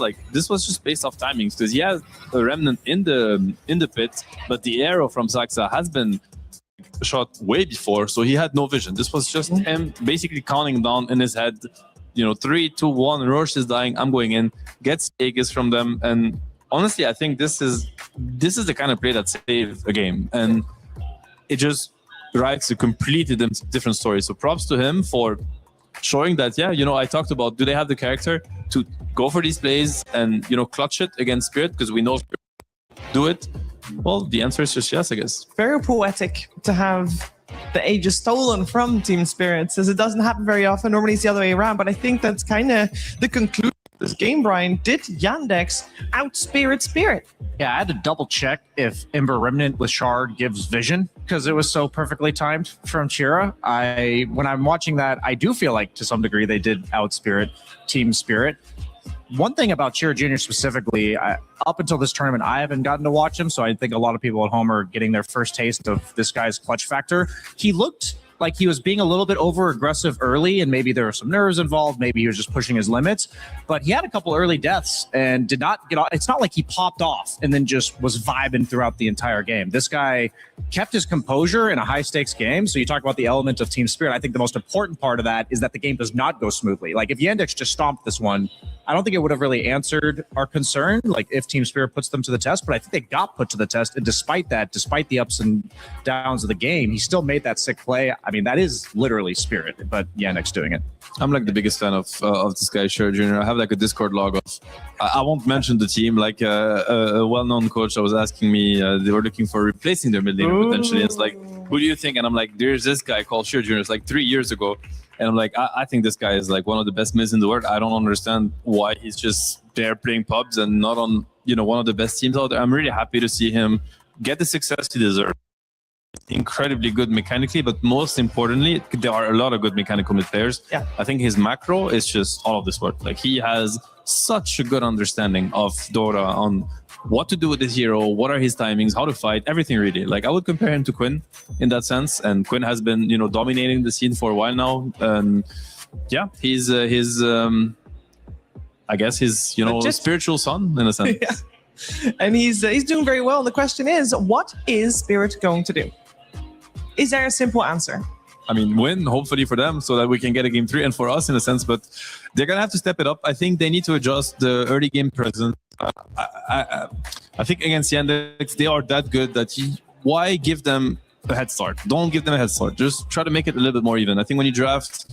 based off timings, because he has a remnant in the pit, but the arrow from Saxa has been shot way before, so he had no vision. This was just him basically counting down in his head, 3, 2, 1, Roche is dying, I'm going in, gets Aegis from them. And honestly, I think this is the kind of play that saved a game. And it just writes a completely different story. So props to him for showing that, I talked about, do they have the character to go for these plays and, clutch it against Spirit? Because we know Spirit do it. Well, the answer is just yes, I guess. Very poetic to have the Aegis stolen from Team Spirit, as it doesn't happen very often. Normally it's the other way around, but I think that's kind of the conclusion of this game, Brian. Did Yandex out-spirit Spirit? Yeah, I had to double check if Ember Remnant with Shard gives vision, because it was so perfectly timed from Chira. When I'm watching that, I do feel like to some degree they did out-spirit Team Spirit. One thing about Chira Jr. specifically, up until this tournament, I haven't gotten to watch him, so I think a lot of people at home are getting their first taste of this guy's clutch factor. He looked like he was being a little bit over-aggressive early, and maybe there were some nerves involved, maybe he was just pushing his limits, but he had a couple early deaths and did not get off. It's not like he popped off and then just was vibing throughout the entire game. This guy kept his composure in a high-stakes game, so you talk about the element of Team Spirit. I think the most important part of that is that the game does not go smoothly. Like, if Yandex just stomped this one, I don't think it would have really answered our concern, like if Team Spirit puts them to the test, but I think they got put to the test. And despite that, despite the ups and downs of the game, he still made that sick play. I mean, that is literally Spirit, but Yandex doing it. I'm like the biggest fan of this guy, Chira Jr. I have like a Discord log of, I won't mention the team, like a well-known coach that was asking me, they were looking for replacing their mid laner potentially. It's like, who do you think? And I'm like, there's this guy called Chira Jr. It's like 3 years ago. And I'm like, I think this guy is like one of the best mids in the world. I don't understand why he's just there playing pubs and not on, one of the best teams out there. I'm really happy to see him get the success he deserves. Incredibly good mechanically, but most importantly, there are a lot of good mechanical mid players. Yeah. I think his macro is just all of this work. Like, he has such a good understanding of Dota on what to do with his hero, what are his timings, how to fight, everything really. Like, I would compare him to Quinn in that sense, and Quinn has been, dominating the scene for a while now. And yeah, he's I guess his, spiritual son in a sense. Yeah. And he's doing very well. The question is, what is Spirit going to do? Is there a simple answer? I mean, win, hopefully for them, so that we can get a game 3, and for us in a sense, but they're going to have to step it up. I think they need to adjust the early game presence. I think against Yandex, they are that good that why give them a head start? Don't give them a head start. Just try to make it a little bit more even. I think when you draft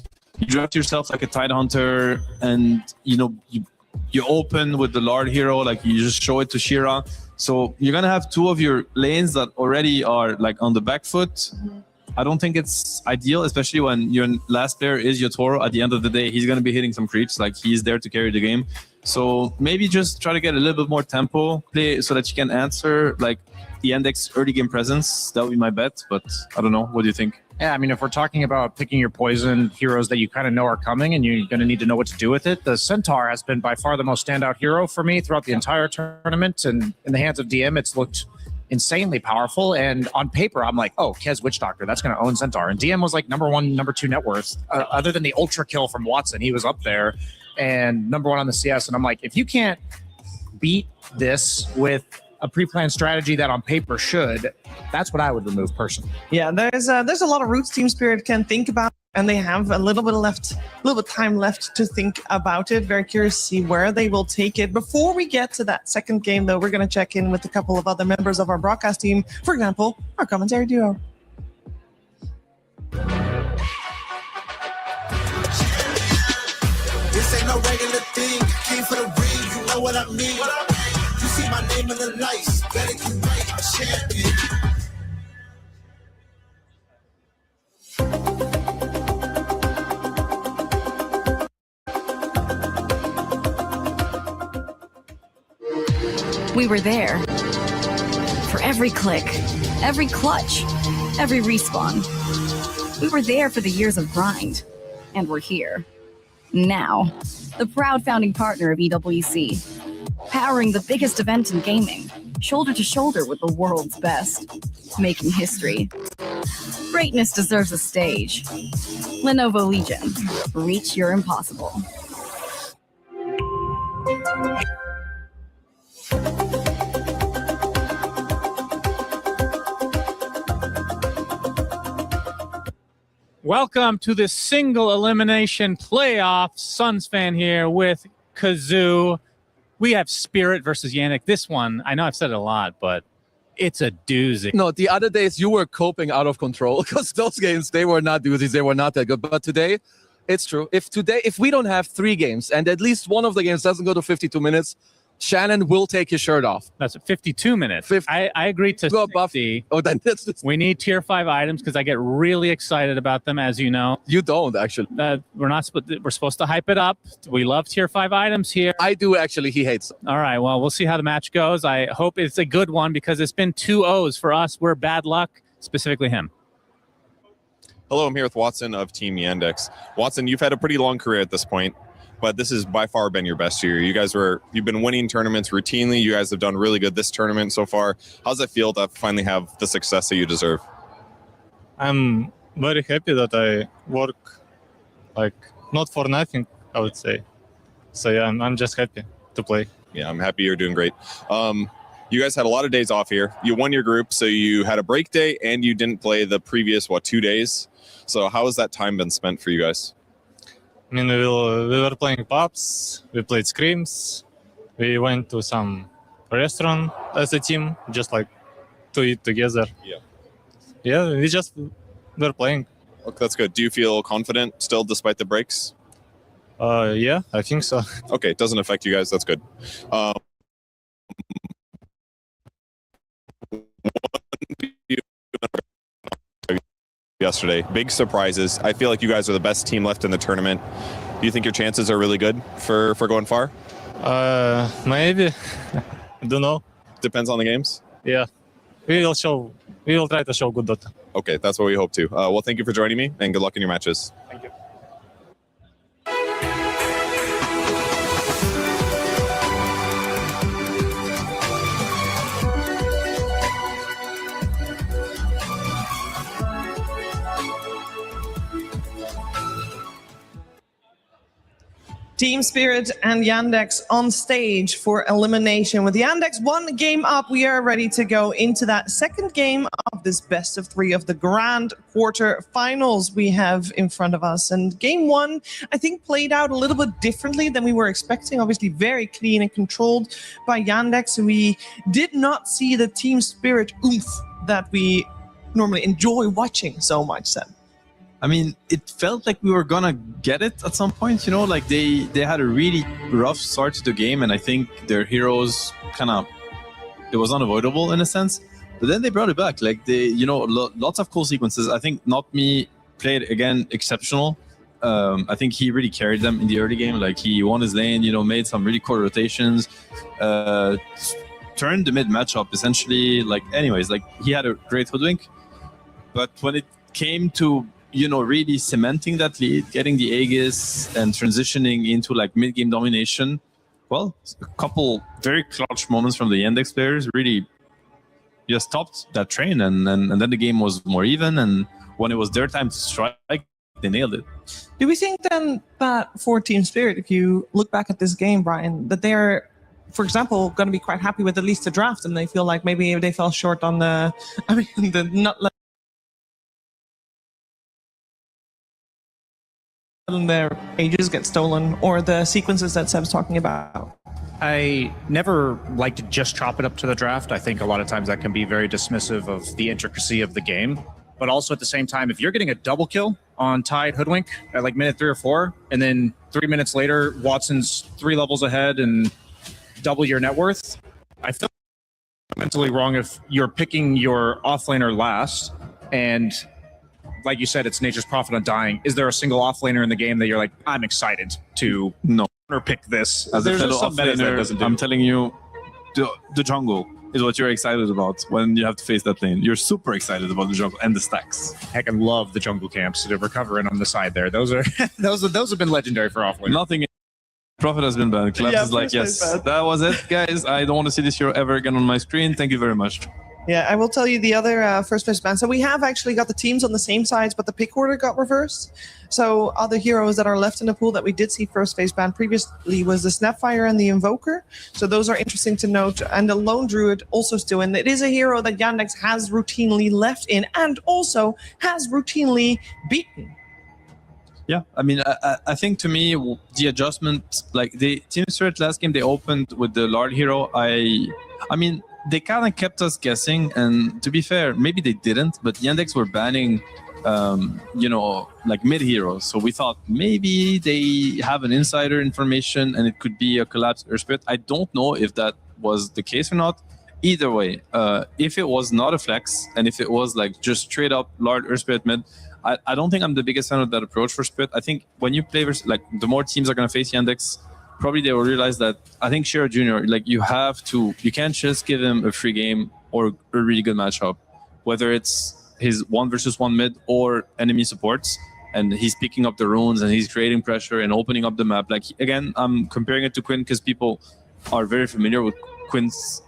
yourself like a Tide Hunter, and you open with the Lord hero, like you just show it to Chira. So you're going to have 2 of your lanes that already are like on the back foot. I don't think it's ideal, especially when your last player is Yotoro. At the end of the day, he's going to be hitting some creeps. Like, he's there to carry the game. So maybe just try to get a little bit more tempo play so that you can answer like the Yandex early game presence. That would be my bet, but I don't know. What do you think? Yeah, I mean, if we're talking about picking your poison heroes that you kind of know are coming and you're going to need to know what to do with it, the Centaur has been by far the most standout hero for me throughout the entire tournament. And in the hands of DM, it's looked insanely powerful. And on paper, I'm like, oh, Kez Witch Doctor, that's going to own Centaur. And DM was like number 1, number 2 net worth. Other than the ultra kill from Watson, he was up there and number 1 on the CS. And I'm like, if you can't beat this with a pre-planned strategy that on paper should, that's what I would remove personally. Yeah, there's a lot of routes Team Spirit can think about, and they have a little bit time left to think about it. Very curious to see where they will take it. Before we get to that second game, though, we're going to check in with a couple of other members of our broadcast team. For example, our commentary duo. This ain't no regular thing. Came for the ring, you know what I mean. You see my name in the lights, better keep right, a champion. We were there for every click, every clutch, every respawn. We were there for the years of grind, and we're here. Now, the proud founding partner of EWC, powering the biggest event in gaming, shoulder to shoulder with the world's best, making history. Greatness deserves a stage. Lenovo Legion, reach your impossible. Welcome to the single elimination playoff. Suns fan here with Kazoo. We have Spirit versus Yannick. This one, I know I've said it a lot, but it's a doozy. No, the other days you were coping out of control because those games, they were not doozies. They were not that good. But today, it's true. If we don't have 3 games and at least one of the games doesn't go to 52 minutes, Shannon will take his shirt off. That's 52 minutes. I agree to 60. Oh, then that's we need tier 5 items because I get really excited about them, as you know. You don't, actually. We're supposed to hype it up. We love tier 5 items here. I do, actually. He hates them. All right, well, we'll see how the match goes. I hope it's a good one because it's been 2 O's for us. We're bad luck, specifically him. Hello, I'm here with Watson of Team Yandex. Watson, you've had a pretty long career at this point, but this has by far been your best year. You've been winning tournaments routinely. You guys have done really good this tournament so far. How does it feel to finally have the success that you deserve? I'm very happy that I work not for nothing, I would say. So yeah, I'm just happy to play. Yeah, I'm happy you're doing great. You guys had a lot of days off here. You won your group, so you had a break day and you didn't play the previous, 2 days? So how has that time been spent for you guys? I mean, we were playing pubs, we played scrims, we went to some restaurant as a team, just to eat together. Yeah, we just were playing. Okay, that's good. Do you feel confident still despite the breaks? Yeah, I think so. Okay, it doesn't affect you guys. That's good. Yesterday, big surprises. I feel like you guys are the best team left in the tournament. Do you think your chances are really good for going far? Maybe. I don't know. Depends on the games? Yeah. We will try to show good Dota. Okay, that's what we hope to. Well, thank you for joining me and good luck in your matches. Thank you. Team Spirit and Yandex on stage for elimination. With Yandex 1 game up, we are ready to go into that second game of this best of 3 of the grand quarter finals we have in front of us. And game 1, I think, played out a little bit differently than we were expecting. Obviously very clean and controlled by Yandex. We did not see the Team Spirit oomph that we normally enjoy watching so much, Sam. I mean, it felt like we were gonna get it at some point, they had a really rough start to the game, and I think their heroes it was unavoidable in a sense, but then they brought it back. Lots of cool sequences. I think Not Me played again exceptional. I think he really carried them in the early game. He won his lane, made some really cool rotations, turned the mid matchup essentially. He had a great hoodwink, but when it came to really cementing that lead, getting the Aegis and transitioning into mid-game domination. Well, a couple very clutch moments from the Yandex players really just stopped that train, and then the game was more even, and when it was their time to strike, they nailed it. Do we think then that for Team Spirit, if you look back at this game, Brian, that they're, for example, going to be quite happy with at least the draft, and they feel like maybe they fell short on their ages get stolen, or the sequences that Seb's talking about? I never like to just chop it up to the draft. I think a lot of times that can be very dismissive of the intricacy of the game. But also at the same time, if you're getting a double kill on Tide Hoodwink at minute 3 or 4, and then 3 minutes later, Watson's 3 levels ahead and double your net worth, I feel mentally wrong if you're picking your offlaner last, and like you said, it's nature's profit on dying. Is there a single offlaner in the game that you're like, I'm excited to pick this? As a fellow offlaner, I'm telling you, the jungle. is what you're excited about when you have to face that lane. You're super excited about the jungle and the stacks. Heck, I love the jungle camps. The recovering on the side there. Those are those have been legendary for offlane. Nothing. Prophet has been banned. Collapse Yeah, is like, First yes, Phase that was it, guys. I don't want to see this hero ever again on my screen. Thank you very much. Yeah, I will tell you the other first phase ban. So we have actually got the teams on the same sides, but the pick order got reversed. So other heroes that are left in the pool that we did see first phase ban previously was the Snapfire and the Invoker. So those are interesting to note. And the Lone Druid also still in. It is a hero that Yandex has routinely left in and also has routinely beaten. Yeah, I mean, I think to me, the adjustment, like the Team Spirit last game, they opened with the Lord hero. I mean, they kind of kept us guessing, and to be fair, maybe they didn't, but Yandex were banning, like mid heroes. So we thought maybe they have an insider information and it could be a collapsed Earth Spirit. I don't know if that was the case or not. Either way, if it was not a flex and if it was like just straight up Lord Earth Spirit mid, I don't think I'm the biggest fan of that approach for Spirit. I think when you play versus, like, the more teams are going to face Yandex, probably they will realize that, I think Shiro Jr., like, you can't just give him a free game or a really good matchup, whether it's his 1v1 mid or enemy supports, and he's picking up the runes and he's creating pressure and opening up the map. Like, again, I'm comparing it to Quinn because people are very familiar with Quinn's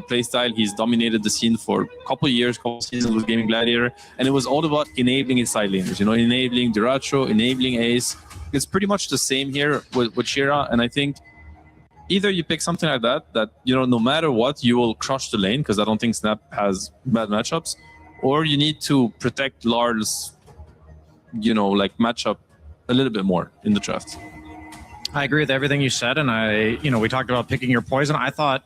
play style. He's dominated the scene for a couple seasons with Gaming Gladiator, and it was all about enabling his side laners, enabling Duracho, enabling Ace. It's pretty much the same here with Shira, and I think either you pick something like that no matter what, you will crush the lane, because I don't think Snap has bad matchups, or you need to protect Lars, matchup a little bit more in the draft. I agree with everything you said, and we talked about picking your poison. I thought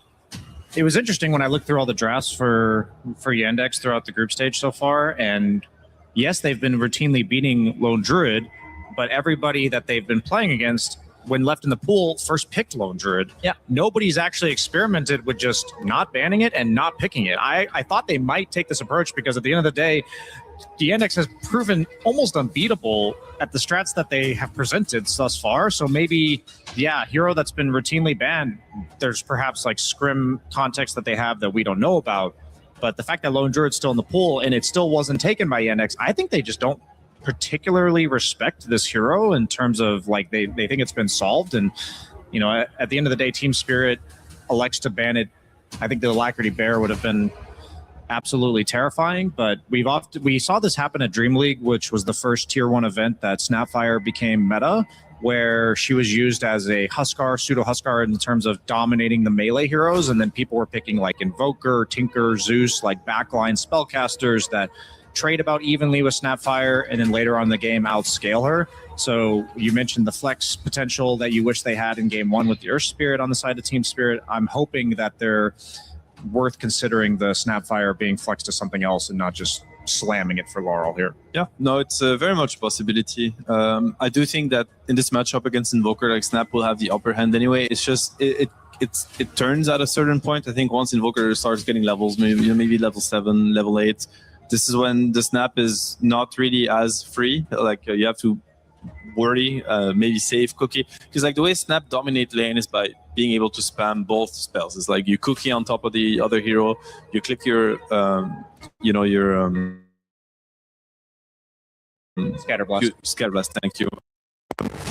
it was interesting when I looked through all the drafts for Yandex throughout the group stage so far, and yes, they've been routinely beating Lone Druid, but everybody that they've been playing against, when left in the pool, first picked Lone Druid. Yeah. Nobody's actually experimented with just not banning it and not picking it. I thought they might take this approach because at the end of the day, the Yandex has proven almost unbeatable at the strats that they have presented thus far. So maybe, hero that's been routinely banned, there's perhaps like scrim context that they have that we don't know about. But the fact that Lone Druid's still in the pool and it still wasn't taken by Yandex, I think they just don't particularly respect this hero in terms of like they think it's been solved. And, at the end of the day, Team Spirit elects to ban it. I think the Alacrity Bear would have been absolutely terrifying, but we saw this happen at Dream League, which was the first tier 1 event that Snapfire became meta, where she was used as a Huskar, pseudo Huskar, in terms of dominating the melee heroes, and then people were picking like Invoker, Tinker, Zeus, like backline spellcasters that trade about evenly with Snapfire, and then later on in the game outscale her. So you mentioned the flex potential that you wish they had in game 1 with the Earth Spirit on the side of Team Spirit. I'm hoping that they're worth considering the Snapfire being flexed to something else and not just slamming it for Laurel here. Yeah, no, it's very much a possibility. I do think that in this matchup against Invoker, like, Snap will have the upper hand anyway. It's just it turns at a certain point. I think once Invoker starts getting levels, maybe level 7, level 8, this is when the Snap is not really as free. Like, you have to worry, maybe save Cookie, because like the way Snap dominate lane is by being able to spam both spells. It's like you Cookie on top of the other hero, you click your Scatterblast, thank you,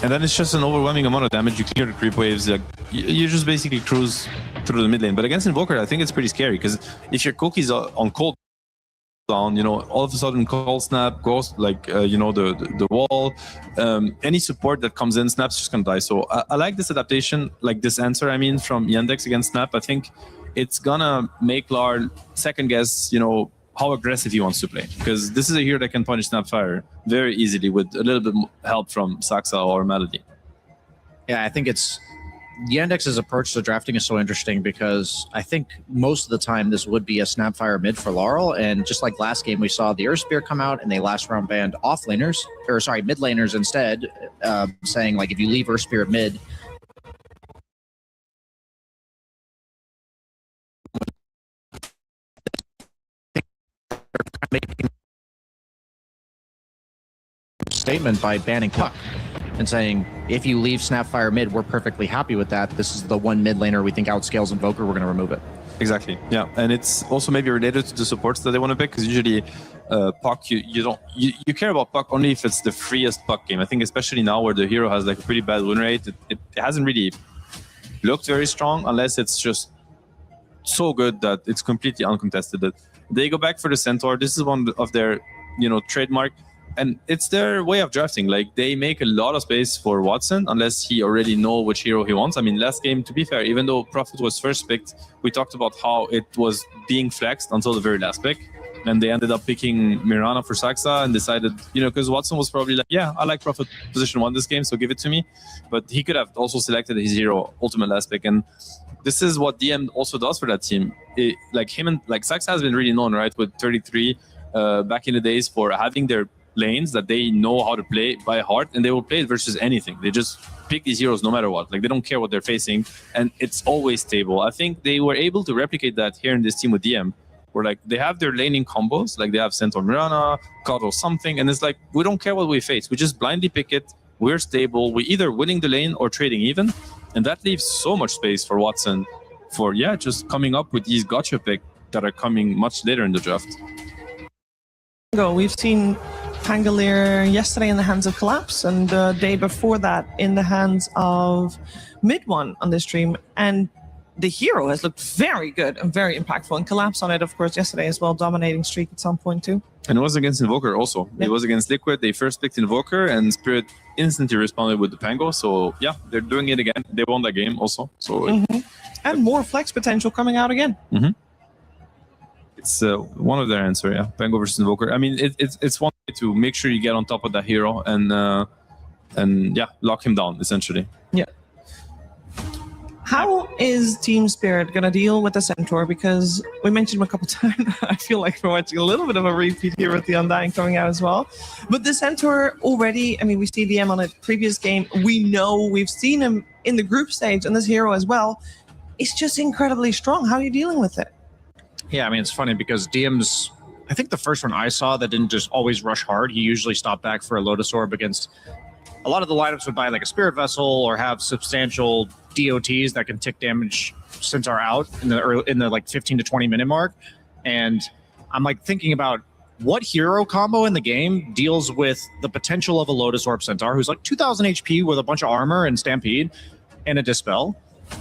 and then it's just an overwhelming amount of damage. You clear the creep waves, like you just basically cruise through the mid lane. But against Invoker, I think it's pretty scary, because if your Cookie's on cold down, all of a sudden Cold Snap goes like the wall, any support that comes in, Snap's just gonna die. So I like this adaptation, like this answer from Yandex against Snap. I think it's gonna make Lar second guess how aggressive he wants to play, because this is a hero that can punish Snapfire very easily with a little bit help from Saxa or Melody. Yeah, I think Yandex's approach to drafting is so interesting, because I think most of the time this would be a Snapfire mid for Laurel, and just like last game we saw the Earth Spear come out and they last round banned mid laners instead, saying like if you leave Earth Spear mid, making statement by banning Puck and saying, if you leave Snapfire mid, we're perfectly happy with that. This is the one mid laner we think outscales Invoker, we're going to remove it. Exactly. Yeah, and it's also maybe related to the supports that they want to pick, because usually puck you care about puck only if it's the freest puck game. I think especially now where the hero has like a pretty bad win rate, it hasn't really looked very strong unless it's just so good that it's completely uncontested. That they go back for the Centaur. This is one of their trademark. And it's their way of drafting. Like, they make a lot of space for Watson unless he already know which hero he wants. I mean, last game, to be fair, even though Prophet was first picked, we talked about how it was being flexed until the very last pick. And they ended up picking Mirana for Saxa and decided, because Watson was probably like, yeah, I like Prophet position 1 this game, so give it to me. But he could have also selected his hero ultimate last pick. And this is what DM also does for that team. Saxa has been really known, right, with 33 back in the days for having their lanes that they know how to play by heart, and they will play it versus anything. They just pick these heroes no matter what. Like, they don't care what they're facing, and it's always stable. I think they were able to replicate that here in this team with DM, where like they have their laning combos, like they have Centaur Mirana, Cuddle something, and it's like, we don't care what we face. We just blindly pick it. We're stable. We either winning the lane or trading even, and that leaves so much space for Watson for just coming up with these gotcha pick that are coming much later in the draft. We've seen Pangolier yesterday in the hands of Collapse, and the day before that in the hands of Mid-One on this stream. And the hero has looked very good and very impactful. And Collapse on it, of course, yesterday as well, dominating streak at some point too. And it was against Invoker also. Yeah. It was against Liquid. They first picked Invoker, and Spirit instantly responded with the Pango. So yeah, they're doing it again. They won that game also. So and more flex potential coming out again. It's one of their answer, yeah. Pango versus Invoker. I mean, it's one way to make sure you get on top of that hero and lock him down essentially. Yeah. How is Team Spirit going to deal with the Centaur? Because we mentioned him a couple times. I feel like we're watching a little bit of a repeat here with the Undying coming out as well. But the Centaur already, I mean, we see DM on a previous game. We know we've seen him in the group stage, and this hero as well. It's just incredibly strong. How are you dealing with it? Yeah, I mean, it's funny because DM's, I think the first one I saw that didn't just always rush hard, he usually stopped back for a Lotus Orb against a lot of the lineups would buy like a Spirit Vessel or have substantial DOTs that can tick damage Centaur out in the like 15 to 20 minute mark. And I'm like thinking about what hero combo in the game deals with the potential of a Lotus Orb Centaur who's like 2000 HP with a bunch of armor and Stampede and a Dispel,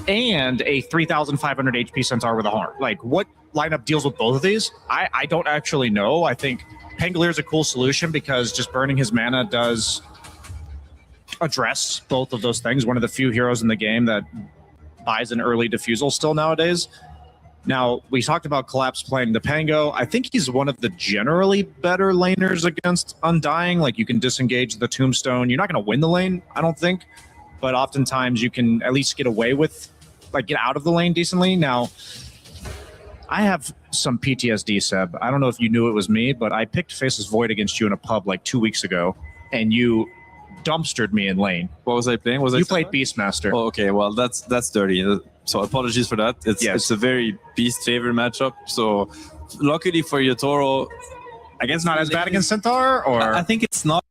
and a 3500 HP Centaur with a Harm. Like, what lineup deals with both of these? I don't actually know. I think Pangolier is a cool solution because just burning his mana does address both of those things. One of the few heroes in the game that buys an early diffusal still nowadays. Now, we talked about Collapse playing the Pango. I think he's one of the generally better laners against Undying. Like, you can disengage the Tombstone. You're not going to win the lane, I don't think. But oftentimes you can at least get away with, like, get out of the lane decently. Now, I have some PTSD, Seb. I don't know if you knew it was me, but I picked Faceless Void against you in a pub like 2 weeks ago, and you dumpstered me in lane. What was I playing? You played Beastmaster. Oh, okay. Well, that's dirty. So apologies for that. It's a very Beast favorite matchup. So luckily for Yotaro, I guess not as bad against Centaur, or I think it's not.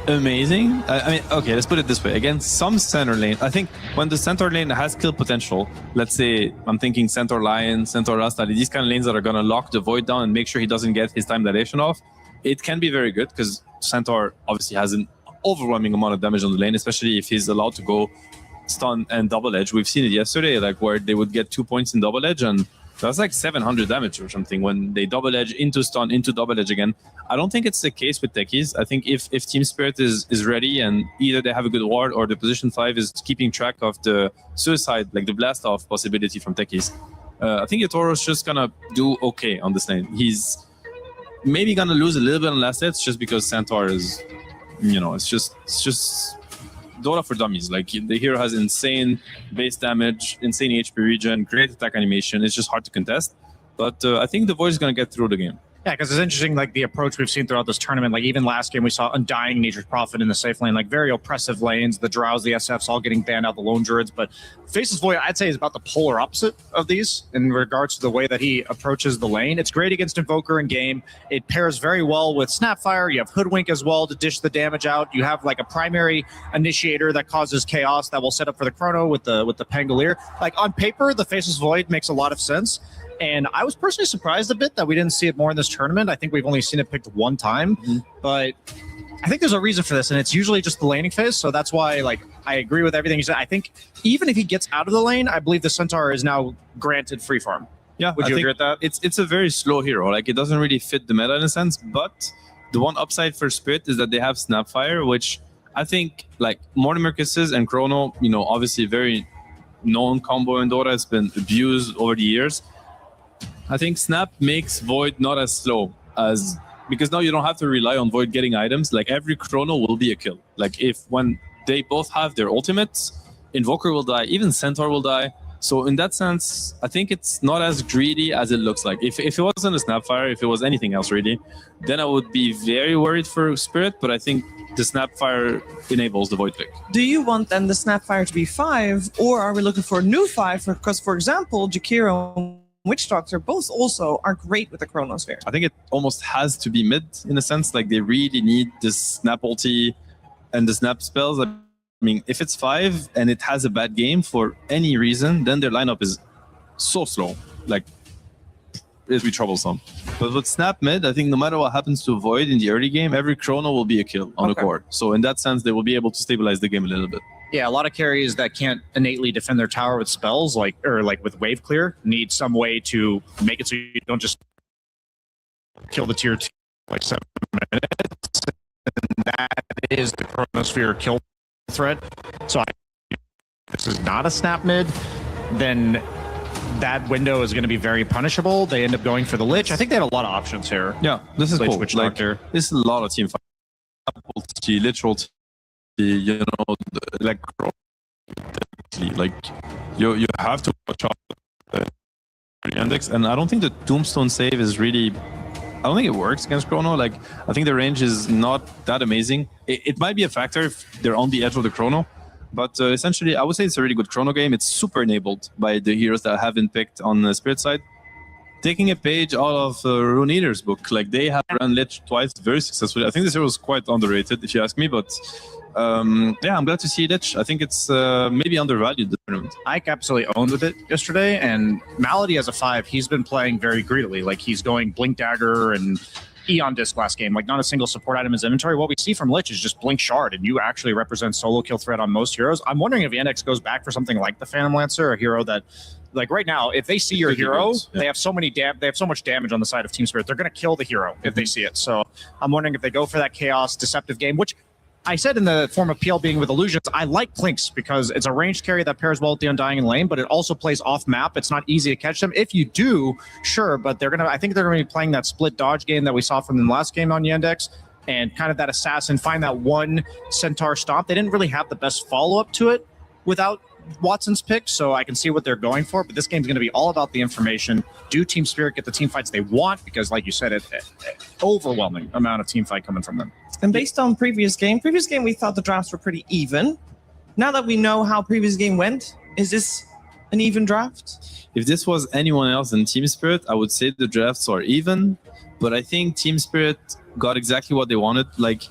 Amazing. I mean, okay, let's put it this way. Against some center lane, I think when the center lane has kill potential, let's say I'm thinking Centaur Lion, Centaur Rasta, these kind of lanes that are going to lock the Void down and make sure he doesn't get his time dilation off, it can be very good because Centaur obviously has an overwhelming amount of damage on the lane, especially if he's allowed to go stun and double edge. We've seen it yesterday, like where they would get 2 points in double edge, and that's like 700 damage or something when they double edge into stun into double edge again. I don't think it's the case with techies. I think if Team Spirit is ready and either they have a good ward or the position 5 is keeping track of the suicide, like the blast off possibility from techies, I think Yotoro's just gonna do okay on this lane. He's maybe gonna lose a little bit on last hits just because Centaur is, it's just Dota for dummies. Like, the hero has insane base damage, insane HP regen, great attack animation. It's just hard to contest. But I think the Void is going to get through the game. Yeah, because it's interesting, like the approach we've seen throughout this tournament. Like even last game, we saw Undying, Nature's Prophet in the safe lane, like very oppressive lanes. The Drows, the SFs, all getting banned out. The Lone Druids, but Faceless Void, I'd say, is about the polar opposite of these in regards to the way that he approaches the lane. It's great against Invoker in game. It pairs very well with Snapfire. You have Hoodwink as well to dish the damage out. You have like a primary initiator that causes chaos that will set up for the Chrono with the Pangolier. Like on paper, the Faceless Void makes a lot of sense. And I was personally surprised a bit that we didn't see it more in this tournament. I think we've only seen it picked one time, but I think there's a reason for this, and it's usually just the laning phase. So that's why, like, I agree with everything you said. I think even if he gets out of the lane, I believe the Centaur is now granted free farm. Yeah, Would you agree with that? It's a very slow hero. Like, it doesn't really fit the meta in a sense, but the one upside for Spirit is that they have Snapfire, which I think, like, Mortimercus's and Chrono, you know, obviously very known combo in Dota. It's been abused over the years. I think Snap makes Void not as slow as, because now you don't have to rely on Void getting items. Like every Chrono will be a kill. Like if when they both have their ultimates, Invoker will die, even Centaur will die. So in that sense, I think it's not as greedy as it looks like. If it wasn't a Snapfire, if it was anything else really, then I would be very worried for Spirit, but I think the Snapfire enables the Void pick. Do you want then the Snapfire to be 5, or are we looking for a new 5? Because, for example, Jakiro Witch Doctor both also are great with the Chronosphere. I think it almost has to be mid in a sense. Like they really need this snap ulti and the snap spells. I mean, if it's 5 and it has a bad game for any reason, then their lineup is so slow. Like it'll be troublesome. But with snap mid, I think no matter what happens to Void in the early game, every Chrono will be a kill on the core. So in that sense, they will be able to stabilize the game a little bit. Yeah, a lot of carries that can't innately defend their tower with spells, like with wave clear, need some way to make it so you don't just kill the tier 2 like 7 minutes. And that is the Chronosphere kill threat. So if this is not a snap mid, then that window is going to be very punishable. They end up going for the Lich. I think they had a lot of options here. Yeah, this is Lich, cool. Witch Like, Doctor. this is a lot of team fight. Literal, you know, like you have to watch out the index, and I don't think the Tombstone save is really. I don't think it works against Chrono. Like I think the range is not that amazing. It might be a factor if they're on the edge of the Chrono, but essentially I would say it's a really good Chrono game. It's super enabled by the heroes that have been picked on the Spirit side. Taking a page out of Rune Eater's book, like they have run Lich twice very successfully. I think this hero is quite underrated, if you ask me. But yeah, I'm glad to see Lich. I think it's maybe undervalued the tournament. Ike absolutely owned with it yesterday, and Malady as a 5, he's been playing very greedily. Like he's going Blink Dagger and Eon Disc last game. Like not a single support item in his inventory. What we see from Lich is just Blink Shard, and you actually represent solo kill threat on most heroes. I'm wondering if Yandex goes back for something like the Phantom Lancer, a hero that. Like right now, if they see your hero, they have so much damage on the side of Team Spirit. They're going to kill the hero if they see it. So I'm wondering if they go for that chaos deceptive game, which I said in the form of PL being with illusions. I like Clinks because it's a ranged carry that pairs well with the Undying in lane, but it also plays off map. It's not easy to catch them. If you do, sure, but I think they're going to be playing that split dodge game that we saw from the last game on Yandex. And kind of that assassin, find that one Centaur stomp. They didn't really have the best follow-up to it without Watson's pick, so I can see what they're going for, but this game's going to be all about the information. Do Team Spirit get the team fights they want? Because like you said, it overwhelming amount of team fight coming from them. And based on previous game we thought the drafts were pretty even. Now that we know how previous game went, is this an even draft? If this was anyone else in Team Spirit, I would say the drafts are even, but I think Team Spirit got exactly what they wanted. Like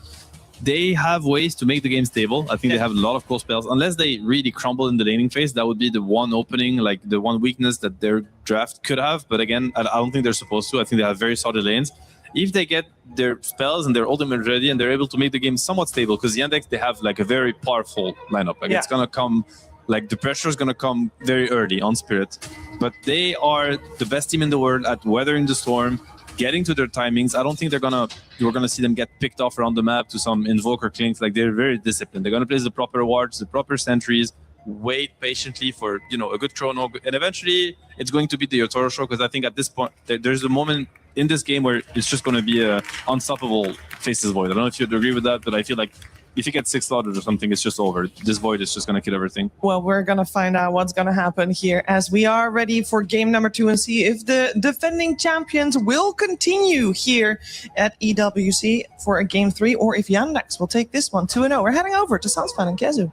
they have ways to make the game stable. I think they have a lot of cool spells. Unless they really crumble in the laning phase, that would be the one opening, like the one weakness that their draft could have. But again, I don't think they're supposed to. I think they have very solid lanes. If they get their spells and their ultimate ready and they're able to make the game somewhat stable, because Yandex, they have like a very powerful lineup. Like it's going to come, like the pressure is going to come very early on Spirit. But they are the best team in the world at weathering the storm, getting to their timings. I don't think we're gonna see them get picked off around the map to some Invoker clinks. Like they're very disciplined. They're gonna place the proper wards, the proper sentries, wait patiently for a good Chrono, and eventually it's going to be the Yotaro show, because I think at this point there's a moment in this game where it's just going to be a unstoppable Faceless Void. I don't know if you'd agree with that, but I feel like if you get 6 slaughtered or something, it's just over. This Void is just going to kill everything. Well, we're going to find out what's going to happen here as we are ready for game number 2 and see if the defending champions will continue here at EWC for a game 3 or if Yandex will take this one 2-0. We're heading over to Sunsfan and Kezu.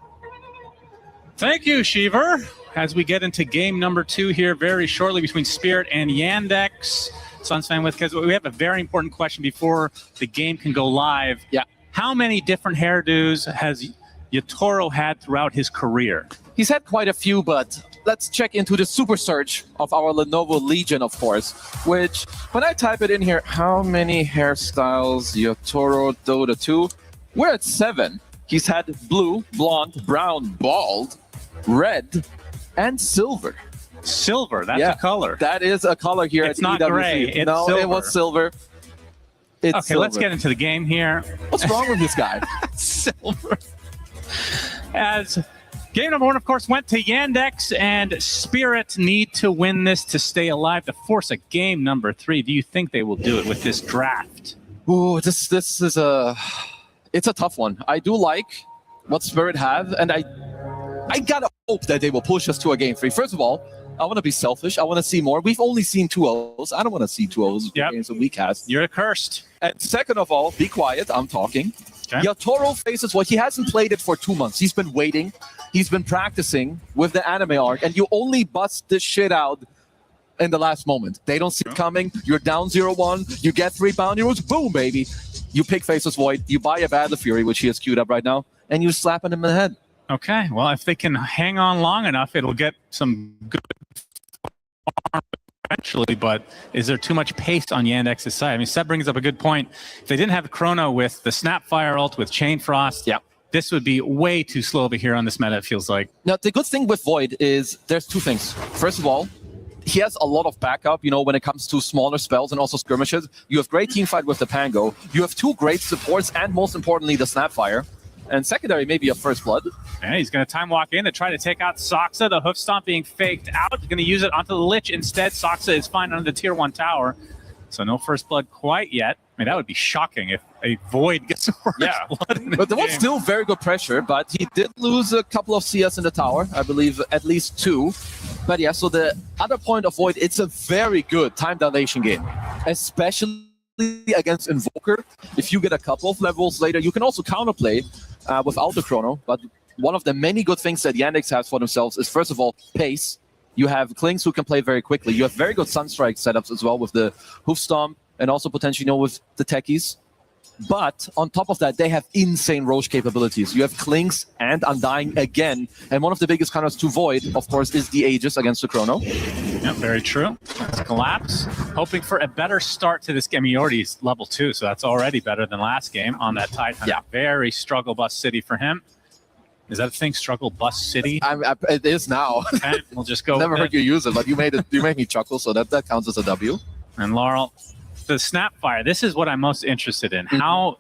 Thank you, Shiver. As we get into game number 2 here very shortly between Spirit and Yandex. Sunsfan with Kezu. We have a very important question before the game can go live. Yeah. How many different hairdos has Yatoro had throughout his career? He's had quite a few, but let's check into the super search of our Lenovo Legion, of course, which when I type it in here, how many hairstyles Yatoro Dota 2? We're at 7. He's had blue, blonde, brown, bald, red, and silver. Silver, that's a color. That is a color here It's at not EWC. gray, it's no, silver. it was silver. It's okay, let's get into the game here. What's wrong with this guy? Silver. As game number 1, of course, went to Yandex, and Spirit need to win this to stay alive to force a game number 3. Do you think they will do it with this draft? Ooh, this is it's a tough one. I do like what Spirit have, and I gotta hope that they will push us to a game 3. First of all, I want to be selfish. I want to see more. We've only seen 2-0s. I don't want to see 2-0s games that we cast. You're cursed. And second of all, be quiet. I'm talking. Okay. Yatoro faces what he hasn't played it for 2 months. He's been waiting. He's been practicing with the anime arc, and you only bust this shit out in the last moment. They don't see it coming. You're down 0-1. You get 3 bounty rules. Boom, baby. You pick Faceless Void. You buy a Battle Fury, which he has queued up right now, and you slap him in the head. Okay, well, if they can hang on long enough, it'll get some good farm eventually, but is there too much pace on Yandex's side? I mean, Seb brings up a good point. If they didn't have Chrono with the Snapfire ult, with Chain Frost, this would be way too slow over here on this meta, it feels like. Now, the good thing with Void is there's 2 things. First of all, he has a lot of backup, you know, when it comes to smaller spells and also skirmishes. You have great teamfight with the Pango. You have 2 great supports, and most importantly, the Snapfire. And secondary, maybe a First Blood. And he's going to time walk in to try to take out Soxa. The Hoof Stomp being faked out. He's going to use it onto the Lich instead. Soxa is fine under the Tier 1 tower. So no First Blood quite yet. I mean, that would be shocking if a Void gets a First Blood in But there was still very good pressure, but he did lose a couple of CS in the tower. I believe at least 2. But yeah, so the other point of Void, it's a very good time dilation game. Especially against Invoker. If you get a couple of levels later, you can also counterplay without the Chrono. But one of the many good things that Yandex has for themselves is, first of all, pace. You have Klings who can play very quickly. You have very good Sunstrike setups as well with the Hoof Stomp and also potentially, you know, with the Techies. But on top of that, they have insane Roche capabilities. You have Klings and Undying again. And one of the biggest counters to Void, of course, is the Aegis against the Chrono. Yeah, very true. Let's collapse. Hoping for a better start to this game. He already is level 2, so that's already better than last game on that Titan. Yeah. Very struggle bus city for him. Is that a thing, struggle bus city? It is now. Okay, we'll just go Never with heard you use it, but you made me chuckle, so that counts as a W. And Laurel, the Snapfire, this is what I'm most interested in. How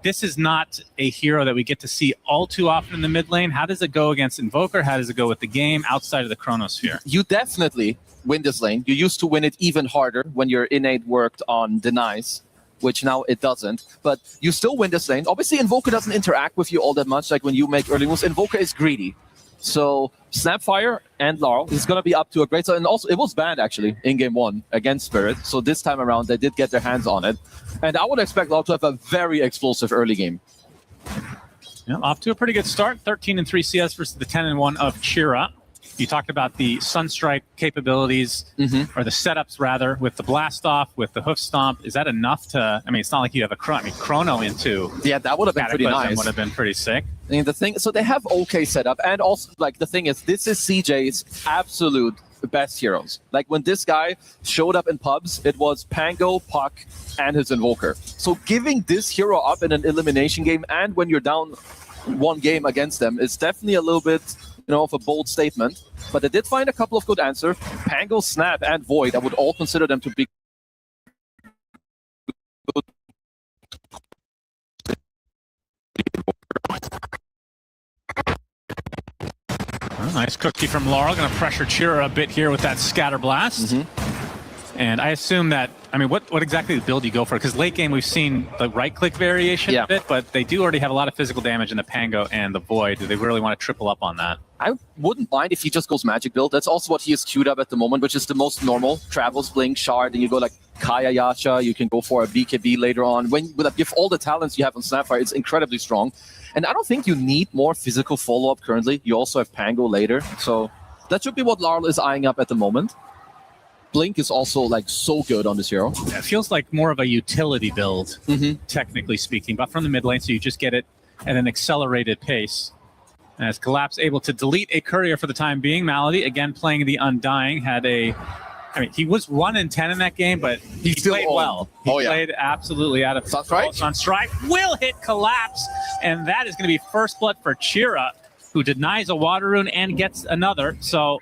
this is not a hero that we get to see all too often in the mid lane. How does it go against Invoker? How does it go with the game outside of the Chronosphere? You definitely win this lane. You used to win it even harder when your innate worked on denies, which now it doesn't. But you still win this lane. Obviously, Invoker doesn't interact with you all that much, like when you make early moves. Invoker is greedy. So Snapfire and Laurel is going to be up to a great start. And also, it was banned, actually, in Game 1 against Spirit. So this time around, they did get their hands on it. And I would expect Laurel to have a very explosive early game. Yeah, off to a pretty good start. 13-3 CS versus the 10-1 of Chira. You talked about the Sunstrike capabilities, or the setups rather, with the Blast Off, with the Hoof Stomp. Is that enough to? I mean, it's not like you have a Chrono into. Yeah, that would have been pretty nice. Would have been pretty sick. I mean, the thing, so they have okay setup, and also like the thing is, this is CJ's absolute best heroes. Like when this guy showed up in pubs, it was Pango, Puck, and his Invoker. So giving this hero up in an elimination game, and when you're down 1 game against them, is definitely a little bit, you know, of a bold statement. But they did find a couple of good answers. Pango, Snap, and Void, I would all consider them to be good. Nice cookie from Laurel. Going to pressure Chira a bit here with that Scatter Blast. And I assume that, I mean, what exactly the build you go for? Because late game, we've seen the right-click variation of it, but they do already have a lot of physical damage in the Pango and the Void. Do they really want to triple up on that? I wouldn't mind if he just goes Magic build. That's also what he is queued up at the moment, which is the most normal. Travels, Blink, Shard, and you go like Kaya Yasha. You can go for a BKB later on. With all the talents you have on Snapfire, it's incredibly strong. And I don't think you need more physical follow-up currently. You also have Pango later. So that should be what Larl is eyeing up at the moment. Blink is also like so good on this hero. Yeah, it feels like more of a utility build, technically speaking, but from the mid lane, so you just get it at an accelerated pace. As Collapse able to delete a courier for the time being. Malady, again, playing the Undying, he was 1-10 in that game, but he played well. He played absolutely out of control. Sunstrike will hit Collapse, and that is going to be first blood for Chira, who denies a Water Rune and gets another. So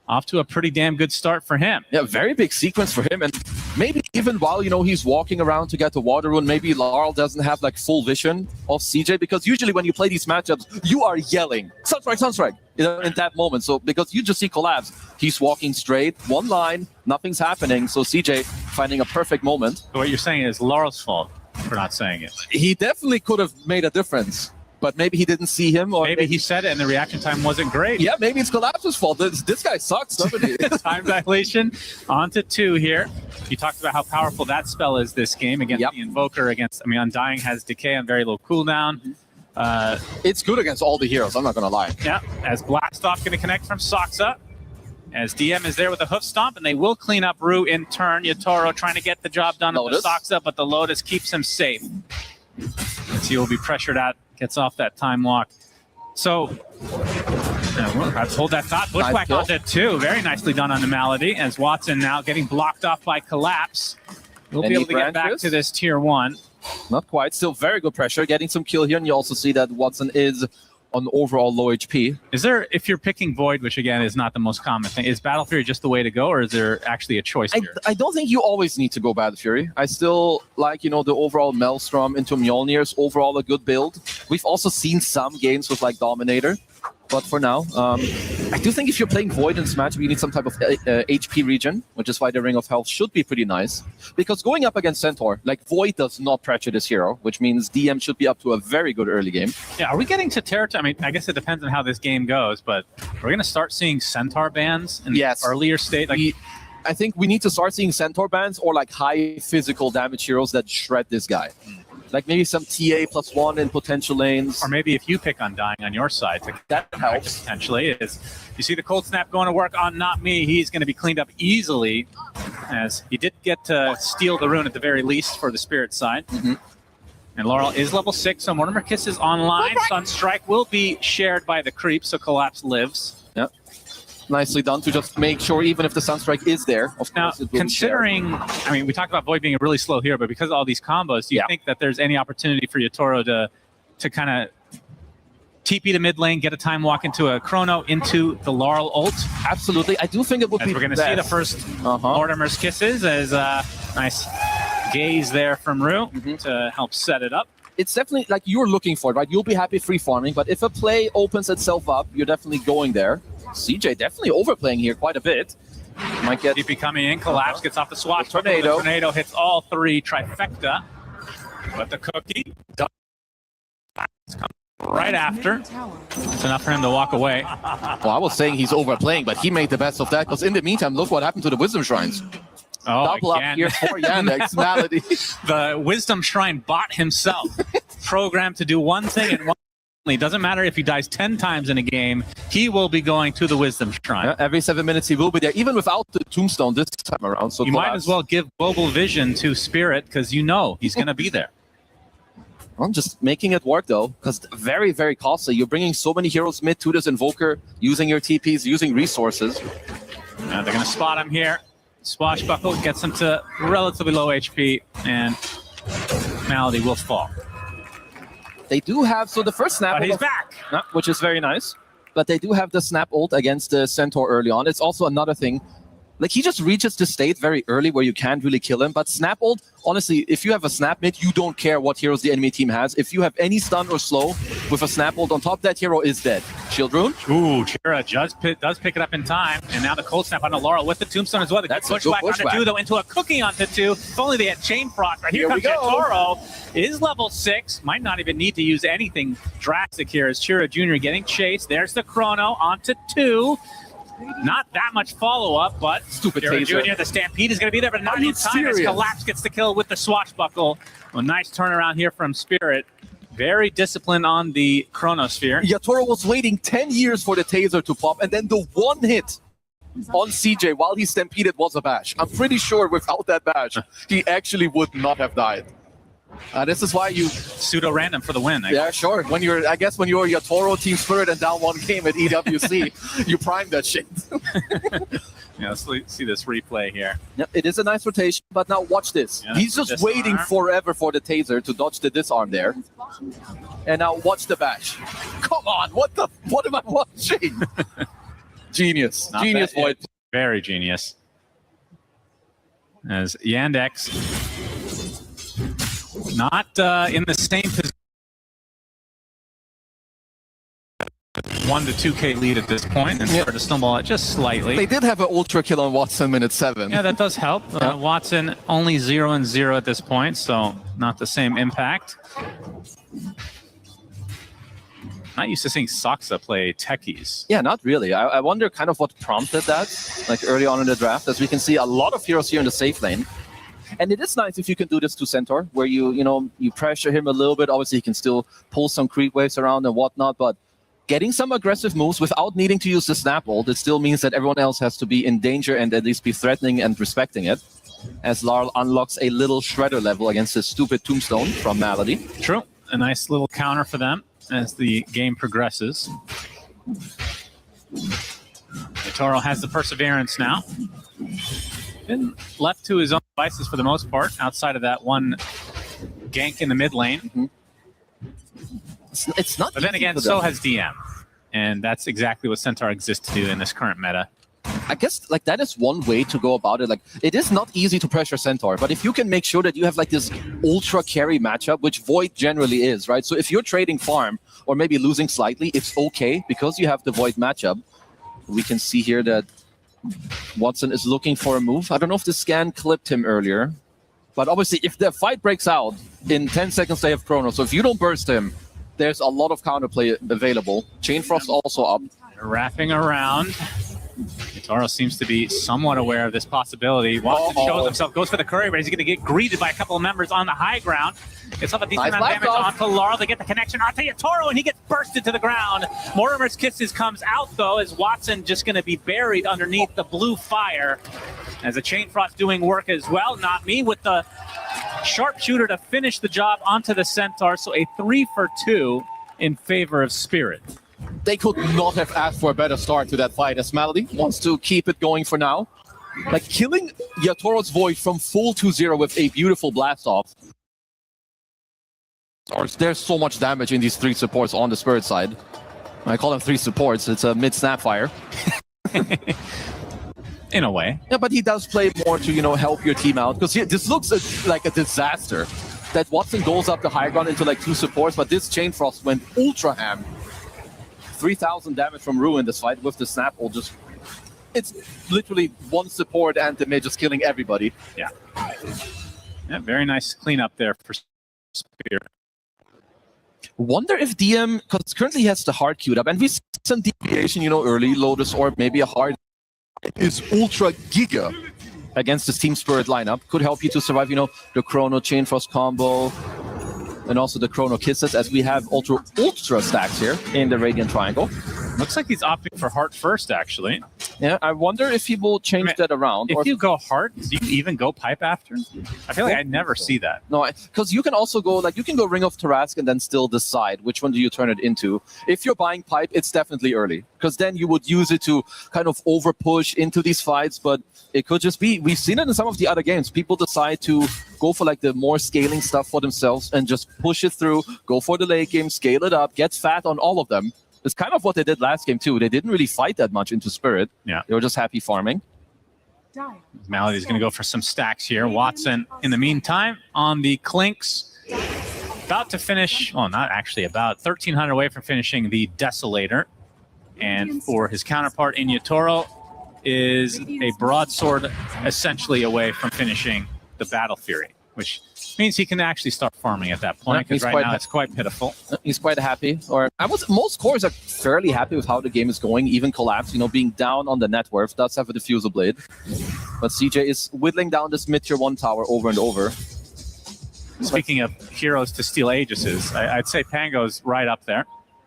off to a pretty damn good start for him. Yeah, very big sequence for him. And maybe even while, he's walking around to get the Water Rune, maybe Larl doesn't have like full vision of CJ, because usually when you play these matchups, you are yelling, Sunstrike, Sunstrike, in that moment. So because you just see Collapse, he's walking straight, one line, nothing's happening. So CJ finding a perfect moment. So what you're saying is Larl's fault for not saying it. He definitely could have made a difference. But maybe he didn't see him, or maybe he said it and the reaction time wasn't great. Yeah, maybe it's Collapse's fault. This guy sucks, doesn't he? Time dilation onto 2 here. You talked about how powerful that spell is this game against the Invoker. Undying has Decay on very low cooldown. It's good against all the heroes, I'm not going to lie. Yeah, as Blastoff going to connect from Soxa. As DM is there with a hoof stomp, and they will clean up Rue in turn. Yatoro trying to get the job done with the Soxa, but the Lotus keeps him safe. As he will be pressured out. Gets off that time walk. So, perhaps hold that thought. Bushwhack on it too. Very nicely done on the Malady. As Watson now getting blocked off by Collapse. We'll be able to get back to this tier 1. Not quite. Still very good pressure. Getting some kill here. And you also see that Watson is on overall low HP. Is there, if you're picking Void, which again is not the most common thing, is Battle Fury just the way to go, or is there actually a choice here? I don't think you always need to go Battle Fury. I still like, the overall Maelstrom into Mjolnir's overall a good build. We've also seen some games with like Dominator. But for now, I do think if you're playing Void in this match, you need some type of HP regen, which is why the Ring of Health should be pretty nice. Because going up against Centaur, like Void does not pressure this hero, which means DM should be up to a very good early game. Yeah, are we getting to territory? I guess it depends on how this game goes, but we're going to start seeing Centaur bans in the earlier state. I think we need to start seeing Centaur bans or like high physical damage heroes that shred this guy. Like maybe some TA +1 in potential lanes. Or maybe if you pick Undying on your side, that helps potentially. Is you see the Cold Snap going to work on Not Me. He's going to be cleaned up easily, as he did get to steal the rune at the very least for the Spirit side. And Laurel is level 6, so Mortimer Kiss is online. Sunstrike will be shared by the creep, so Collapse lives. Yep. Nicely done to just make sure even if the Sunstrike is there, of course it will considering, we talked about Void being a really slow hero, but because of all these combos, do you think that there's any opportunity for Yatoro to kind of TP to mid lane, get a time walk into a Chrono, into the Laurel ult? Absolutely. I do think it would be we're going to see the first Mortimer's Kisses as nice gaze there from Rue to help set it up. It's definitely like you're looking for it, right? You'll be happy free farming, but if a play opens itself up, you're definitely going there. CJ definitely overplaying here quite a bit. Might get TP coming in, Collapse gets off the swatch. Tornado hits all 3 trifecta. But the cookie does come right after. It's enough for him to walk away. Well, I was saying he's overplaying, but he made the best of that, because in the meantime, look what happened to the Wisdom Shrines. Double again. up here for Yandex. Malady. The Wisdom Shrine bot himself, programmed to do one thing and one. It doesn't matter if he dies 10 times in a game, he will be going to the Wisdom Shrine. Every 7 minutes he will be there, even without the tombstone this time around. So you might as well give Global Vision to Spirit, because you know he's going to be there. I'm just making it work, though, because very, very costly. You're bringing so many heroes mid to this Invoker, using your TPs, using resources. Now they're going to spot him here. Swashbuckle gets him to relatively low HP, and Malady will fall. They do have, so the first snap... But he's back! Which is very nice. But they do have the snap ult against the Centaur early on. It's also another thing. Like, he just reaches the state very early where you can't really kill him. But Snap Ult, honestly, if you have a Snap Mid, you don't care what heroes the enemy team has. If you have any stun or slow with a Snap Ult on top, that hero is dead. Shield Rune? Ooh, Chira does pick it up in time. And now the Cold Snap onto Laurel with the Tombstone as well. The That's pushback onto 2, though, into a cookie onto 2. If only they had Chain Frost. Right here comes Yatoro. Is level 6. Might not even need to use anything drastic here as Chira Jr. getting chased. There's the Chrono onto 2. Not that much follow-up, but Stupid Chira taser. Jr., the Stampede is going to be there, but not Are you in time as serious? Collapse gets the kill with the Swashbuckle. A nice turnaround here from Spirit. Very disciplined on the Chronosphere. Yatoro was waiting 10 years for the taser to pop, and then the one hit on CJ while he stampeded was a bash. I'm pretty sure without that bash, he actually would not have died. This is why you pseudo-random for the win. Yeah, sure. When you're Yatoro, Team Spirit, and down one game at EWC, you prime that shit. Yeah, let's see this replay here. Yep, it is a nice rotation, but now watch this. Yeah, He's just disarm. waiting forever for the taser to dodge the disarm there. And now watch the bash. Come on, what am I watching? Genius. Not Genius, bad. Void. Very genius. As Yandex not in the same position. 1 to 2K lead at this point, and start to snowball it just slightly. They did have an ultra kill on Watson minute 7. Yeah, that does help. Watson only 0-0 at this point, so not the same impact. Not used to seeing Saksa play techies. Yeah, not really. I wonder kind of what prompted that, like early on in the draft, as we can see a lot of heroes here in the safe lane. And it is nice if you can do this to Centaur, where you pressure him a little bit. Obviously, he can still pull some creep waves around and whatnot, but getting some aggressive moves without needing to use the Snap Ult, it still means that everyone else has to be in danger and at least be threatening and respecting it. As Larl unlocks a little Shredder level against his stupid Tombstone from Malady. True. A nice little counter for them as the game progresses. Toro has the Perseverance now. Been left to his own devices for the most part, outside of that one gank in the mid lane. It's not. But then again, so has DM. And that's exactly what Centaur exists to do in this current meta. I guess like that is one way to go about it. Like, it is not easy to pressure Centaur, but if you can make sure that you have like this ultra carry matchup, which Void generally is, right? So if you're trading farm or maybe losing slightly, it's okay because you have the Void matchup. We can see here that Watson is looking for a move. I don't know if the scan clipped him earlier, but obviously if the fight breaks out in 10 seconds they have Chrono. So if you don't burst him, there's a lot of counterplay available. Chain Frost also up. Wrapping around. Toro seems to be somewhat aware of this possibility. Watson shows himself, goes for the courier, but he's going to get greeted by a couple of members on the high ground. Gets up a decent amount of damage onto Laurel. They get the connection onto Yatoro, and he gets bursted to the ground. Mortimer's Kisses comes out, though, as Watson just going to be buried underneath the blue fire. As a Chain Frost doing work as well. Not me with the sharpshooter to finish the job onto the Centaur. So a 3 for 2 in favor of Spirit. They could not have asked for a better start to that fight, as Malady wants to keep it going for now. Like, killing Yatoro's Void from full 2-0 with a beautiful blast off. There's so much damage in these 3 supports on the Spirit side. I call them 3 supports. It's a mid-Snapfire. In a way. Yeah, but he does play more to, help your team out. Because this looks like a disaster. That Watson goes up the high ground into like 2 supports, but this Chain Frost went ultra ham. 3,000 damage from Ru in this fight with the Snap Ult. It's literally 1 support and the mid just killing everybody. Yeah. Yeah, very nice cleanup there for Spear. Wonder if DM, because currently he has the hard queued up, and we see some deviation, early Lotus or maybe a hard is ultra giga against this Team Spirit lineup. Could help you to survive, the Chrono Chain Frost combo. And also the Chrono Kisses, as we have ultra stacks here in the Radiant Triangle. Looks like he's opting for Heart first, actually. Yeah, I wonder if he will change that around. If you go Heart, do you even go Pipe after? I feel like I never see that. No, because you can also go, you can go Ring of Tarask and then still decide which one do you turn it into. If you're buying Pipe, it's definitely early, because then you would use it to kind of over push into these fights, but it could just be, we've seen it in some of the other games, people decide to go for like the more scaling stuff for themselves and just push it through, go for the late game, scale it up, get fat on all of them. It's kind of what they did last game too. They didn't really fight that much into Spirit. Yeah. They were just happy farming. Melody's going to go for some stacks here. Watson, in the meantime, on the Clinks. About to finish, well, not actually about, 1,300 away from finishing the Desolator. And for his counterpart in Yatoro is a broadsword essentially away from finishing the Battle Fury, which means he can actually start farming at that point, because right now it's quite pitiful. He's quite happy. Or most cores are fairly happy with how the game is going, even Collapse, you know, being down on the net worth, does have a diffusal blade. But CJ is whittling down this mid-tier 1 tower over and over. Speaking of heroes to steal Aegises, I'd say Pango's right up there.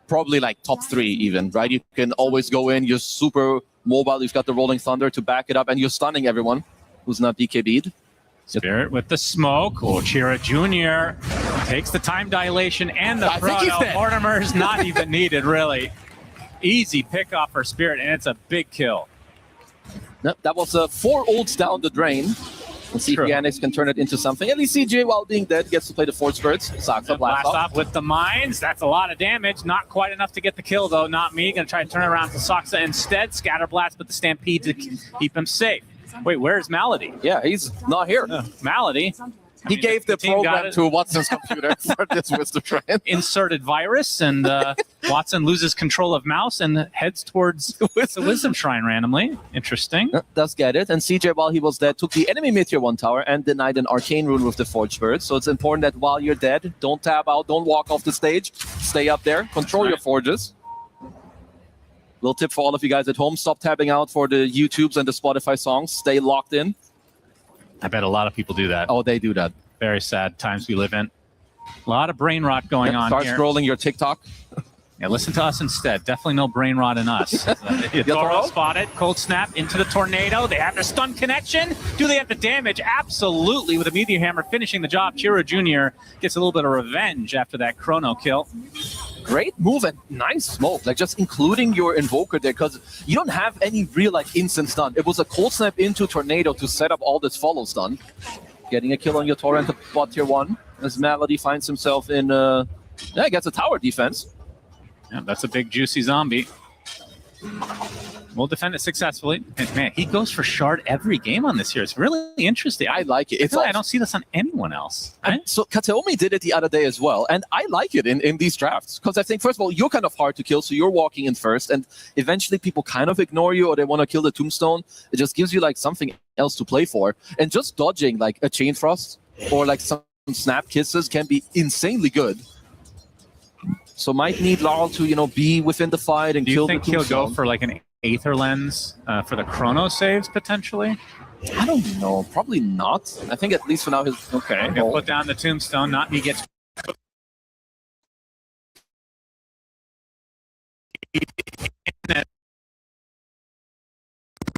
Probably like top 3 even, right? You can always go in, you're super mobile, you've got the Rolling Thunder to back it up, and you're stunning everyone who's not BKB'd. Spirit with the smoke. Oh, Chira Jr. takes the time dilation and the Chrono. Mortimer's not even needed, really. Easy pick off for Spirit, and it's a big kill. Nope, that was 4 ults down the drain. Let's see if Yannick can turn it into something. At least CJ, while being dead, gets to play the Force Spirits. Saksa blast off with the mines. That's a lot of damage. Not quite enough to get the kill, though. Not me. Going to try to turn it around to Saksa instead. Scatter blast, but the Stampede to keep him safe. Wait, where's Malady? Yeah, he's not here. Malady? He gave the program to Watson's computer for this Wisdom Shrine. Inserted virus, and Watson loses control of mouse and heads towards the Wisdom Shrine randomly. Interesting. Does get it. And CJ, while he was dead, took the enemy Meteor 1 tower and denied an Arcane Rune with the Forge Bird. So it's important that while you're dead, don't tab out, don't walk off the stage. Stay up there, control your forges. Little tip for all of you guys at home, stop tabbing out for the YouTubes and the Spotify songs. Stay locked in. I bet a lot of people do that. Oh, they do that. Very sad times we live in. A lot of brain rot going on start here. Start scrolling your TikTok. Yeah, listen to us instead. Definitely no brain rot in us. Yatoro spotted. Cold snap into the tornado. They have the stun connection. Do they have the damage? Absolutely, with a Meteor Hammer finishing the job. Chiro Jr. gets a little bit of revenge after that Chrono kill. Great move and nice smoke. Like just including your Invoker there, because you don't have any real like instant stun. It was a cold snap into tornado to set up all this follow stun. Getting a kill on Yatoro into bot tier 1 as Malady finds himself in gets a tower defense. Yeah, that's a big juicy zombie. We'll defend it successfully. And man, he goes for shard every game on this here. It's really interesting. I like it. I don't see this on anyone else. Right? So Kateomi did it the other day as well, and I like it in these drafts because I think, first of all, you're kind of hard to kill, so you're walking in first, and eventually people kind of ignore you or they want to kill the Tombstone. It just gives you like something else to play for, and just dodging like a Chain Frost or like some Snap Kisses can be insanely good. So might need Laurel to, be within the fight and kill the Tombstone. Do you think he'll go for like an Aether Lens for the Chrono saves potentially? I don't know. Probably not. I think at least for now his... Okay, he'll put down the Tombstone. Not he gets...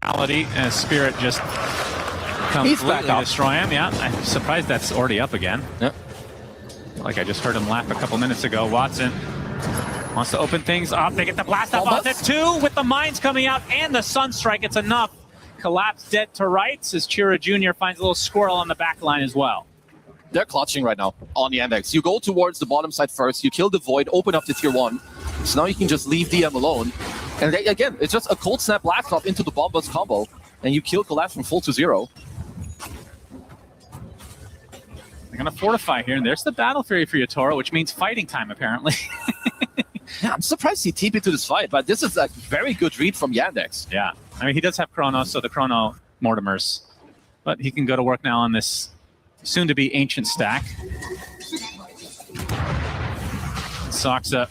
As Spirit just completely destroy him. Yeah, I'm surprised that's already up again. Yep. Like I just heard him laugh a couple minutes ago. Watson wants to open things up. They get the blast off of it too with the mines coming out and the Sunstrike. It's enough. Collapse dead to rights as Chira Jr. finds a little squirrel on the back line as well. They're clutching right now on the Yandex. You go towards the bottom side first. You kill the Void, open up to tier 1. So now you can just leave DM alone. And again, it's just a cold snap blast off into the bomb bus combo. And you kill Collapse from full to 0. They're going to fortify here, and there's the Battle Fury for Yatoro, which means fighting time, apparently. Yeah, I'm surprised he TP'd to this fight, but this is a very good read from Yandex. Yeah, I mean, he does have Chrono, so the Chrono Mortimers. But he can go to work now on this soon-to-be ancient stack. Saksa.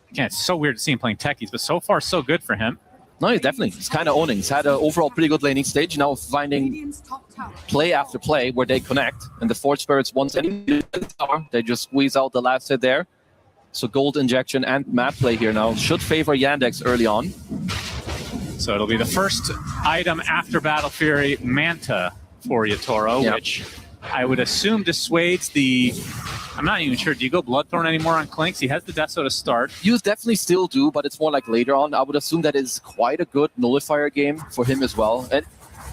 Again, it's so weird to see him playing techies, but so far, so good for him. No, he's kind of owning. He's had an overall pretty good laning stage. Now finding play after play where they connect. And the Forge Spirits, once any tower, they just squeeze out the last hit there. So gold injection and map play here now should favor Yandex early on. So it'll be the first item after Battle Fury, Manta for Yatoro, which I would assume dissuades the... I'm not even sure. Do you go Bloodthorn anymore on Clinks? He has the Death to start. You definitely still do, but it's more like later on. I would assume that is quite a good nullifier game for him as well. And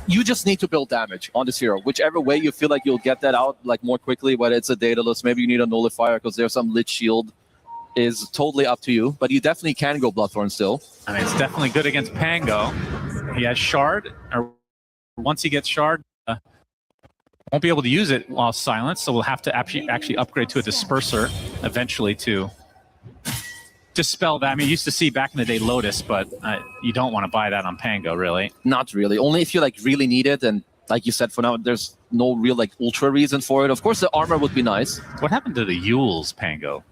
you just need to build damage on this hero. Whichever way you feel like you'll get that out like more quickly, whether it's a Daedalus, maybe you need a nullifier because there's some Lich Shield, is totally up to you. But you definitely can go Bloodthorn still. I mean, it's definitely good against Pango. He has Shard, or once he gets shard, won't be able to use it while silenced, so we'll have to actually upgrade to a disperser eventually to dispel that. I mean, you used to see back in the day Lotus, but you don't want to buy that on Pango, really. Not really. Only if you like really need it, and like you said, for now, there's no real like ultra reason for it. Of course, the armor would be nice. What happened to the Yules, Pango?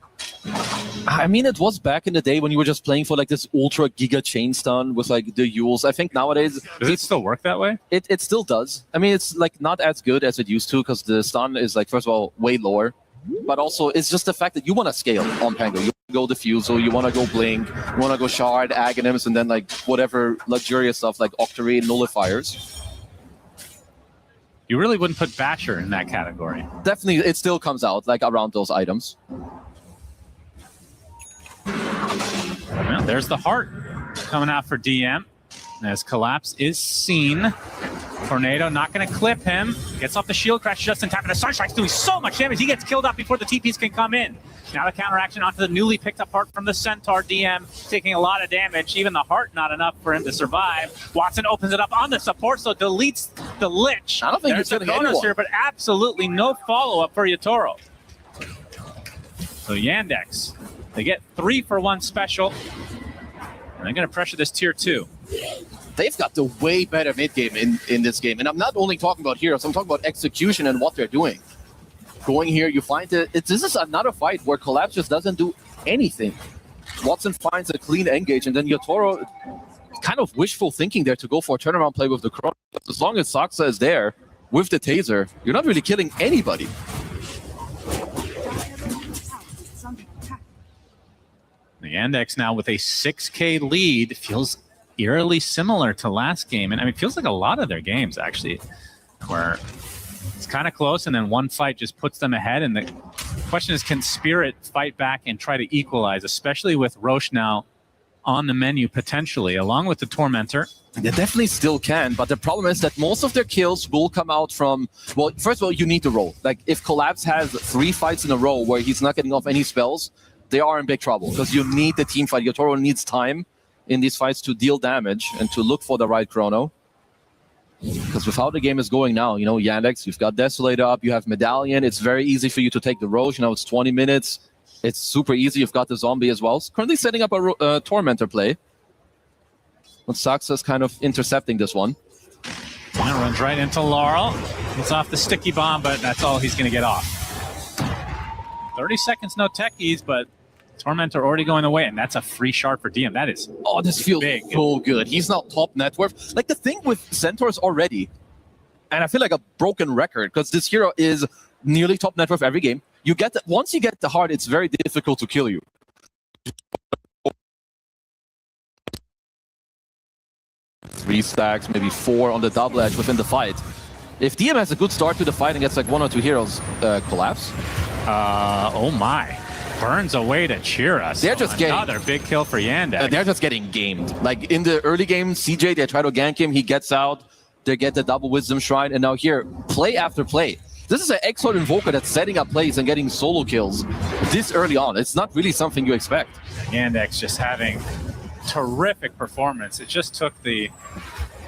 I mean, it was back in the day when you were just playing for like this ultra giga chain stun with like the Yules. I think nowadays... Does it still work that way? It still does. I mean, it's like not as good as it used to because the stun is like, first of all, way lower. But also, it's just the fact that you want to scale on Pango. You want to go Diffusal, you want to go Blink, you want to go Shard, Aghanims, and then like whatever luxurious stuff like Octarine, Nullifiers. You really wouldn't put Basher in that category. Definitely, it still comes out like around those items. Well, there's the heart coming out for DM as Collapse is seen. Tornado not going to clip him. Gets off the shield crash just in time, and the Sunstrike's doing so much damage. He gets killed up before the TPs can come in. Now the counteraction onto the newly picked up heart from the Centaur. DM taking a lot of damage. Even the heart not enough for him to survive. Watson opens it up on the support, so deletes the Lich. I don't think there's he's a getting bonus anyone here, but absolutely no follow-up for Yatoro. So Yandex, they get 3-for-1 special. And they're going to pressure this tier 2. They've got the way better mid game in this game. And I'm not only talking about heroes, I'm talking about execution and what they're doing. Going here, you find this is another fight where Collapse just doesn't do anything. Watson finds a clean engage, and then Yatoro kind of wishful thinking there to go for a turnaround play with the Chrono. As long as Saksa is there with the taser, you're not really killing anybody. The Yandex now with a 6K lead feels eerily similar to last game. And I mean, it feels like a lot of their games, actually, where it's kind of close and then one fight just puts them ahead. And the question is, can Spirit fight back and try to equalize, especially with Roche now on the menu potentially, along with the Tormentor? They definitely still can, but the problem is that most of their kills will come out from, well, first of all, you need to roll. Like, if Collapse has 3 fights in a row where he's not getting off any spells, they are in big trouble because you need the team fight. Yatoro needs time in these fights to deal damage and to look for the right chrono. Because with how the game is going now, you know, Yandex, you've got Desolator up, you have Medallion. It's very easy for you to take the Roche. You know, it's 20 minutes. It's super easy. You've got the Zombie as well. It's currently setting up a Tormentor play. But Saksa is kind of intercepting this one. One runs right into Laurel. Gets off the sticky bomb, but that's all he's going to get off. 30 seconds, no techies, but Tormentor already going away, and that's a free shard for DM. That is this feels big. So good. He's not top net worth. Like, the thing with Centaurs already, and I feel like a broken record, because this hero is nearly top net worth every game. You get that once you get the heart, it's very difficult to kill you. 3 stacks, maybe 4 on the double edge within the fight. If DM has a good start to the fight and gets like 1 or 2 heroes Collapse. Oh my. Burns away to cheer us. They're just getting another big kill for Yandex. They're just getting gamed. Like in the early game, CJ, they try to gank him, he gets out, they get the double Wisdom Shrine, and now here, play after play. This is an Exort Invoker that's setting up plays and getting solo kills this early on. It's not really something you expect. Yandex just having terrific performance. It just took the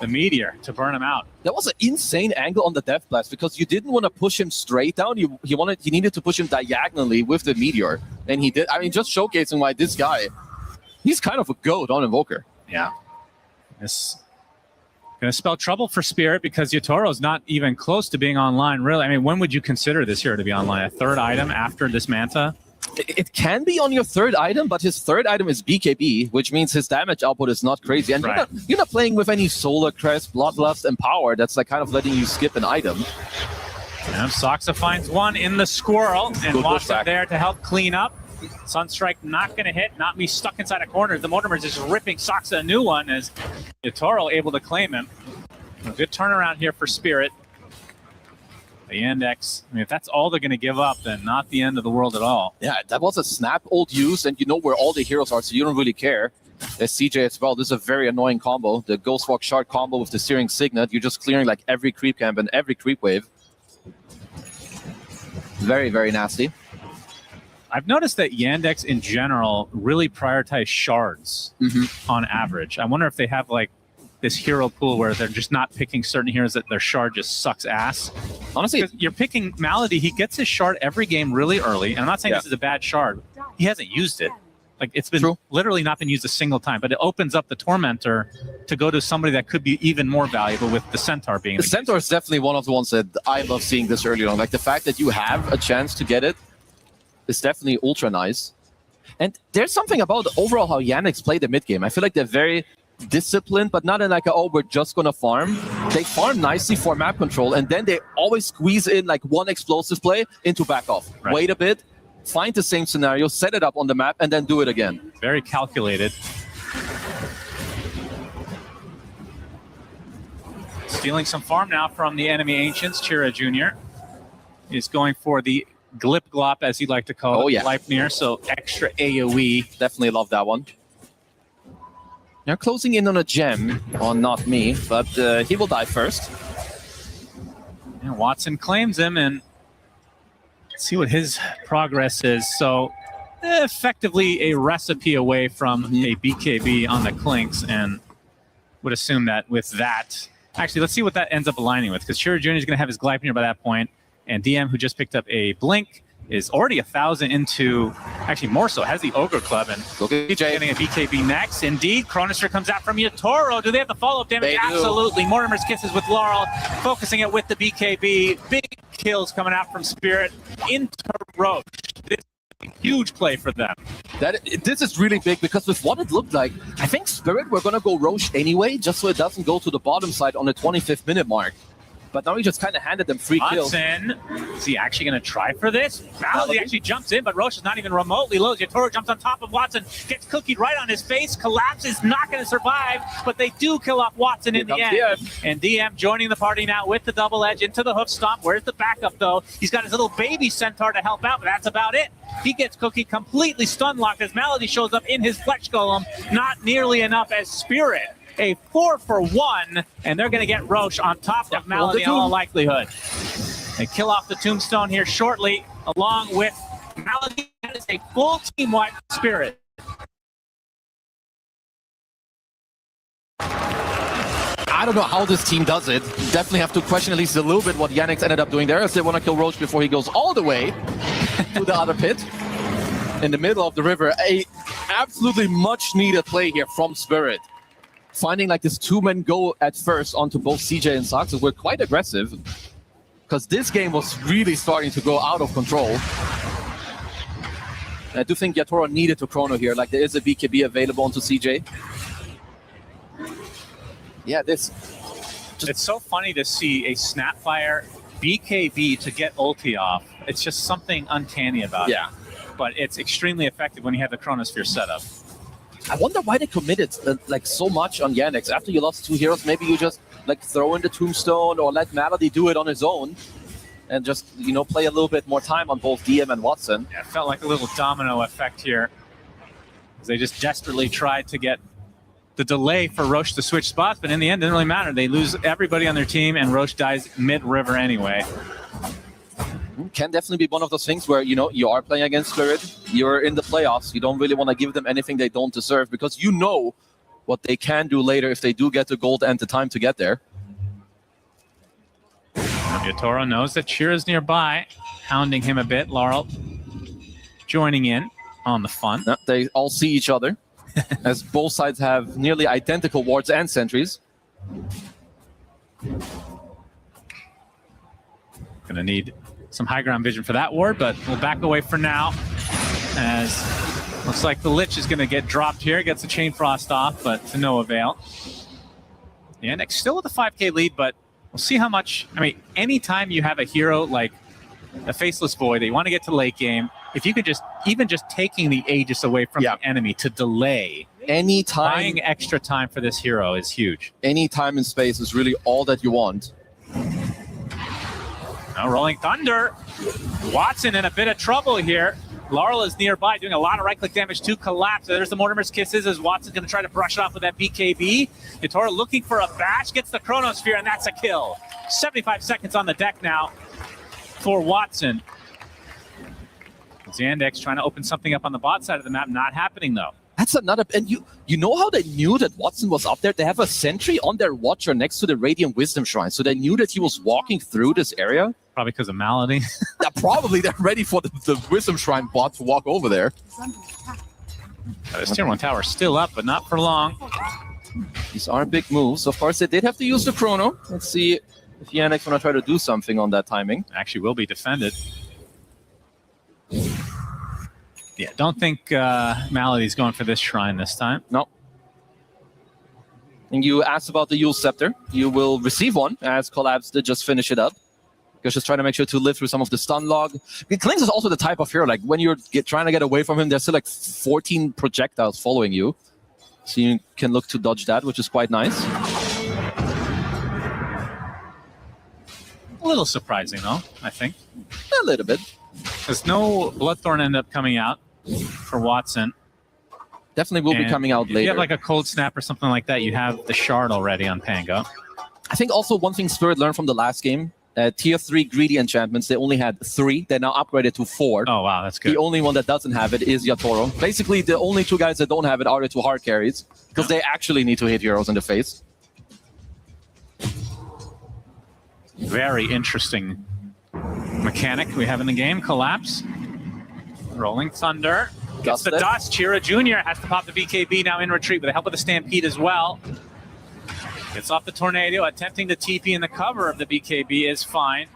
Meteor to burn him out. That was an insane angle on the Death Blast because you didn't want to push him straight down. He needed to push him diagonally with the Meteor, and he did. I mean, just showcasing why this guy, he's kind of a goat on Invoker. Yeah, this going to spell trouble for Spirit because Yatoro's not even close to being online. Really, I mean, when would you consider this hero to be online? A 3rd item after this Manta? It can be on your 3rd item, but his 3rd item is BKB, which means his damage output is not crazy. And right. you're not playing with any Solar Crest, Bloodlust, and Power. That's like kind of letting you skip an item. And Saksa finds one in the Squirrel, and Good Watson pushback. there to help clean up. Sunstrike not going to hit, not be stuck inside a corner. The Mortimer's just ripping Saksa a new one as Yatoro able to claim him. A good turnaround here for Spirit. The Yandex, I mean, if that's all they're going to give up, then not the end of the world at all. Yeah, that was a snap ult use, and you know where all the heroes are, so you don't really care. There's CJ as well. This is a very annoying combo. The Ghostwalk Shard combo with the Searing Signet. You're just clearing like every creep camp and every creep wave. Very, very nasty. I've noticed that Yandex in general really prioritize shards on average. I wonder if they have like this hero pool where they're just not picking certain heroes that their shard just sucks ass. Honestly, you're picking Malady. He gets his shard every game really early, and I'm not saying this is a bad shard. He hasn't used it. Like, it's been literally not been used a single time, but it opens up the Tormentor to go to somebody that could be even more valuable, with the Centaur being the Centaur is definitely one of the ones that I love seeing this early on. Like, the fact that you have a chance to get it is definitely ultra nice. And there's something about overall how Yannick's play the mid game. I feel like they're very disciplined, but not in like a, oh, we're just gonna farm. They farm nicely for map control, and then they always squeeze in like one explosive play into back off. Right. Wait a bit, find the same scenario, set it up on the map, and then do it again. Very calculated. Stealing some farm now from the enemy Ancients. Chira Jr. is going for the Glip Glop, as he'd like to call it, Leipnir, so extra AoE. Definitely love that one. They're closing in on a gem on Not Me, but he will die first. And Watson claims him, and let's see what his progress is. So effectively a recipe away from a BKB on the Clinks, and would assume that with that... Actually, let's see what that ends up aligning with, because Chira Jr. is going to have his Gleipnir by that point, and DM, who just picked up a Blink, is already 1,000 into, actually more so, has the Ogre Club, and getting a BKB next. Indeed, Chronosphere comes out from Yatoro. Do they have the follow-up damage? Absolutely. Mortimer's Kisses with Laurel, focusing it with the BKB. Big kills coming out from Spirit into Roche. This is a huge play for them. This is really big, because with what it looked like, I think Spirit were going to go Roche anyway, just so it doesn't go to the bottom side on the 25th minute mark. But now he just kind of handed them free kills. Watson, is he actually going to try for this? Malady actually jumps in, but Roche is not even remotely low. Yatoro jumps on top of Watson, gets cookied right on his face. Collapses, not going to survive, but they do kill off Watson in the end. And DM joining the party now with the double edge into the hoof stomp. Where's the backup, though? He's got his little baby Centaur to help out, but that's about it. He gets cookied, completely stun locked as Malady shows up in his Fletch Golem. Not nearly enough as Spirit. A 4-for-1, and they're going to get Roche on top of Malady in all likelihood. They kill off the Tombstone here shortly, along with Malady. That is a full team-wide Spirit. I don't know how this team does it. Definitely have to question at least a little bit what Yannick's ended up doing there, as they want to kill Roche before he goes all the way to the other pit. In the middle of the river, a absolutely much-needed play here from Spirit. Finding like this two-man go at first onto both CJ and Sox were quite aggressive, because this game was really starting to go out of control. And I do think Yatoro needed to chrono here, like there is a BKB available onto CJ. Yeah, it's so funny to see a Snapfire BKB to get ulti off. It's just something uncanny about it. But it's extremely effective when you have the Chronosphere set up. I wonder why they committed like so much on Yannick. After you lost two heroes, maybe you just like throw in the Tombstone or let Malady do it on his own and just, you know, play a little bit more time on both DM and Watson. Yeah, it felt like a little domino effect here, as they just desperately tried to get the delay for Roche to switch spots, but in the end, it didn't really matter. They lose everybody on their team, and Roche dies mid-river anyway. Can definitely be one of those things where, you know, you are playing against Spirit, you're in the playoffs, you don't really want to give them anything they don't deserve, because you know what they can do later if they do get the gold and the time to get there. Yatoro knows that Chira's nearby, hounding him a bit. Laurel joining in on the fun. They all see each other, as both sides have nearly identical wards and sentries. Gonna need some high ground vision for that ward, but we'll back away for now, as looks like the Lich is going to get dropped here. Gets the Chain Frost off, but to no avail. Yannick still with a 5k lead, but we'll see how much. I mean, anytime you have a hero like a Faceless Void that you want to get to late game, if you could just, even just taking the Aegis away from the enemy to delay, buying extra time for this hero is huge. Any time and space is really all that you want. Now Rolling Thunder. Watson in a bit of trouble here. Laurel is nearby, doing a lot of right-click damage to Collapse. There's the Mortimer's Kisses as Watson's going to try to brush it off with that BKB. Yatoro looking for a bash, gets the Chronosphere, and that's a kill. 75 seconds on the deck now for Watson. Zandex trying to open something up on the bot side of the map. Not happening, though. That's another, and you know how they knew that Watson was up there? They have a sentry on their watcher next to the Radiant Wisdom Shrine, so they knew that he was walking through this area. Probably because of Malady. Yeah, probably they're ready for the Wisdom Shrine bot to walk over there. The tier 1 tower still up, but not for long. These are big moves. Of course, they did have to use the chrono. Let's see if Yannick's going to try to do something on that timing. Actually will be defended. Yeah, don't think Malady's going for this shrine this time. No. And you asked about the Yule Scepter. You will receive one, as Collapse did just finish it up. Because just trying to make sure to live through some of the stun log. Klings is also the type of hero, like when you're trying to get away from him, there's still like 14 projectiles following you. So you can look to dodge that, which is quite nice. A little surprising, though, I think. A little bit. Because no Bloodthorn ended up coming out for Watson. Definitely will be coming out if later. you have like a Cold Snap or something like that, you have the Shard already on Pango. I think also one thing Spirit learned from the last game, tier 3 greedy enchantments, they only had 3. They're now upgraded to 4. Oh, wow, that's good. The only one that doesn't have it is Yatoro. Basically, the only 2 guys that don't have it are the 2 hard carries, because they actually need to hit heroes in the face. Very interesting mechanic we have in the game. Collapse. Rolling Thunder. Gets the dust. Chira Jr. has to pop the BKB now in retreat with the help of the Stampede as well. Gets off the Tornado. Attempting to TP in the cover of the BKB is fine.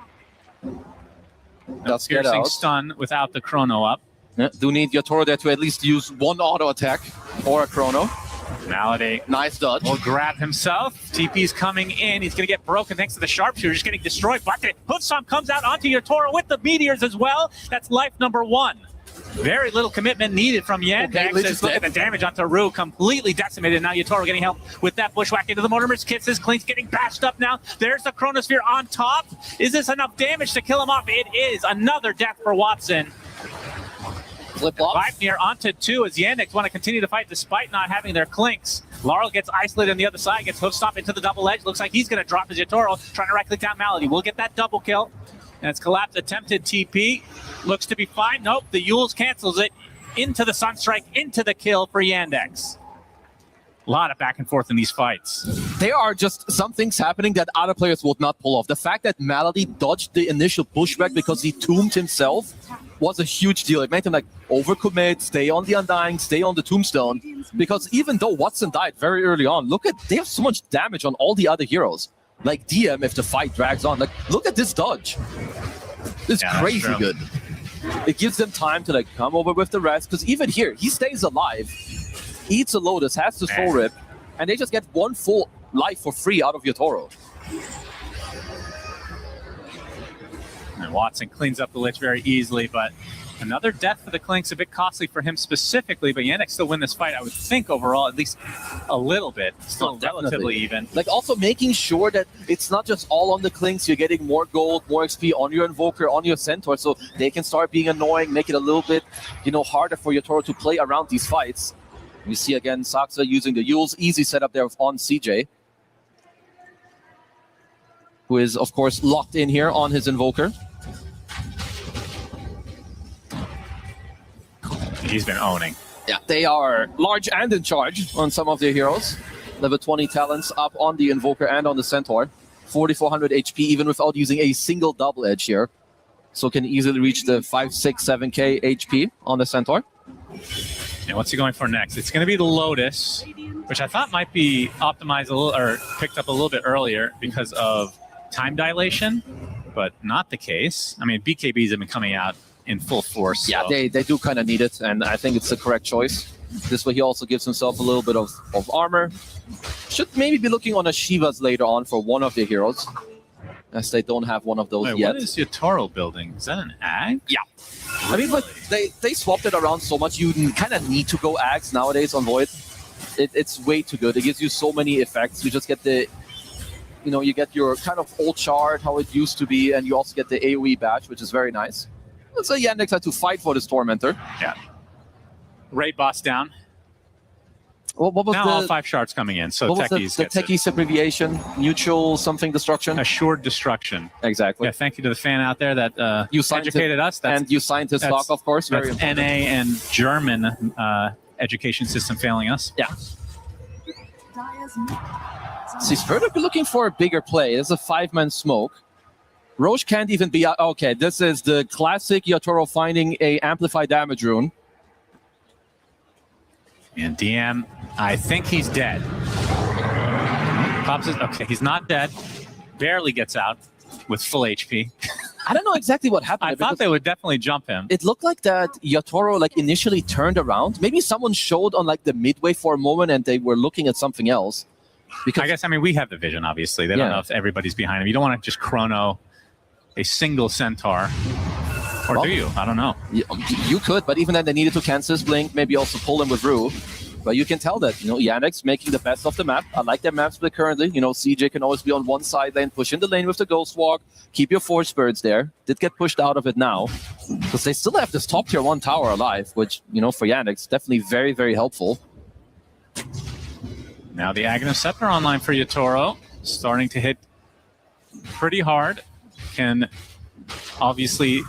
Does get Piercing out. stun without the chrono up. Yeah, do need Yatoro there to at least use 1 auto attack or a chrono. Malady. Nice dodge. Will grab himself. TP's coming in. He's going to get broken thanks to the Sharpshooter. Just getting destroyed. But the Hoofstomp comes out onto Yatoro with the Meteors as well. That's life number 1. Very little commitment needed from Yandex. Okay, Just look at the damage onto Rue. Completely decimated. Now Yatoro getting help with that bushwhack into the Mortimer's Kisses. Klink's getting bashed up now. There's the Chronosphere on top. Is this enough damage to kill him off? It is. Another death for Watson. Flip off. Vipnir onto 2 as Yandex want to continue to fight despite not having their Klinks. Laurel gets isolated on the other side, gets Hoofstomp into the double edge. Looks like he's going to drop his Yatoro, trying to right-click down Malady. We'll get that double kill. And it's Collapse attempted TP. Looks to be fine. Nope, the Yules cancels it. Into the Sunstrike, into the kill for Yandex. A lot of back and forth in these fights. There are just some things happening that other players would not pull off. The fact that Malady dodged the initial pushback because he tombed himself was a huge deal. It made him like overcommit, stay on the Undying, stay on the Tombstone. Because even though Watson died very early on, look at, they have so much damage on all the other heroes. Like DM if the fight drags on. Like, look at this dodge. It's crazy good. It gives them time to like come over with the rest. Because even here, he stays alive, eats a Lotus, has the Soul Rip, and they just get 1 full life for free out of Yatoro. And Watson cleans up the Lich very easily, but another death for the Klinks, a bit costly for him specifically, but Yannick still win this fight, I would think, overall, at least a little bit. Still relatively even. Like, also making sure that it's not just all on the Klinks, you're getting more gold, more XP on your Invoker, on your Centaur, so they can start being annoying, make it a little bit, harder for Yatoro to play around these fights. We see again Saxa using the Yules, easy setup there on CJ, who is, of course, locked in here on his Invoker. He's been owning. Yeah, they are large and in charge on some of their heroes. Level 20 talents up on the Invoker and on the Centaur. 4,400 HP even without using a single double edge here. So can easily reach the 5, 6, 7k HP on the Centaur. And what's he going for next? It's going to be the Lotus, which I thought might be optimized a little, or picked up a little bit earlier because of time dilation, but not the case. I mean, BKBs have been coming out in full force. Yeah, so. they do kind of need it, and I think it's the correct choice. This way he also gives himself a little bit of armor. Should maybe be looking on a Shivas later on for one of their heroes, as they don't have one of those yet. What is Yatoro building? Is that an Ag? Yeah. I mean, but they swapped it around so much, you kind of need to go Ags nowadays on Void. It's way too good. It gives you so many effects. You just get the, you get your kind of old shard, how it used to be, and you also get the AoE badge, which is very nice. So Yandex had to fight for this Tormentor. Yeah. Raid boss down. What was now all 5 shards coming in, so what Techies was the Techies abbreviation? Mutual something destruction? Assured destruction. Exactly. Yeah, thank you to the fan out there that you educated us. And you signed his stock, of course. That's NA and German education system failing us. Yeah. See, Spirit be looking for a bigger play. It's a 5-man smoke. Roche can't even be out. Okay, this is the classic Yatoro finding a amplified damage rune. And DM, I think he's dead. Pops it. Okay, he's not dead. Barely gets out with full HP. I don't know exactly what happened. I thought they would definitely jump him. It looked like that Yatoro like initially turned around. Maybe someone showed on like the midway for a moment and they were looking at something else. Because I guess, I mean, we have the vision, obviously. They don't know if everybody's behind him. You don't want to just chrono a single centaur. Or do you? I don't know. You could, but even then they needed to cancel his blink, maybe also pull him with Rue. But you can tell that, Yannick's making the best of the map. I like their map split currently. CJ can always be on one side lane, push in the lane with the Ghost Walk, keep your Force Birds there. Did get pushed out of it now, because they still have this top tier 1 tower alive, which, for Yannick's definitely very, very helpful. Now the Aghanim Scepter online for Yatoro, starting to hit pretty hard. Can obviously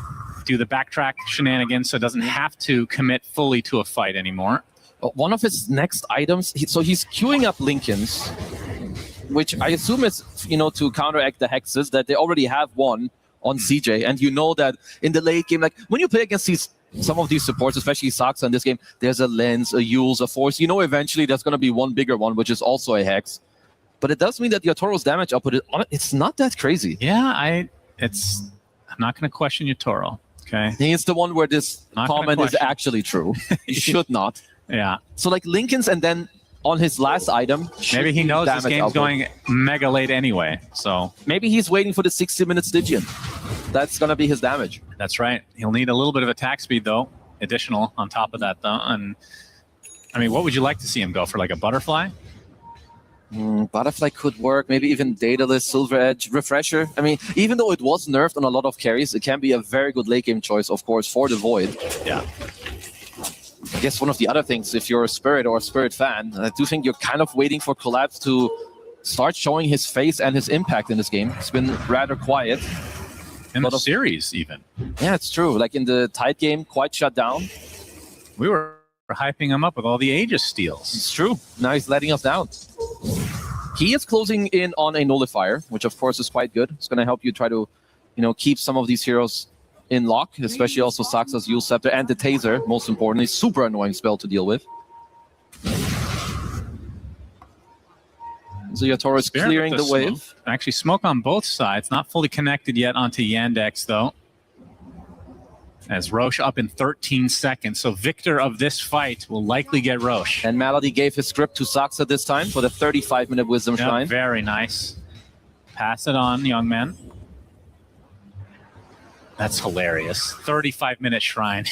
do the backtrack shenanigans, so doesn't have to commit fully to a fight anymore. One of his next items, so he's queuing up Lincolns, which I assume is, to counteract the hexes, that they already have one on CJ. And you know that in the late game, like when you play against some of these supports, especially Saxa in this game, there's a Lens, a Yules, a Force. Eventually there's going to be one bigger one, which is also a hex. But it does mean that Yatoro's damage output, it's not that crazy. Yeah, I'm not going to question Yatoro. Okay. I think it's the one where this comment is actually true. You should not. Yeah. So like Lincoln's, and then on his last item, maybe he knows this game's going mega late anyway. So maybe he's waiting for the 60-minute Stygian. That's going to be his damage. That's right. He'll need a little bit of attack speed, though, additional on top of that, though. And I mean, what would you like to see him go for? Like a butterfly? Butterfly could work. Maybe even Daedalus, Silver Edge, Refresher. I mean, even though it was nerfed on a lot of carries, it can be a very good late game choice, of course, for the Void. Yeah. I guess one of the other things, if you're a Spirit or a Spirit fan, I do think you're kind of waiting for Collapse to start showing his face and his impact in this game. It's been rather quiet. In the series, even. Yeah, it's true. Like in the tight game, quite shut down. We were hyping him up with all the Aegis steals. It's true. Now he's letting us down. He is closing in on a Nullifier, which of course is quite good. It's going to help you try to, keep some of these heroes in lock, especially also Saxa's Yule Scepter and the Taser, most importantly. Super annoying spell to deal with. So Yatoro is clearing the wave. Actually, smoke on both sides. Not fully connected yet onto Yandex, though. As Roche up in 13 seconds. So victor of this fight will likely get Roche. And Malady gave his script to Saxa this time for the 35-minute Wisdom Shrine. Very nice. Pass it on, young man. That's hilarious. 35-minute shrine.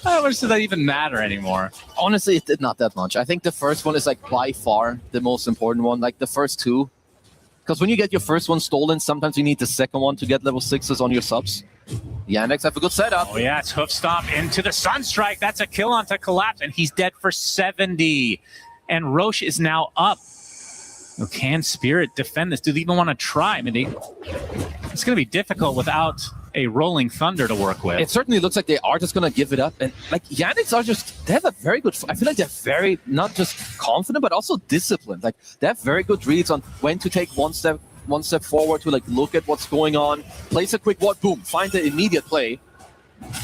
How much does that even matter anymore? Honestly, it did not that much. I think the first one is like by far the most important one. Like the first two. Because when you get your first one stolen, sometimes you need the second one to get level 6s on your subs. Yandex have a good setup. Oh yeah, it's Hoof Stomp into the Sunstrike. That's a kill onto Collapse, and he's dead for 70. And Roche is now up. Can Spirit defend this? Do they even want to try? I mean, it's going to be difficult without a Rolling Thunder to work with. It certainly looks like they are just going to give it up. And like Yandex are just, they have a very good, I feel like they're very, not just confident, but also disciplined. Like they have very good reads on when to take one step forward to like look at what's going on, place a quick ward, boom, find the immediate play.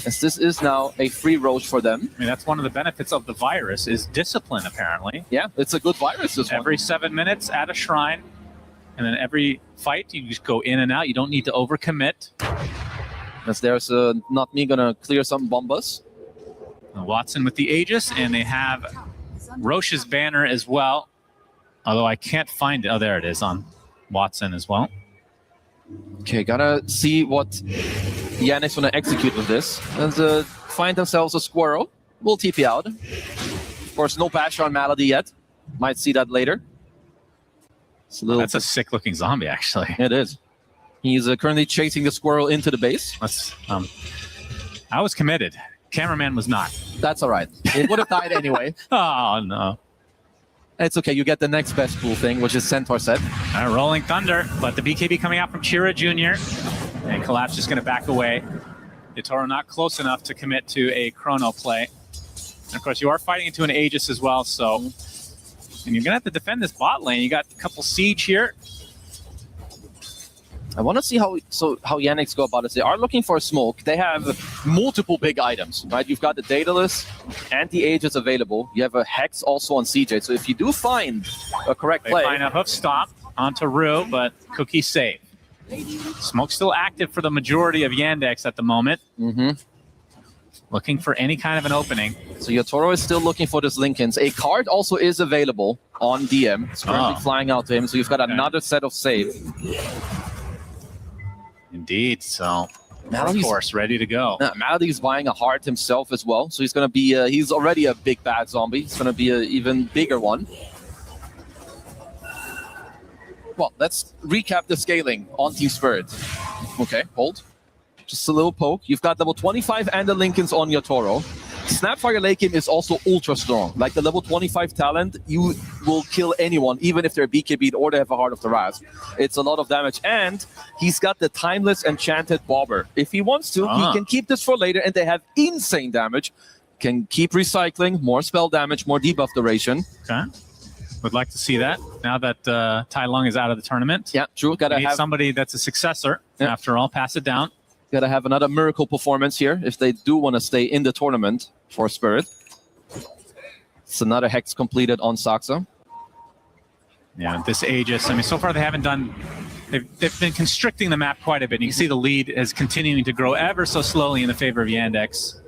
As this is now a free Roche for them. I mean, that's one of the benefits of the virus is discipline, apparently. Yeah, it's a good virus, this one. Every 7 minutes at a shrine, and then every fight, you just go in and out. You don't need to overcommit. As there's not me gonna clear some bombas. Watson with the Aegis, and they have Roche's banner as well. Although I can't find it. Oh, there it is on Watson as well. Okay, gotta see what Yannick's gonna execute with this. And find themselves a squirrel. We'll TP out. Of course, no Basher on Malady yet. Might see that later. That's a sick-looking zombie, actually. It is. He's currently chasing the squirrel into the base. I was committed. Cameraman was not. That's all right. It would have died anyway. Oh, no. It's okay. You get the next best cool thing, which is Centaur set. Rolling Thunder, but the BKB coming out from Chira Jr. And Collapse just going to back away. Yatoro not close enough to commit to a chrono play. Of course, you are fighting into an Aegis as well, so... And you're going to have to defend this bot lane. You got a couple siege here. I want to see how Yannick's go about it. They are looking for a smoke. They have multiple big items, right? You've got the Daedalus and the Aegis available. You have a Hex also on CJ. So if you do find a correct play... They find a hoof stomp onto Rue, but Cookie safe. Smoke's still active for the majority of Yandex at the moment. Looking for any kind of an opening. So Yotaro is still looking for this Lincolns. A card also is available on DM. It's currently flying out to him, so you've got another set of save. Indeed, so of course, ready to go. Malady's buying a heart himself as well, so he's going to be, he's already a big bad zombie. He's going to be an even bigger one. Well, let's recap the scaling on Team Spirit. Okay, hold. Just a little poke. You've got level 25 and the Lincolns on your Toro. Snapfire Lakeim is also ultra strong. Like the level 25 talent, you will kill anyone, even if they're BKB'd or they have a Heart of the Rasp. It's a lot of damage. And he's got the Timeless Enchanted Bobber. If he wants to, he can keep this for later, and they have insane damage. Can keep recycling, more spell damage, more debuff duration. Okay. Would like to see that now that Tai Lung is out of the tournament. Yeah, true. Gotta have somebody that's a successor. After all, pass it down. Gotta have another miracle performance here if they do want to stay in the tournament for Spirit. It's another Hex completed on Saxa. Yeah, this Aegis. I mean, so far they haven't done. They've been constricting the map quite a bit. You can see the lead is continuing to grow ever so slowly in the favor of Yandex.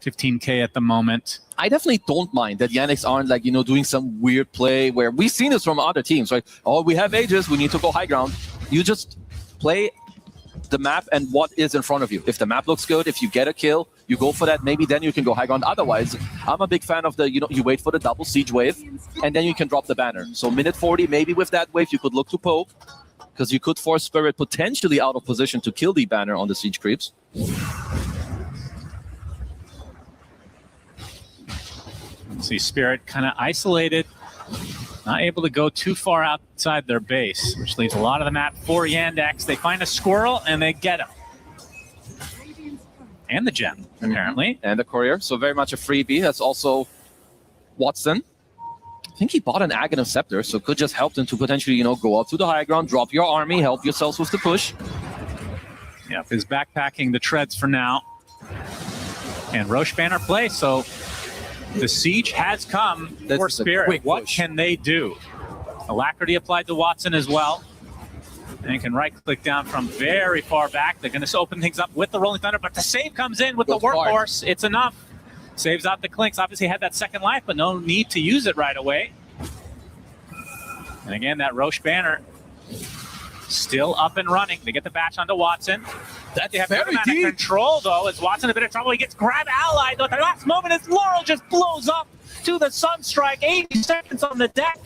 15K at the moment. I definitely don't mind that Yannick's aren't like, doing some weird play where we've seen this from other teams, right? Oh, we have Aegis, we need to go high ground. You just play the map and what is in front of you. If the map looks good, if you get a kill, you go for that, maybe then you can go high ground. Otherwise, I'm a big fan of the, you wait for the double siege wave and then you can drop the banner. So minute 40, maybe with that wave, you could look to poke because you could force Spirit potentially out of position to kill the banner on the siege creeps. See Spirit kind of isolated, not able to go too far outside their base, which leaves a lot of the map for Yandex. They find a squirrel and they get him. And the gem, apparently. And the courier, so very much a freebie. That's also Watson. I think he bought an Aghanim Scepter, so could just help them to potentially, go up to the high ground, drop your army, help yourselves with the push. Yeah, is backpacking the treads for now. And Roche banner play, so the siege has come for Spirit. What can they do? Alacrity applied to Watson as well. And you can right-click down from very far back. They're going to open things up with the Rolling Thunder, but the save comes in with the Workhorse. It's enough. Saves out the Clinks. Obviously had that second life, but no need to use it right away. And again, that Roche banner still up and running. They get the batch onto Watson. They have very deep control, though, as Watson in a bit of trouble. He gets grab allied, though, at the last moment as Laurel just blows up to the Sunstrike. 80 seconds on the deck.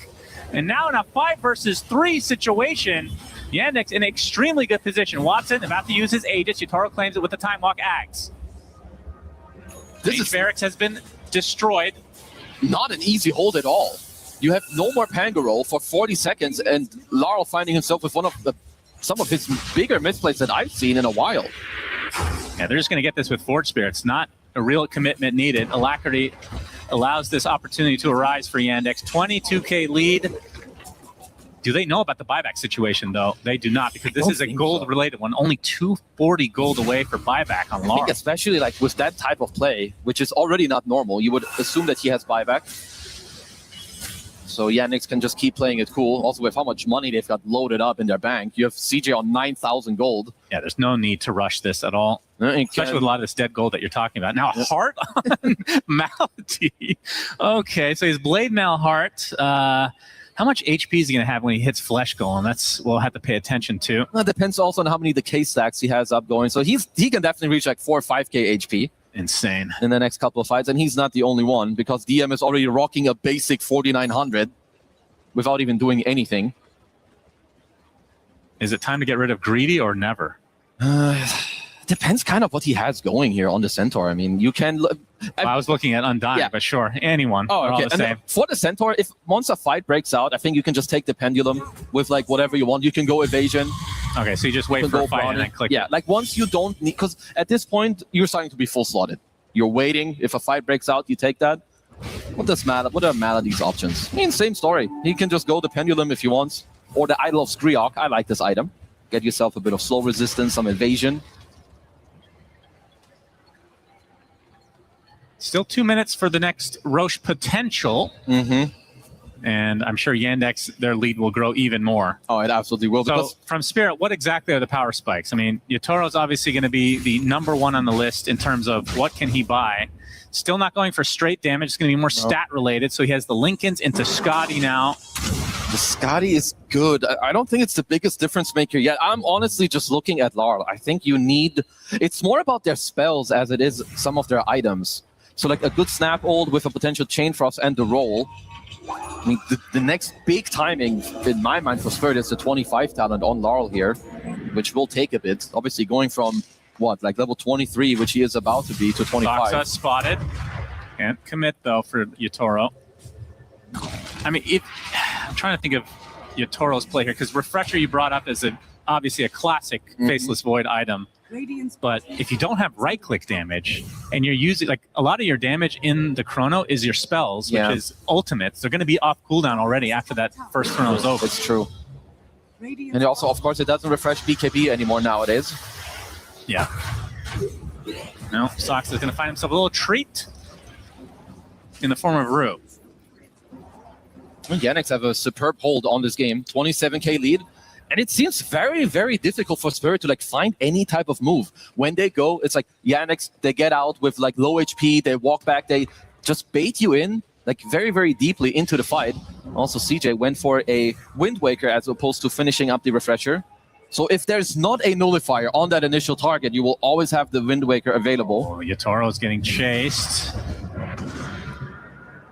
And now in a 5 versus 3 situation, Yandex in extremely good position. Watson about to use his Aegis. Yutaro claims it with the Time Walk Ags. This Barracks has been destroyed. Not an easy hold at all. You have no more Pangarol for 40 seconds, and Laurel finding himself with some of his bigger misplays that I've seen in a while. Yeah, they're just going to get this with Forge Spirits. Not a real commitment needed. Alacrity allows this opportunity to arise for Yandex. 22K lead. Do they know about the buyback situation, though? They do not, because this is a gold-related one. Only 240 gold away for buyback on Laurel. I think especially like with that type of play, which is already not normal, you would assume that he has buyback. So Yannick can just keep playing it cool. Also, with how much money they've got loaded up in their bank, you have CJ on 9,000 gold. Yeah, there's no need to rush this at all, especially with a lot of this dead gold that you're talking about. Now, Heart on Malady. Okay, so he's Blade Mal Heart. How much HP is he going to have when he hits Flesh Golem? That's we'll have to pay attention to. Well, it depends also on how many decay stacks he has up going. So he can definitely reach like 4 or 5K HP. Insane. In the next couple of fights. And he's not the only one, because DM is already rocking a basic 4,900 without even doing anything. Is it time to get rid of Greedy or never? Depends kind of what he has going here on the Centaur. I mean, you can... I was looking at Undying, but sure, anyone. Oh, okay. All the same. For the Centaur, if once a fight breaks out, I think you can just take the Pendulum with like whatever you want. You can go Evasion. Okay, so you just wait for a fight and then click. Yeah, like once you don't need... Because at this point, you're starting to be full slotted. You're waiting. If a fight breaks out, you take that. What are Malady's options? I mean, same story. He can just go the Pendulum if he wants. Or the Idol of Skriok. I like this item. Get yourself a bit of slow resistance, some evasion. Still 2 minutes for the next Roche potential. And I'm sure Yandex, their lead will grow even more. Oh, it absolutely will. So from Spirit, what exactly are the power spikes? I mean, Yatoro's obviously going to be the #1 on the list in terms of what can he buy. Still not going for straight damage. It's going to be more stat related. So he has the Lincolns into Scotty now. The Scotty is good. I don't think it's the biggest difference maker yet. I'm honestly just looking at Laurel. I think you need... It's more about their spells as it is some of their items. So like a good Snap Ult with a potential Chain Frost and the roll. I mean, the next big timing in my mind for Spirit is the 25 talent on Laurel here, which will take a bit. Obviously going from, what, like level 23, which he is about to be, to 25. Doxa spotted. Can't commit, though, for Yatoro. I mean, I'm trying to think of Yatoro's play here, because Refresher you brought up as obviously a classic Faceless Void item. But if you don't have right-click damage, and you're using, like, a lot of your damage in the Chrono is your spells, which is ultimates. They're going to be off cooldown already after that first Chrono is over. It's true. And also, of course, it doesn't refresh BKB anymore nowadays. Yeah. No, Sox is going to find himself a little treat in the form of Rue. Yannick's have a superb hold on this game. 27k lead. And it seems very, very difficult for Spirit to like find any type of move. When they go, it's like Yannick's, they get out with like low HP, they walk back, they just bait you in like very, very deeply into the fight. Also, CJ went for a Wind Waker as opposed to finishing up the Refresher. So if there's not a nullifier on that initial target, you will always have the Wind Waker available. Oh, Yatoro's getting chased.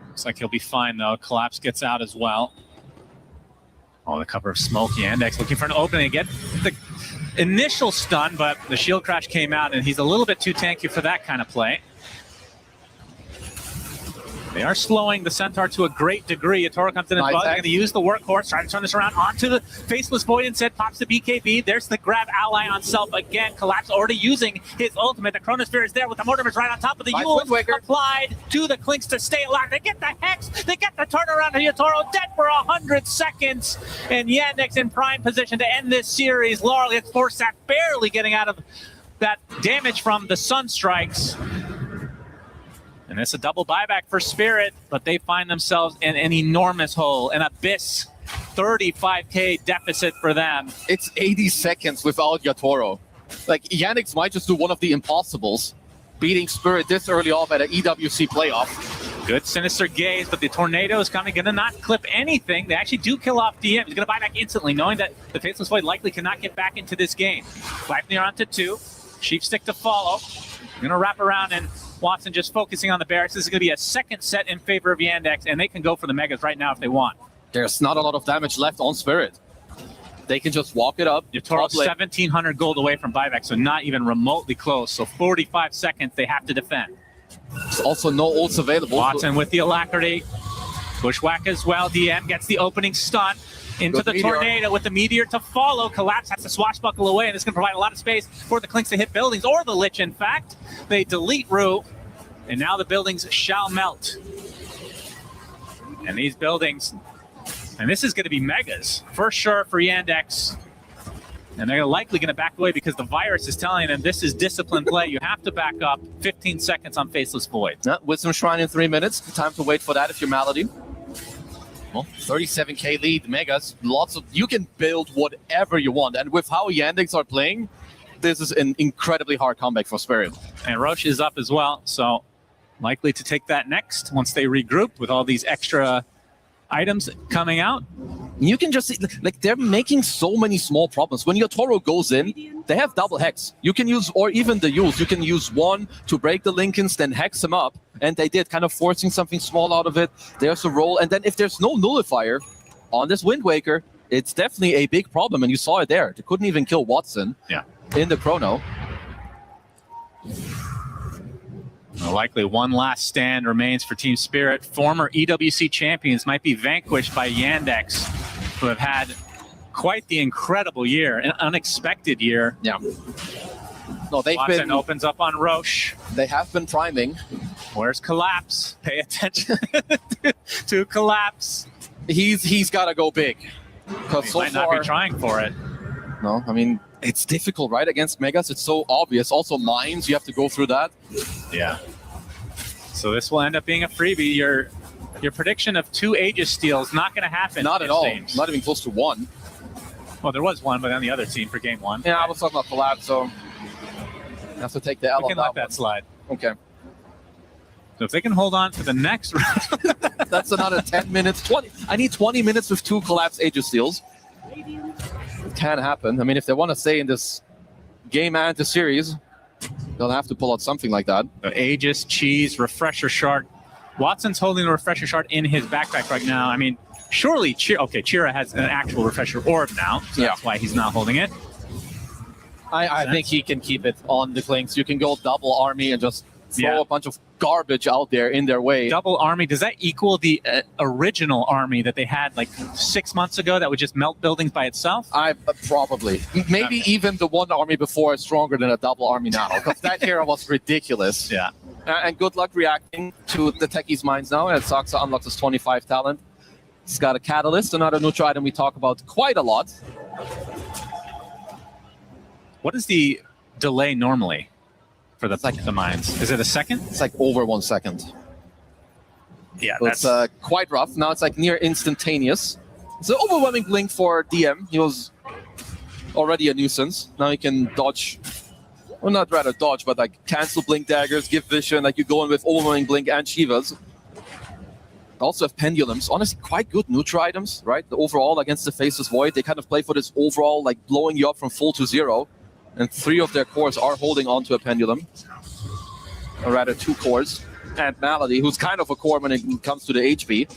Looks like he'll be fine though. Collapse gets out as well. Oh, the cover of smoke. Yandex looking for an opening. Get the initial stun, but the shield crash came out, and he's a little bit too tanky for that kind of play. They are slowing the Centaur to a great degree. Yatoro comes in and they're going to use the workhorse, trying to turn this around onto the Faceless Void instead, pops the BKB. There's the grab ally on self again. Collapse already using his ultimate. The Chronosphere is there with the Mortimers right on top of the Yule. Applied to the Clinks to stay alive. They get the Hex. They get the turnaround to Yatoro. Dead for 100 seconds. And Yandex in prime position to end this series. Laurel gets forced out, barely getting out of that damage from the Sun Strikes. And it's a double buyback for Spirit, but they find themselves in an enormous hole, an abyss. 35k deficit for them. It's 80 seconds without Yatoro. Like, Yannick's might just do one of the impossibles, beating Spirit this early off at an EWC playoff. Good Sinister Gaze, but the Tornado is coming, gonna not clip anything. They actually do kill off DM. He's gonna buy back instantly, knowing that the Faceless Void likely cannot get back into this game. Gleipnir onto 2. Sheep Stick to follow. Gonna wrap around, and Watson just focusing on the barracks. This is gonna be a second set in favor of Yandex, and they can go for the Megas right now if they want. There's not a lot of damage left on Spirit. They can just walk it up. Yatoro 1,700 gold away from buyback, so not even remotely close. So 45 seconds they have to defend. There's also no ults available. Watson with the Alacrity. Bushwhack as well. DM gets the opening stun. Into the Tornado with the Meteor to follow. Collapse has to swashbuckle away, and this is going to provide a lot of space for the Clinks to hit buildings, or the Lich, in fact. They delete Rue, and now the buildings shall melt. And these buildings, and this is going to be Megas, for sure, for Yandex. And they're likely going to back away because the virus is telling them this is disciplined play. You have to back up. 15 seconds on Faceless Void. Wisdom Shrine in 3 minutes. Time to wait for that if you're Malady. Well, 37k lead, Megas. Lots of, you can build whatever you want. And with how Yandex are playing, this is an incredibly hard comeback for Spirit. And Roche is up as well, so likely to take that next once they regroup with all these extra items coming out. You can just see, like, they're making so many small problems. When Yatoro goes in, they have double Hex. You can use, or even the Yules, you can use one to break the Lincolns, then Hex them up. And they did, kind of forcing something small out of it. There's a roll. And then if there's no nullifier on this Wind Waker, it's definitely a big problem. And you saw it there. They couldn't even kill Watson in the Chrono. Well, likely one last stand remains for Team Spirit. Former EWC champions might be vanquished by Yandex, who have had quite the incredible year, an unexpected year. Yeah. No, they've Watson been opens up on Roche. They have been priming. Where's Collapse? Pay attention to Collapse. He's got to go big. Because He so might far, not be trying for it. No, I mean, it's difficult, right? Against Megas, it's so obvious. Also, mines, you have to go through that. Yeah. So this will end up being a freebie. Your prediction of 2 Aegis steals not going to happen. Not at it all. seems. Not even close to 1. Well, there was one, but on the other team for game 1. Yeah, I was talking about collapse, so you have to take the L We on can that let that one. slide. Okay. So if they can hold on for the next round, That's another 10 minutes. 20. I need 20 minutes with 2 collapse Aegis steals. It can happen. I mean, if they want to stay in this game and the series, they'll have to pull out something like that. Aegis, Cheese, Refresher Shard. Watson's holding the Refresher Shard in his backpack right now. I mean, surely Chira has an actual Refresher Orb now, so that's why he's not holding it. I think he can keep it on the Clinks. You can go double army and just throw a bunch of garbage out there in their way. Double army, does that equal the original army that they had like 6 months ago that would just melt buildings by itself? Probably. Maybe even the one army before is stronger than a double army now, because that hero was ridiculous. Yeah. And good luck reacting to the techies' minds now, as Saxa unlocks his 25 talent. He's got a Catalyst, another neutral item we talk about quite a lot. What is the delay normally for the mines? Is it a second? It's like over 1 second. Yeah, It's quite rough. Now it's like near instantaneous. It's an overwhelming blink for DM. He was already a nuisance. Now he can dodge, well, not rather dodge, but like cancel blink daggers, give vision. Like you go in with overwhelming blink and Shivas. Also have pendulums. Honestly, quite good neutral items, right? The overall against the Faceless Void, they kind of play for this overall, like blowing you up from full to 0. And 3 of their cores are holding onto a pendulum. Or rather, 2 cores. And Malady, who's kind of a core when it comes to the HP.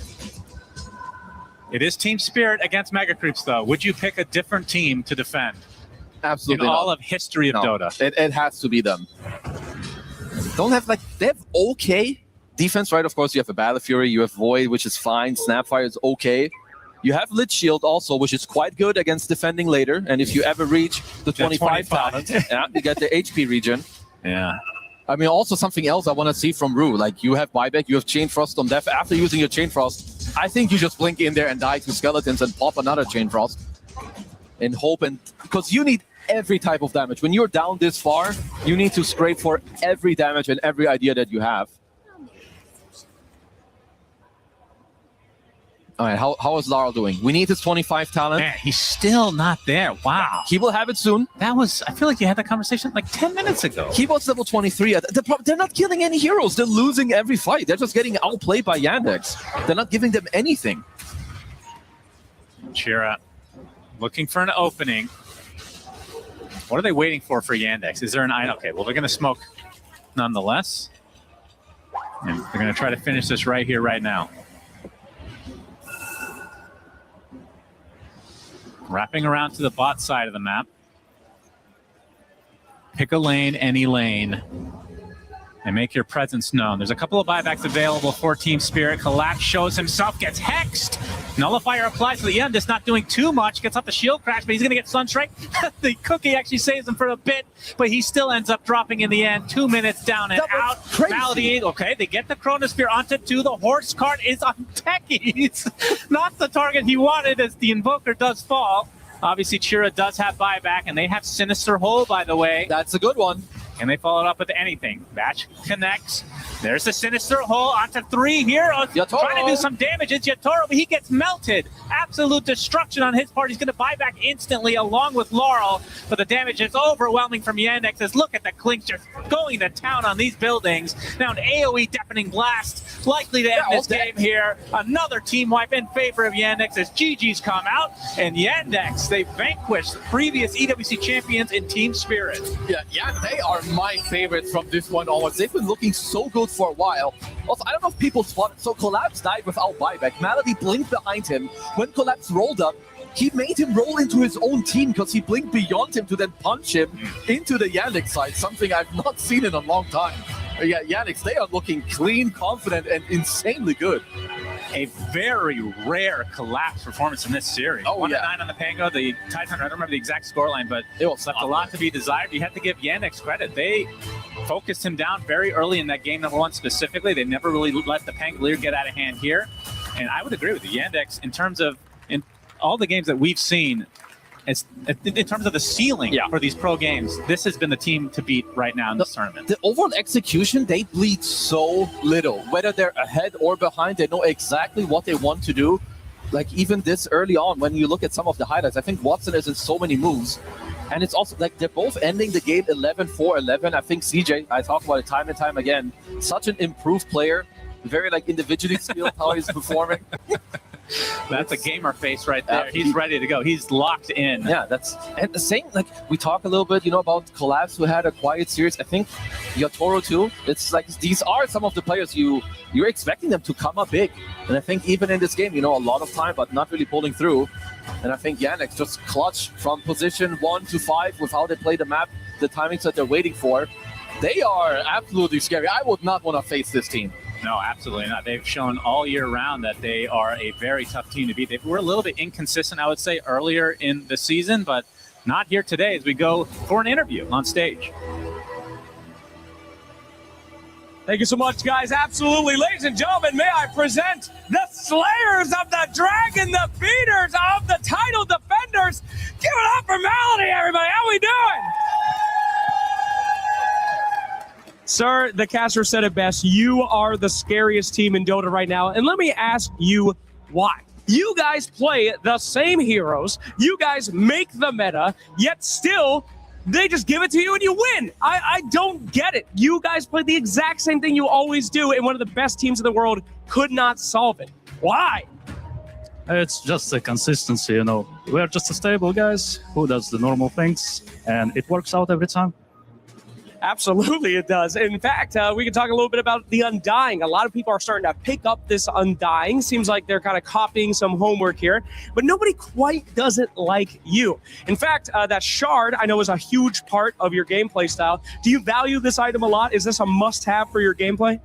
It is Team Spirit against Mega Creeps, though. Would you pick a different team to defend? Absolutely in not. all of history of Dota. It has to be them. Don't have they have okay defense, right? Of course, you have a Battle Fury, you have Void, which is fine. Snapfire is okay. You have Lit Shield also, which is quite good against defending later. And if you ever reach the 25 talent, you get the HP regen. Yeah. I mean, also something else I want to see from Rue. Like, you have buyback, you have Chain Frost on death. After using your Chain Frost, I think you just blink in there and die to skeletons and pop another Chain Frost. In hope, and because you need every type of damage. When you're down this far, you need to scrape for every damage and every idea that you have. All right, how is Laurel doing? We need his 25 talent. Man, he's still not there. Wow. He will have it soon. That was, I feel like you had that conversation like 10 minutes ago. He was level 23. They're not killing any heroes. They're losing every fight. They're just getting outplayed by Yandex. They're not giving them anything. Chira looking for an opening. What are they waiting for Yandex? Is there an item? Okay, well, they're going to smoke nonetheless. And they're going to try to finish this right here, right now. Wrapping around to the bot side of the map. Pick a lane, any lane, and make your presence known. There's a couple of buybacks available for Team Spirit. Collapse shows himself, gets hexed. Nullifier applies to the end, just not doing too much. Gets off the shield crash, but he's going to get Sunstrike. The cookie actually saves him for a bit, but he still ends up dropping in the end. 2 minutes down and out. Malady, okay, they get the Chronosphere onto 2. The horse cart is on techies. Not the target he wanted as the Invoker does fall. Obviously, Chira does have buyback, and they have Sinister Hole, by the way. That's a good one. And they follow it up with anything. Batch connects. There's the Sinister Hole onto 3 here. Trying to do some damage. It's Yatoro, but he gets melted. Absolute destruction on his part. He's going to buy back instantly along with Laurel. But the damage is overwhelming from Yandex. As look at the Clinks just going to town on these buildings. Now an AoE Deafening Blast. Likely to end this game here. Another team wipe in favor of Yandex as GG's come out. And Yandex, they vanquished the previous EWC champions in Team Spirit. Yeah, they are my favorite from this point onwards. They've been looking so good for a while. Also, I don't know if people spotted. So Collapse died without buyback. Malady blinked behind him. When Collapse rolled up, he made him roll into his own team because he blinked beyond him to then punch him into the Yandex side, something I've not seen in a long time. Yeah, Yandex, they are looking clean, confident, and insanely good. a very rare collapse performance in this series. 1-9 on the Pango. The Tidehunter, I don't remember the exact scoreline, but it left a lot to be desired. You have to give Yandex credit. They focused him down very early in that game number 1 specifically. They never really let the Pangolier get out of hand here. And I would agree with you. Yandex, in terms of in all the games that we've seen, in terms of the ceiling for these pro games, this has been the team to beat right now in this tournament. The overall execution, they bleed so little. Whether they're ahead or behind, they know exactly what they want to do. Like even this early on, when you look at some of the highlights, I think Watson is in so many moves. And it's also like they're both ending the game 11-4-11. I think CJ, I talk about it time and time again, such an improved player. Very like individually skilled how he's performing. That's a gamer face right there. He's ready to go. He's locked in. Yeah, and the same, like we talk a little bit, about Collapse who had a quiet series. I think Yotoro too. It's like these are some of the players you're expecting them to come up big. And I think even in this game, a lot of time, but not really pulling through. And I think Yandex just clutch from position 1 to 5 with how they play the map, the timings that they're waiting for. They are absolutely scary. I would not want to face this team. No, absolutely not. They've shown all year round that they are a very tough team to beat. They were a little bit inconsistent, I would say, earlier in the season, but not here today as we go for an interview on stage. Thank you so much, guys. Absolutely. Ladies and gentlemen, may I present the Slayers of the Dragon, the beaters of the title defenders. Give it up for Malady, everybody. How we doing? Sir, the caster said it best. You are the scariest team in Dota right now. And let me ask you why. You guys play the same heroes. You guys make the meta, yet still they just give it to you and you win. I don't get it. You guys play the exact same thing you always do, and one of the best teams in the world could not solve it. Why? It's just the consistency, We're just a stable guys who does the normal things, and it works out every time. Absolutely, it does. In fact, we can talk a little bit about the Undying. A lot of people are starting to pick up this Undying. Seems like they're kind of copying some homework here, but nobody quite does it like you. In fact, that Shard, I know, is a huge part of your gameplay style. Do you value this item a lot? Is this a must-have for your gameplay?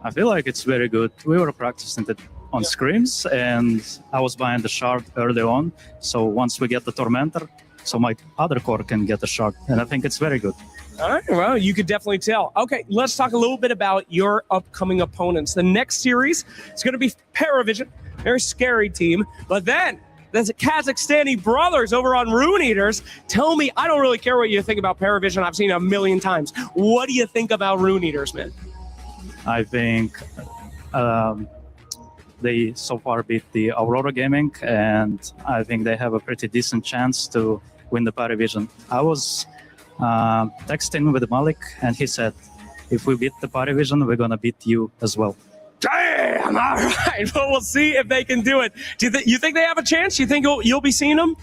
I feel like it's very good. We were practicing it on scrims, and I was buying the Shard early on. So once we get the Tormentor, so my other core can get the Shard, and I think it's very good. All right, well, you could definitely tell. Okay, let's talk a little bit about your upcoming opponents. The next series is going to be Paravision, very scary team. But then there's the Kazakhstani brothers over on Rune Eaters. Tell me, I don't really care what you think about Paravision. I've seen it a million times. What do you think about Rune Eaters, man? I think they so far beat the Aurora Gaming, and I think they have a pretty decent chance to win the Paravision. I was texting with Malik, and he said, if we beat the Paravision, we're going to beat you as well. Damn! All right. Well, we'll see if they can do it. Do you think they have a chance? You think you'll be seeing them?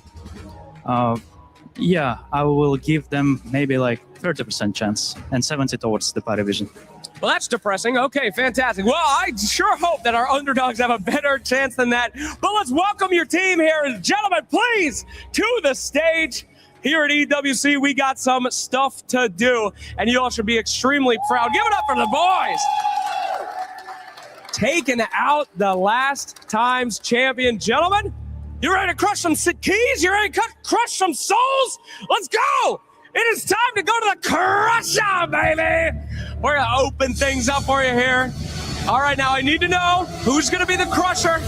Yeah, I will give them maybe like 30% chance and 70 towards the Paravision. Well, that's depressing. Okay, fantastic. Well, I sure hope that our underdogs have a better chance than that. But let's welcome your team here. Gentlemen, please, to the stage. Here at EWC, we got some stuff to do, and you all should be extremely proud. Give it up for the boys. Taking out the last time's champion. Gentlemen, you ready to crush some keys? You ready to crush some souls? Let's go. It is time to go to the Crusher, baby. We're going to open things up for you here. All right, now I need to know who's going to be the crusher.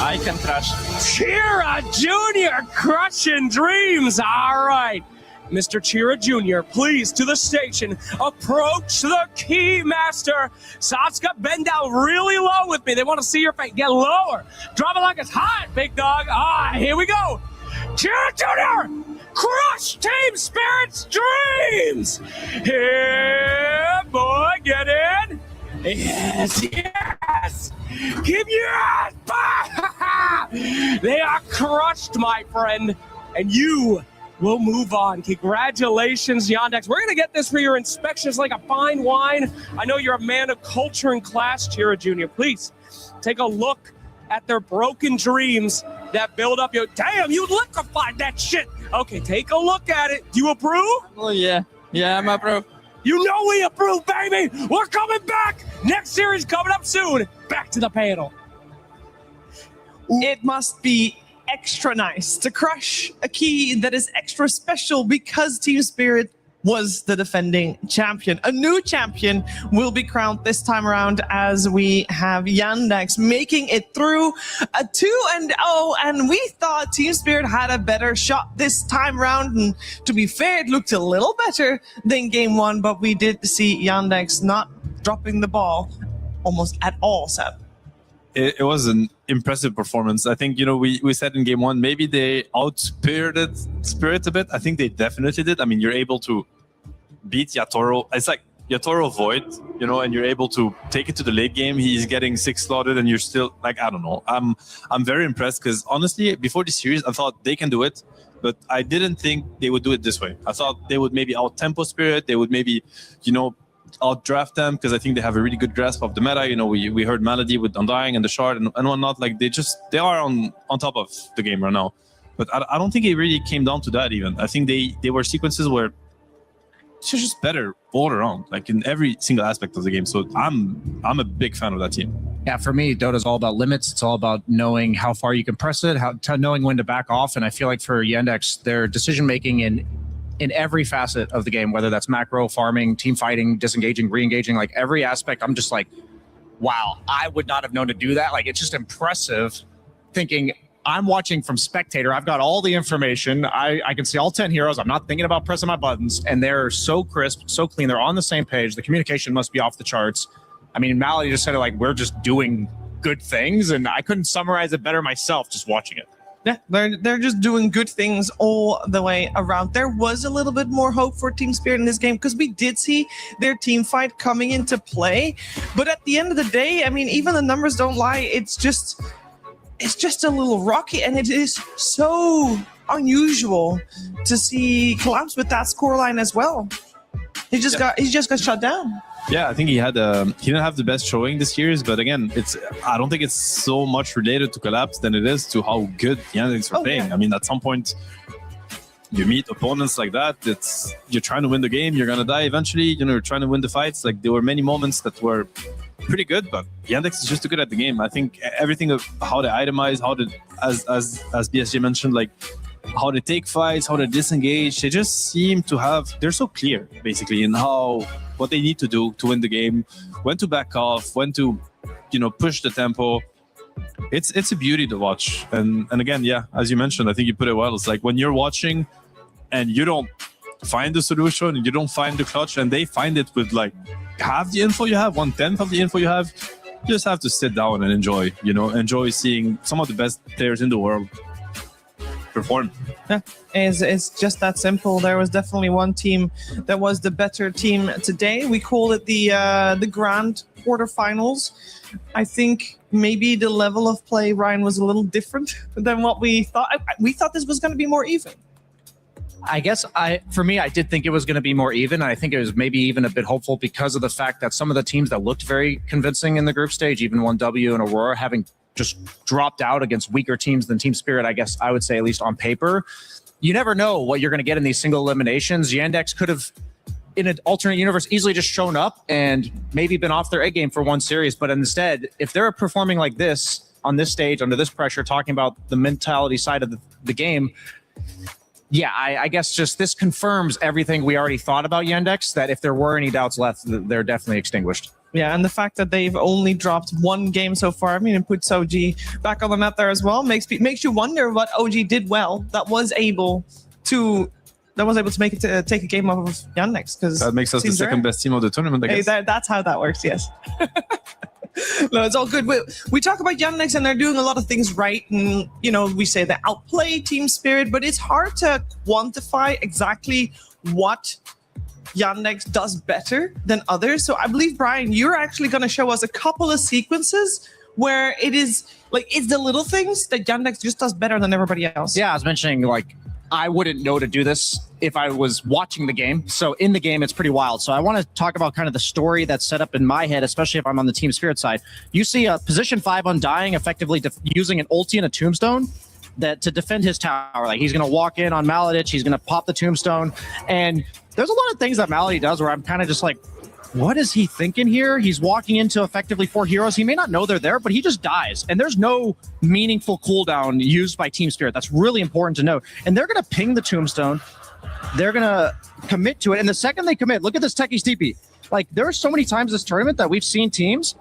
I can crush. Chira Jr. crushing dreams. All right. Mr. Chira Jr., please, to the station, approach the key master. Satsuka, bend down really low with me. They want to see your face. Get lower. Drop it like it's hot, big dog. All right, here we go. Chira Jr., crush Team Spirit's dreams. Here, boy, get in. Yes, yes. Give your ass back. They are crushed, my friend, and you will move on. Congratulations, Yandex. We're going to get this for your inspections like a fine wine. I know you're a man of culture and class, Chira Jr. Please take a look at their broken dreams that build up your... Damn, you liquefied that shit. Okay, take a look at it. Do you approve? Oh, yeah. Yeah, I'm approve. You know we approve, baby. We're coming back. Next series coming up soon. Back to the panel. it must be extra nice to crush a key that is extra special because Team Spirit was the defending champion. A new champion will be crowned this time around as we have Yandex making it through a 2-0, and we thought Team Spirit had a better shot this time around, and to be fair, it looked a little better than game one, but we did see Yandex not dropping the ball almost at all, Seb. It was an impressive performance. I think, we said in game one, maybe they outspirited Spirit a bit. I think they definitely did. I mean, you're able to beat Yatoro. It's like Yatoro Void, and you're able to take it to the late game. He's getting 6 slotted and you're still like, I don't know. I'm very impressed because honestly, before this series, I thought they can do it, but I didn't think they would do it this way. I thought they would maybe out-tempo Spirit. They would maybe, outdraft them because I think they have a really good grasp of the meta. We heard Malady with Undying and the Shard and whatnot. Like they are on top of the game right now. But I don't think it really came down to that even. I think they were sequences where it's just better all around, like in every single aspect of the game. So I'm a big fan of that team. Yeah, for me, Dota's all about limits. It's all about knowing how far you can press it, knowing when to back off. And I feel like for Yandex, their decision making in every facet of the game, whether that's macro, farming, team fighting, disengaging, re-engaging, like every aspect, I'm just like, wow, I would not have known to do that. Like, it's just impressive thinking I'm watching from spectator. I've got all the information. I can see all 10 heroes. I'm not thinking about pressing my buttons, and they're so crisp, so clean. They're on the same page. The communication must be off the charts. I mean, Malady just said it like, we're just doing good things, and I couldn't summarize it better myself just watching it. Yeah, they're just doing good things all the way around. There was a little bit more hope for Team Spirit in this game because we did see their team fight coming into play. But at the end of the day, I mean, even the numbers don't lie. It's just a little rocky, and it is so unusual to see Collapse with that scoreline as well. He just got shut down. Yeah, I think he didn't have the best showing this series, but again, I don't think it's so much related to Collapse than it is to how good Yandex are playing. Yeah. I mean, at some point, you meet opponents like that. You're trying to win the game, you're gonna die eventually. You're trying to win the fights. Like there were many moments that were pretty good, but Yandex is just too good at the game. I think everything of how they itemize, as BSJ mentioned, like how they take fights, how they disengage, they just seem to they're so clear basically in what they need to do to win the game, when to back off, when to push the tempo. It's a beauty to watch. And again, yeah, as you mentioned, I think you put it well. It's like when you're watching and you don't find the solution and you don't find the clutch, and they find it with like half the info you have, 1/10 of the info you have, you just have to sit down and enjoy seeing some of the best players in the world perform. Yeah, it's just that simple. There was definitely one team that was the better team today. We call it the grand quarterfinals. I think maybe the level of play, Ryan, was a little different than what we thought. We thought this was going to be more even. I guess for me, I did think it was going to be more even. I think it was maybe even a bit hopeful because of the fact that some of the teams that looked very convincing in the group stage, even 1W and Aurora, having just dropped out against weaker teams than Team Spirit, I guess I would say, at least on paper. You never know what you're going to get in these single eliminations. Yandex could have, in an alternate universe, easily just shown up and maybe been off their A game for one series. But instead, if they're performing like this on this stage, under this pressure, talking about the mentality side of the game, yeah, I guess just this confirms everything we already thought about Yandex, that if there were any doubts left, they're definitely extinguished. Yeah, and the fact that they've only dropped one game so far, I mean, it puts OG back on the map there as well. Makes you wonder what OG did well that was able to make it to take a game off of Yandex. Because that makes us the second best team of the tournament, I guess. Hey, that's how that works, yes. No, it's all good. We talk about Yandex and they're doing a lot of things right. And, we say they outplay Team Spirit, but it's hard to quantify exactly what Yandex does better than others. So I believe, Brian, you're actually going to show us a couple of sequences where it's the little things that Yandex just does better than everybody else. Yeah, I was mentioning, like, I wouldn't know to do this if I was watching the game. So in the game, it's pretty wild. So I want to talk about kind of the story that's set up in my head, especially if I'm on the Team Spirit side. You see a position 5 Undying effectively using an ulti and a tombstone to defend his tower. Like, he's going to walk in on Maladich, he's going to pop the tombstone. And there's a lot of things that Malady does where I'm kind of just like, what is he thinking here? He's walking into effectively 4 heroes. He may not know they're there, but he just dies. And there's no meaningful cooldown used by Team Spirit. That's really important to note. And they're going to ping the tombstone. They're going to commit to it. And the second they commit, look at this Techie's TP. Like, there are so many times this tournament that we've seen teams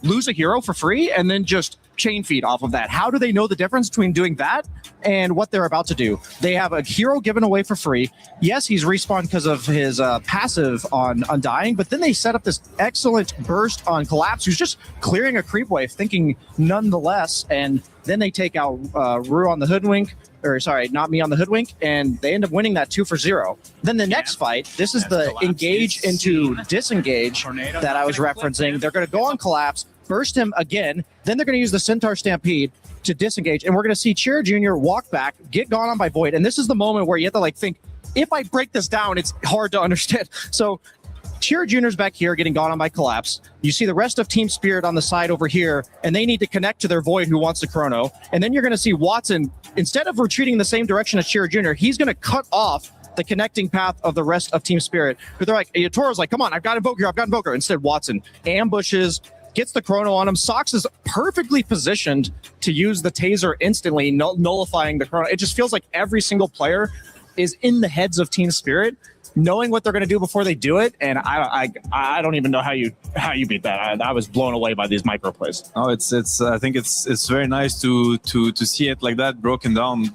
lose a hero for free and then just chain feed off of that. How do they know the difference between doing that and what they're about to do? They have a hero given away for free. Yes, he's respawned because of his passive on Undying, but then they set up this excellent burst on Collapse, who's just clearing a creep wave, thinking nonetheless, and then they take out Rue on the Hoodwink, or sorry, not me on the Hoodwink, and they end up winning that 2-0. Then the next fight, this is the engage into disengage that I was referencing. They're going to go on Collapse, burst him again, then they're going to use the Centaur Stampede to disengage, and we're going to see Chira Jr. walk back, get gone on by Void, and this is the moment where you have to like think, if I break this down, it's hard to understand. So Chira Jr.'s back here getting gone on by Collapse. You see the rest of Team Spirit on the side over here, and they need to connect to their Void who wants the Chrono, and then you're going to see Watson, instead of retreating the same direction as Chira Jr., he's going to cut off the connecting path of the rest of Team Spirit, who they're like, Yatoro's like, come on, I've got Invoker. Instead, Watson ambushes, gets the Chrono on him. Sox is perfectly positioned to use the Taser instantly, nullifying the Chrono. It just feels like every single player is in the heads of Team Spirit, knowing what they're going to do before they do it. And I don't even know how you beat that. I was blown away by these micro plays. Oh, it's I think it's very nice to see it like that broken down.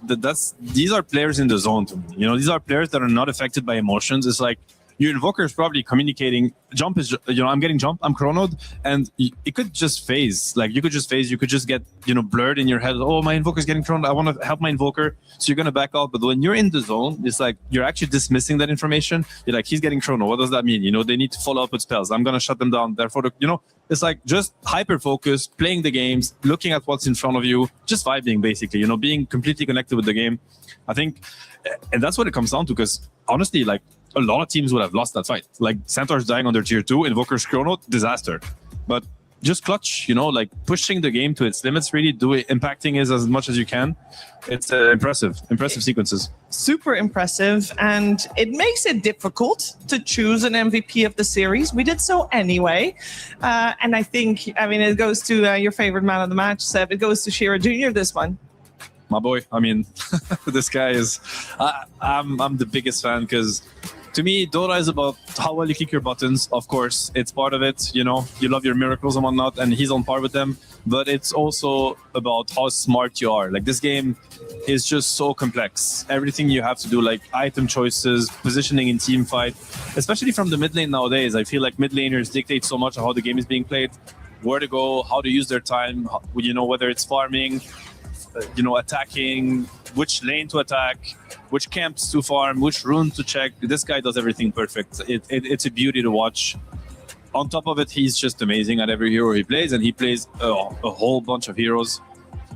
These are players in the zone to me. You know, these are players that are not affected by emotions. It's like your Invoker is probably communicating. Jump is, I'm getting jump, I'm chronoed, and it could just phase. Like, you could just phase, you could just get, blurred in your head. Oh, my Invoker's getting chronoed, I want to help my Invoker. So you're going to back out. But when you're in the zone, it's like you're actually dismissing that information. You're like, he's getting chrono. What does that mean? They need to follow up with spells. I'm going to shut them down. Therefore, it's like just hyper focus, playing the games, looking at what's in front of you, just vibing, basically, being completely connected with the game. I think, and that's what it comes down to, because honestly, like, a lot of teams would have lost that fight. Like, Centaur's dying on their tier 2, Invoker's chrono, disaster. But just clutch, like pushing the game to its limits, really impacting it as much as you can. It's impressive sequences. Super impressive, and it makes it difficult to choose an MVP of the series. We did so anyway, and I think, it goes to your favorite man of the match, Seb. It goes to Chira Jr. this one. My boy, this guy is, I'm the biggest fan, because to me, Dota is about how well you kick your buttons. Of course, it's part of it. You love your miracles and whatnot, and he's on par with them. But it's also about how smart you are. Like, this game is just so complex. Everything you have to do, like item choices, positioning in team fight, especially from the mid lane nowadays. I feel like mid laners dictate so much of how the game is being played, where to go, how to use their time. Whether it's farming, attacking, which lane to attack, which camps to farm, which rune to check. This guy does everything perfect. It's a beauty to watch. On top of it, he's just amazing at every hero he plays, and he plays a whole bunch of heroes.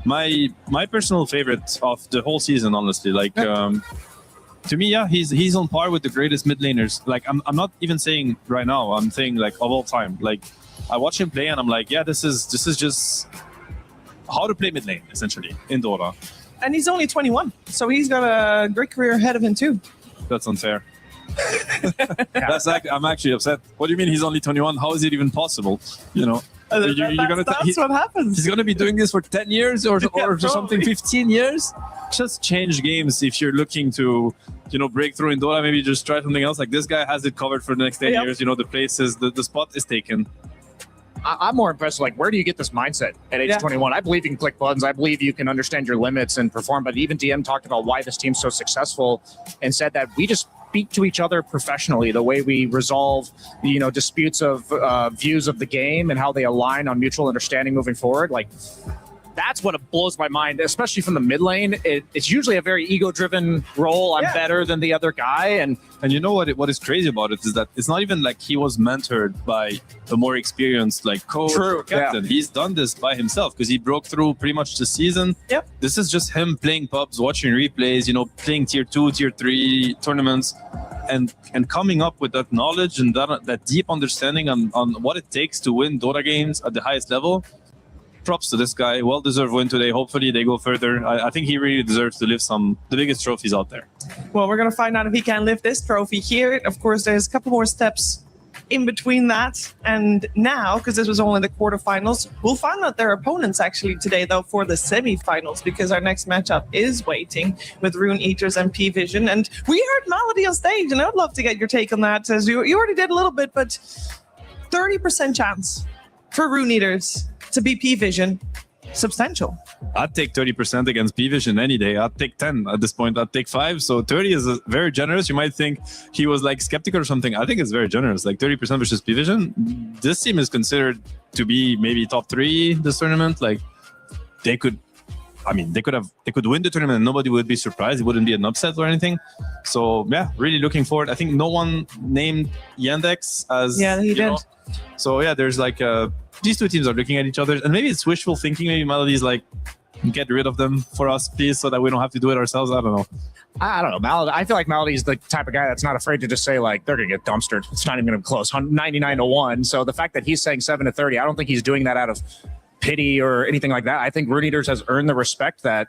My personal favorite of the whole season, honestly. Like, to me, yeah, he's on par with the greatest mid laners. Like, I'm not even saying right now, I'm saying like of all time. Like, I watch him play and I'm like, yeah, this is just how to play mid lane, essentially, in Dota. And he's only 21, so he's got a great career ahead of him too. That's unfair. I'm actually upset. What do you mean he's only 21? How is it even possible? That's what happens. He's going to be doing this for 10 years or something, 15 years? Just change games if you're looking to, break through in Dota. Maybe just try something else. Like, this guy has it covered for the next 10 years. The places, the spot is taken. I'm more impressed, like, where do you get this mindset at age 21? I believe you can click buttons. I believe you can understand your limits and perform. But even DM talked about why this team's so successful and said that we just speak to each other professionally, the way we resolve, disputes of views of the game and how they align on mutual understanding moving forward. Like, that's what blows my mind, especially from the mid lane. It's usually a very ego-driven role. I'm better than the other guy. And you know what is crazy about it is that it's not even like he was mentored by a more experienced coach or captain. Yeah. He's done this by himself because he broke through pretty much the season. Yep. This is just him playing pubs, watching replays, playing tier 2, tier 3 tournaments, and coming up with that knowledge and that deep understanding on what it takes to win Dota games at the highest level. Props to this guy. Well-deserved win today. Hopefully they go further. I think he really deserves to lift the biggest trophies out there. Well, we're going to find out if he can lift this trophy here. Of course, there's a couple more steps in between that and now, because this was only the quarterfinals, we'll find out their opponents actually today, though, for the semifinals, because our next matchup is waiting with Rune Eaters and P-Vision. And we heard Malady on stage, and I'd love to get your take on that, as you already did a little bit, but 30% chance for Rune Eaters to beat P-Vision. Substantial. I'd take 30% against P-Vision any day. I'd take 10 at this point. I'd take 5. So 30 is very generous. You might think he was like skeptical or something. I think it's very generous. Like 30% versus P-Vision. This team is considered to be maybe top 3 this tournament. Like they could win the tournament and nobody would be surprised. It wouldn't be an upset or anything. So yeah, really looking forward. I think no one named Yandex as he did. So yeah, there's like these two teams are looking at each other, and maybe it's wishful thinking. Maybe Melody's like, get rid of them for us, please, so that we don't have to do it ourselves. I don't know. I don't know. Malady, I feel like Melody's the type of guy that's not afraid to just say, like, they're going to get dumpstered. It's not even going to be close. 99-1. So the fact that he's saying 7-30, I don't think he's doing that out of pity or anything like that. I think Rune Eaters has earned the respect that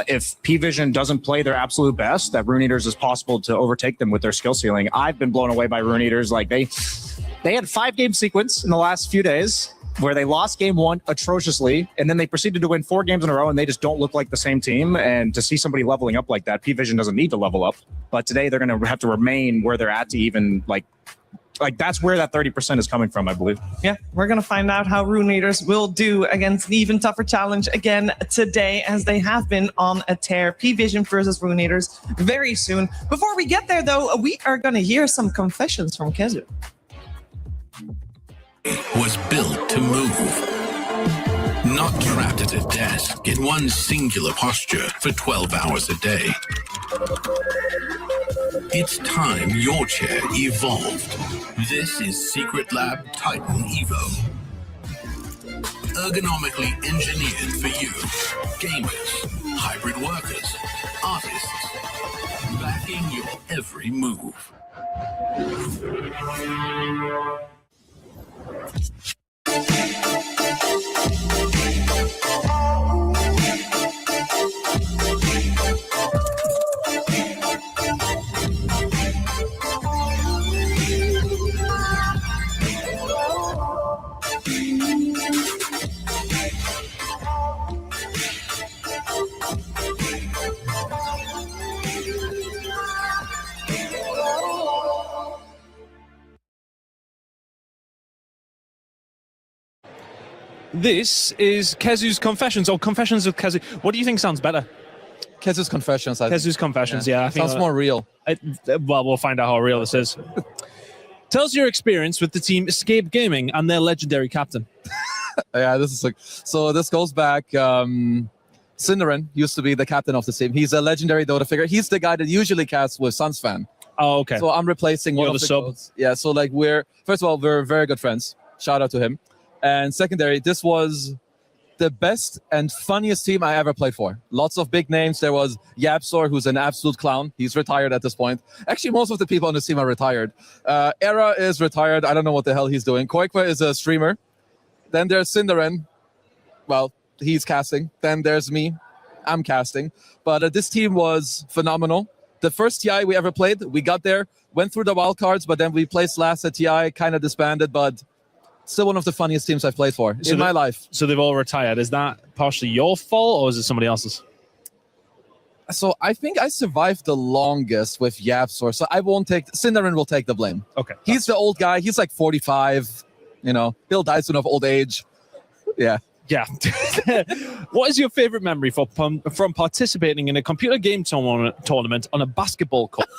if P-Vision doesn't play their absolute best, that Rune Eaters is possible to overtake them with their skill ceiling. I've been blown away by Rune Eaters. Like, they had 5-game sequence in the last few days where they lost game 1 atrociously, and then they proceeded to win 4 games in a row, and they just don't look like the same team. And to see somebody leveling up like that, P-Vision doesn't need to level up. But today they're going to have to remain where they're at to even, like that's where that 30% is coming from, I believe. Yeah, we're going to find out how Rune Eaters will do against an even tougher challenge again today, as they have been on a tear. P-Vision versus Rune Eaters very soon. Before we get there, though, we are going to hear some confessions from Kezu. Was built to move. Not trapped at a desk in one singular posture for 12 hours a day. It's time your chair evolved. This is Secret Lab Titan Evo. Ergonomically engineered for you. Gamers, hybrid workers, artists. Backing your every move. This is Kezu's Confessions, or Confessions of Kezu. What do you think sounds better? Kezu's Confessions. Kezu's Confessions, yeah. I think sounds more real. Well, we'll find out how real this is. Tell us your experience with the team Escape Gaming and their legendary captain. Yeah, this is so this goes back. Cinderin used to be the captain of the team. He's a legendary Dota figure. He's the guy that usually casts with Suns fan. Oh, okay. So I'm replacing one of the sub. goats. Yeah, so like first of all, we're very good friends. Shout out to him. And secondary, this was the best and funniest team I ever played for. Lots of big names. There was Yapsor, who's an absolute clown. He's retired at this point. Actually, most of the people on the team are retired. Era is retired. I don't know what the hell he's doing. Koikwa is a streamer. Then there's Cinderin. Well, he's casting. Then there's me. I'm casting. But this team was phenomenal. The first TI we ever played, we got there, went through the wild cards, but then we placed last at TI, kind of disbanded, but still one of the funniest teams I've played for in my life. So they've all retired. Is that partially your fault, or is it somebody else's? So I think I survived the longest with Yapsor, so I won't take... Cinderin will take the blame. Okay. He's the old guy. He's like 45. You know, he'll die soon of old age. Yeah. Yeah. What is your favorite memory from participating in a computer game tournament on a basketball court?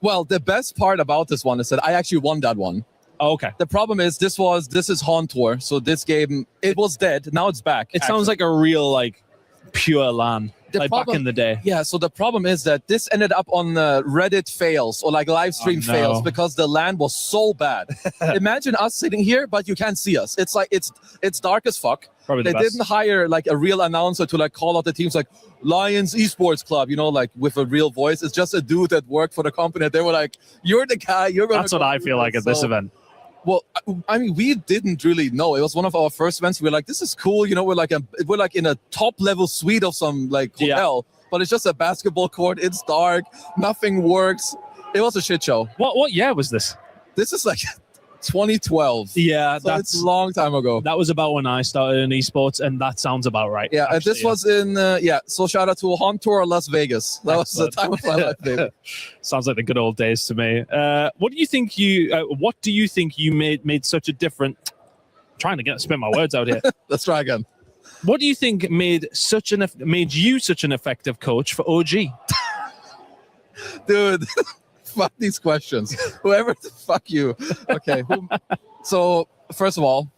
Well, the best part about this one is that I actually won that one. Oh, okay. The problem is this is Haunt Tour, so this game, it was dead. Now it's back. It sounds like a real, like, pure LAN, back in the day. Yeah, so the problem is that this ended up on Reddit fails or like live stream fails because the LAN was so bad. Imagine us sitting here, but you can't see us. It's like, it's dark as fuck. Probably they didn't hire like a real announcer to like call out the teams like Lions Esports Club, you know, like with a real voice. It's just a dude that worked for the company. They were like, you're the guy, you're going to... That's what I feel like at this event. Well, I mean, we didn't really know. It was one of our first events. We were like, this is cool. You know, we're like in a top level suite of some like hotel, but it's just a basketball court. It's dark. Nothing works. It was a shit show. What year was this? This is like 2012. Yeah, so it's a long time ago. That was about when I started in esports, and that sounds about right. Yeah, and this was in So shout out to Hon Tour Las Vegas. That was the time of my life, baby. Sounds like the good old days to me. What do you think you made such a different? Trying to spit my words out here. Let's try again. What do you think made you such an effective coach for OG? Dude, fuck these questions. Whoever the fuck you. Okay. So first of all,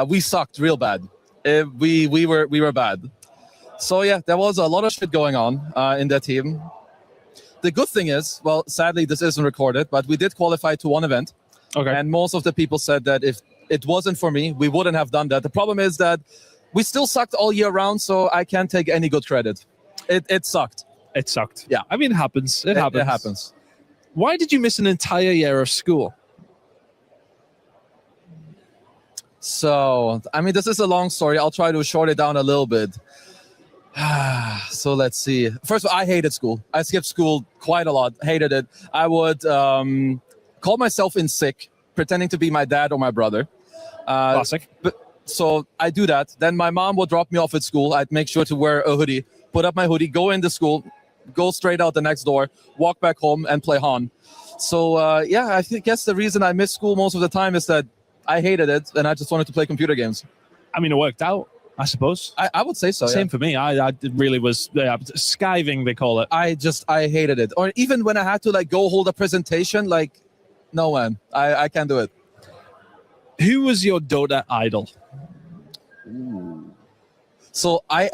we sucked real bad. We were bad. So yeah, there was a lot of shit going on in that team. The good thing is, well, sadly this isn't recorded, but we did qualify to one event. Okay. And most of the people said that if it wasn't for me, we wouldn't have done that. The problem is that we still sucked all year round, so I can't take any good credit. It sucked. It sucked. Yeah. I mean, it happens. It happens. It happens. Why did you miss an entire year of school? So, I mean, this is a long story. I'll try to short it down a little bit. So let's see. First of all, I hated school. I skipped school quite a lot. Hated it. I would call myself in sick, pretending to be my dad or my brother. Classic. So I do that. Then my mom would drop me off at school. I'd make sure to wear a hoodie, put up my hoodie, go into school, go straight out the next door, walk back home, and play Han. So I guess the reason I miss school most of the time is that I hated it and I just wanted to play computer games. I mean, it worked out, I suppose. I would say so. Same for me. I really was skiving, they call it. I hated it. Or even when I had to go hold a presentation, no man, I can't do it. Who was your Dota idol? Ooh. So I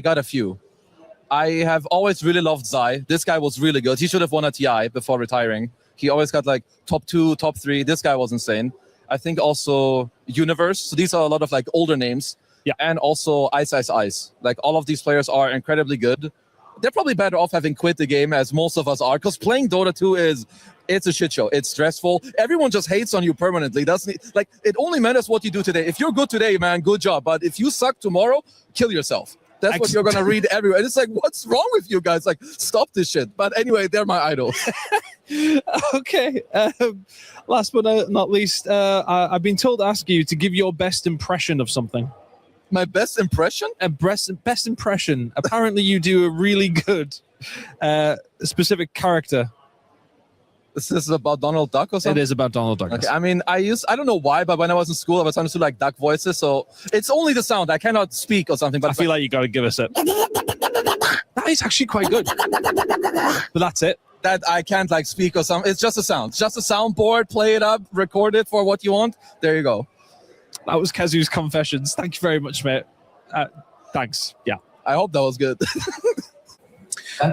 got a few. I have always really loved Zai. This guy was really good. He should have won a TI before retiring. He always got top 2, top 3. This guy was insane. I think also Universe. So these are a lot of older names. Yeah. And also Ice. All of these players are incredibly good. They're probably better off having quit the game as most of us are, because playing Dota 2 it's a shit show. It's stressful. Everyone just hates on you permanently. It only matters what you do today. If you're good today, man, good job. But if you suck tomorrow, kill yourself. That's what you're going to read everywhere. And it's what's wrong with you guys? Stop this shit. But anyway, they're my idols. Okay. Last but not least, I've been told to ask you to give your best impression of something. My best impression? Best impression. Apparently you do a really good specific character. This is about Donald Duck or something? It is about Donald Duck. Okay, I mean, I don't know why, but when I was in school, I was trying to do duck voices, so it's only the sound. I cannot speak or something. But I feel like you got to give us it. That is actually quite good. But that's it. That I can't speak or something. It's just a sound. Just a soundboard. Play it up. Record it for what you want. There you go. That was Kazu's confessions. Thank you very much, mate. Thanks. Yeah. I hope that was good.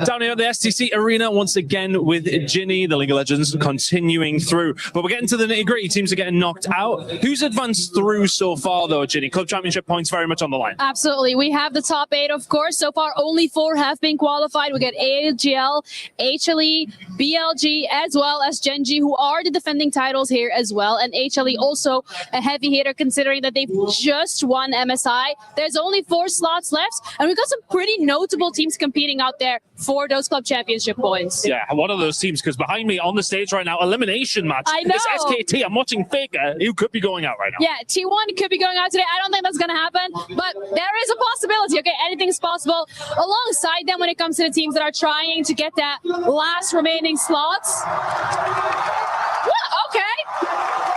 Down here at the STC Arena, once again with Ginny, the League of Legends, continuing through. But we're getting to the nitty-gritty. Teams are getting knocked out. Who's advanced through so far, though, Ginny? Club Championship points very much on the line. Absolutely. We have the top 8, of course. So far, only 4 have been qualified. We get AGL, HLE, BLG, as well as Genji, who are the defending titles here as well. And HLE also a heavy hitter, considering that they've just won MSI. There's only 4 slots left, and we've got some pretty notable teams competing out there for those club championship points. Yeah, one of those teams, because behind me on the stage right now, elimination match. I know. It's SKT. I'm watching Faker, who could be going out right now. Yeah, T1 could be going out today. I don't think that's going to happen, but there is a possibility. Okay, anything's possible. Alongside them, when it comes to the teams that are trying to get that last remaining slots. What? Okay.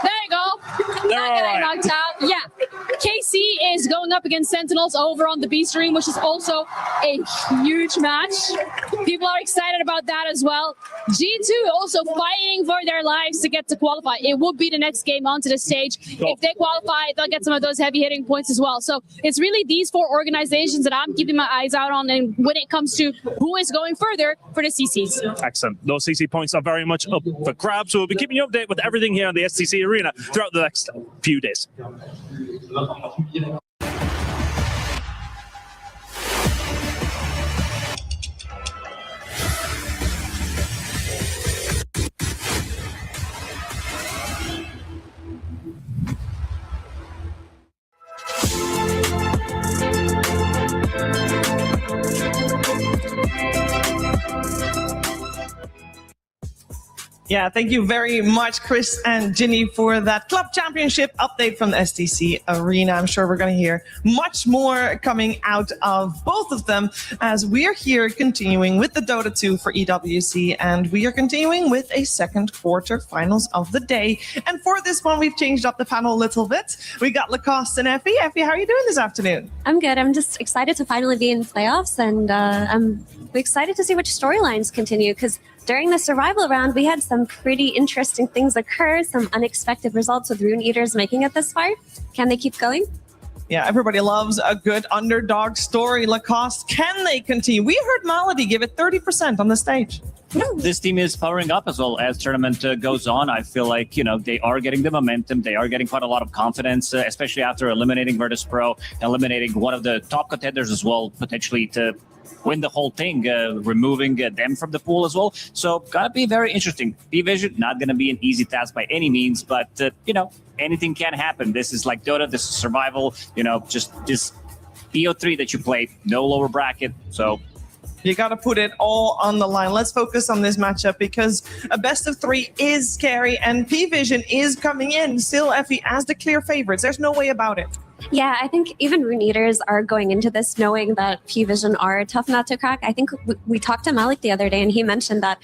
There you go. They're Not getting all right. knocked out. Yeah. KC is going up against Sentinels over on the B stream, which is also a huge match. People are excited about that as well. G2 also fighting for their lives to get to qualify. It would be the next game onto the stage. If they qualify, they'll get some of those heavy hitting points as well. So it's really these 4 organizations that I'm keeping my eyes out on, and when it comes to who is going further for the CCs. Excellent. Those CC points are very much up for grabs. So we'll be keeping you updated with everything here on the STC Arena throughout the next few days. Yeah, thank you very much, Chris and Ginny, for that Club Championship update from the STC Arena. I'm sure we're going to hear much more coming out of both of them as we are here continuing with the Dota 2 for EWC, and we are continuing with a second quarter finals of the day. And for this one, we've changed up the panel a little bit. We got Lacoste and Effie. Effie, how are you doing this afternoon? I'm good. I'm just excited to finally be in playoffs, and I'm excited to see which storylines continue, because during the survival round, we had some pretty interesting things occur, some unexpected results with Rune Eaters making it this far. Can they keep going? Yeah, everybody loves a good underdog story. Lacoste, can they continue? We heard Malady give it 30% on the stage. This team is powering up as well as tournament goes on. I feel like, they are getting the momentum. They are getting quite a lot of confidence, especially after eliminating Virtus Pro, eliminating one of the top contenders as well, potentially to win the whole thing, removing them from the pool as well. So gotta be very interesting. P-Vision, not gonna be an easy task by any means, but anything can happen. This is like Dota, this is survival, just this BO3 that you play, no lower bracket. So you got to put it all on the line. Let's focus on this matchup because a best of 3 is scary and P-Vision is coming in still, Effie, as the clear favorites. There's no way about it. Yeah, I think even Rune Eaters are going into this knowing that P-Vision are a tough nut to crack. I think we talked to Malik the other day and he mentioned that,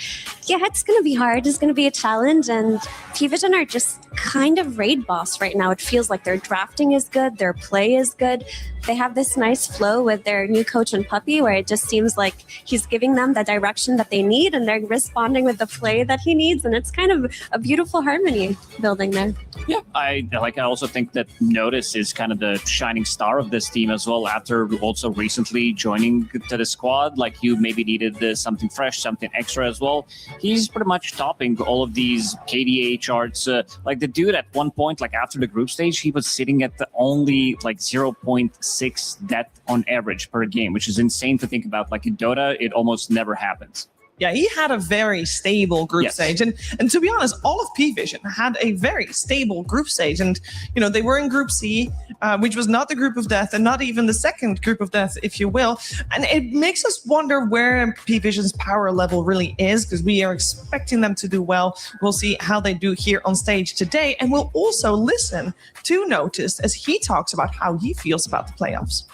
it's going to be hard. It's going to be a challenge. And P-Vision are just kind of raid boss right now. It feels like their drafting is good. Their play is good. They have this nice flow with their new coach and Puppy where it just seems like he's giving them the direction that they need and they're responding with the play that he needs. And it's kind of a beautiful harmony building there. Yeah, I also think that Notice is kind of the shining star of this team as well after also recently joining to the squad. Like you maybe needed something fresh, something extra as well. He's pretty much topping all of these KDA charts. Like the dude at one point, like after the group stage, he was sitting at the only like 0.6 death on average per game, which is insane to think about. Like in Dota, it almost never happens. Yeah, he had a very stable group stage. And to be honest, all of P-Vision had a very stable group stage. And, they were in Group C, which was not the group of death and not even the second group of death, if you will. And it makes us wonder where P-Vision's power level really is because we are expecting them to do well. We'll see how they do here on stage today. And we'll also listen to Notice as he talks about how he feels about the playoffs.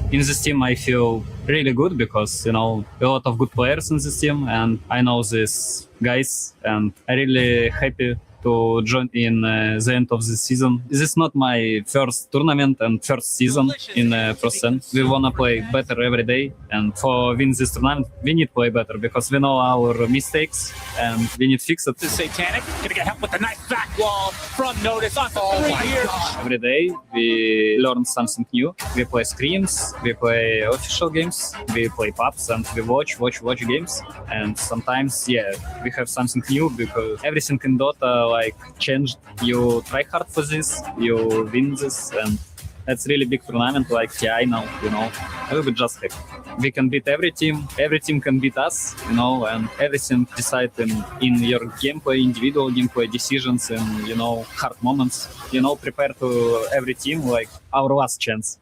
In this team, I feel really good because, a lot of good players in this team, and I know these guys, and I'm really happy to join in the end of this season. This is not my first tournament and first season in Pro-Scene. We want to play better every day, and for win this tournament, we need to play better because we know our mistakes and we need to fix it. This is Satanic, gonna get help with the nice back wall from Notice on the 3 here. Every day we learn something new. We play screams, we play official games, we play pubs, and we watch games. And sometimes, we have something new because everything in Dota changed. You try hard for this, you win this, and that's really big tournament. I know, I will be just happy. We can beat every team can beat us, and everything decided in your gameplay, individual gameplay decisions, and hard moments. Prepare to every team like our last chance.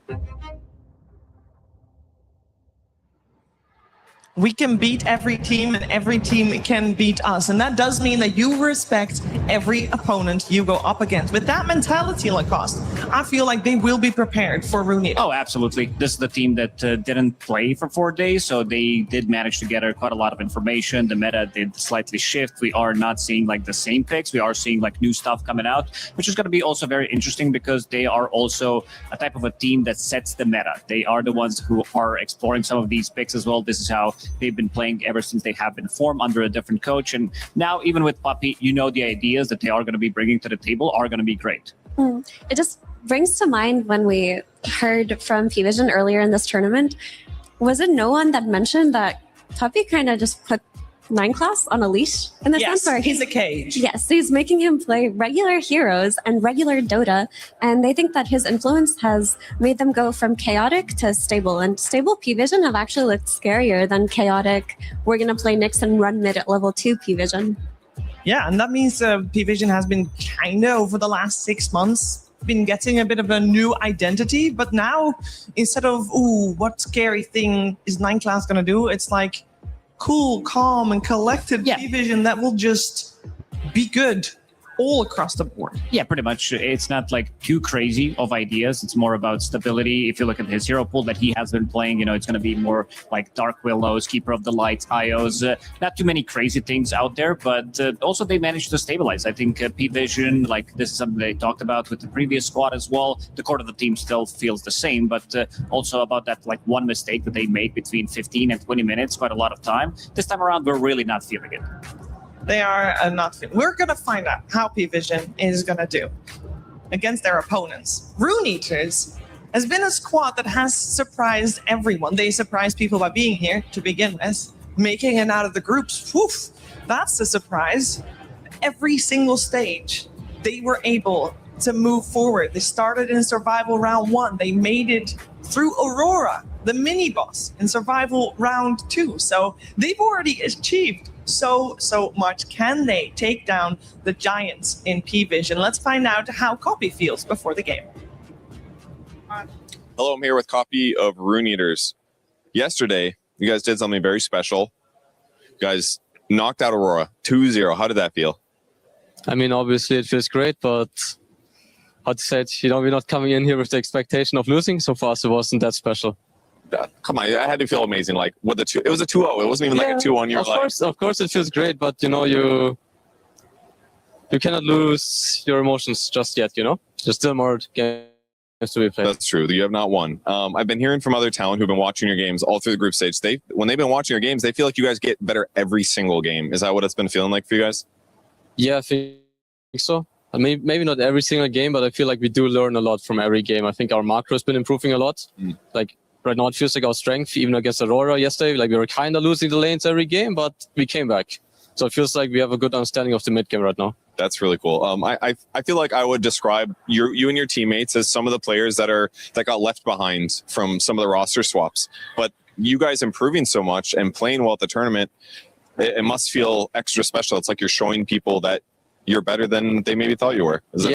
We can beat every team and every team can beat us. And that does mean that you respect every opponent you go up against. With that mentality, Lacoste, I feel like they will be prepared for Rune. Oh, absolutely. This is the team that didn't play for 4 days, so they did manage to gather quite a lot of information. The meta did slightly shift. We are not seeing the same picks. We are seeing new stuff coming out, which is going to be also very interesting because they are also a type of a team that sets the meta. They are the ones who are exploring some of these picks as well. This is how they've been playing ever since they have been formed under a different coach. And now, even with Puppy, the ideas that they are going to be bringing to the table are going to be great. It just brings to mind when we heard from P-Vision earlier in this tournament, was it no one that mentioned that Puppy kind of just put 9 class on a leash in the sense where he's a cage. Yes, he's making him play regular heroes and regular Dota, and they think that his influence has made them go from chaotic to stable. And stable P-Vision have actually looked scarier than chaotic. We're gonna play Nyx and run mid at level 2 P-Vision. Yeah, and that means P-Vision has been kind of over the last 6 months been getting a bit of a new identity, but now instead of what scary thing is 9 class gonna do, it's like, cool, calm, and collected P-Vision that will just be good all across the board. Yeah, pretty much. It's not like too crazy of ideas. It's more about stability. If you look at his hero pool that he has been playing, it's going to be more like Dark Willows, Keeper of the Light, IOs. Not too many crazy things out there, but also they managed to stabilize. I think P-Vision, like this is something they talked about with the previous squad as well. The core of the team still feels the same, but also about that like one mistake that they made between 15 and 20 minutes, quite a lot of time. This time around, we're really not feeling it. They are not. We're going to find out how P-Vision is going to do against their opponents. Rune Eaters has been a squad that has surprised everyone. They surprised people by being here to begin with, making it out of the groups. Woof, that's a surprise. Every single stage, they were able to move forward. They started in survival round 1. They made it through Aurora, the mini boss, in survival round 2. So they've already achieved so much. Can they take down the giants in P-Vision? Let's find out how Copy feels before the game. Hello, I'm here with Copy of Rune Eaters. Yesterday, you guys did something very special. You guys knocked out Aurora 2-0. How did that feel? I mean, obviously it feels great, but how to say it, we're not coming in here with the expectation of losing. So for us, it wasn't that special. Come on, I had to feel amazing. Like what it was a 2-0. It wasn't even like a 2-1. You're of course, it feels great, but you cannot lose your emotions just yet. There's still more games to be played. That's true. You have not won. I've been hearing from other talent who've been watching your games all through the group stage. When they've been watching your games, they feel like you guys get better every single game. Is that what it's been feeling like for you guys? Yeah, I think so. I mean, maybe not every single game, but I feel like we do learn a lot from every game. I think our macro has been improving a lot. Like right now, it feels like our strength, even against Aurora yesterday, like we were kind of losing the lanes every game, but we came back. So it feels like we have a good understanding of the mid game right now. That's really cool. I feel like I would describe you and your teammates as some of the players that got left behind from some of the roster swaps. But you guys improving so much and playing well at the tournament, it must feel extra special. It's like you're showing people that you're better than they maybe thought you were. Is it?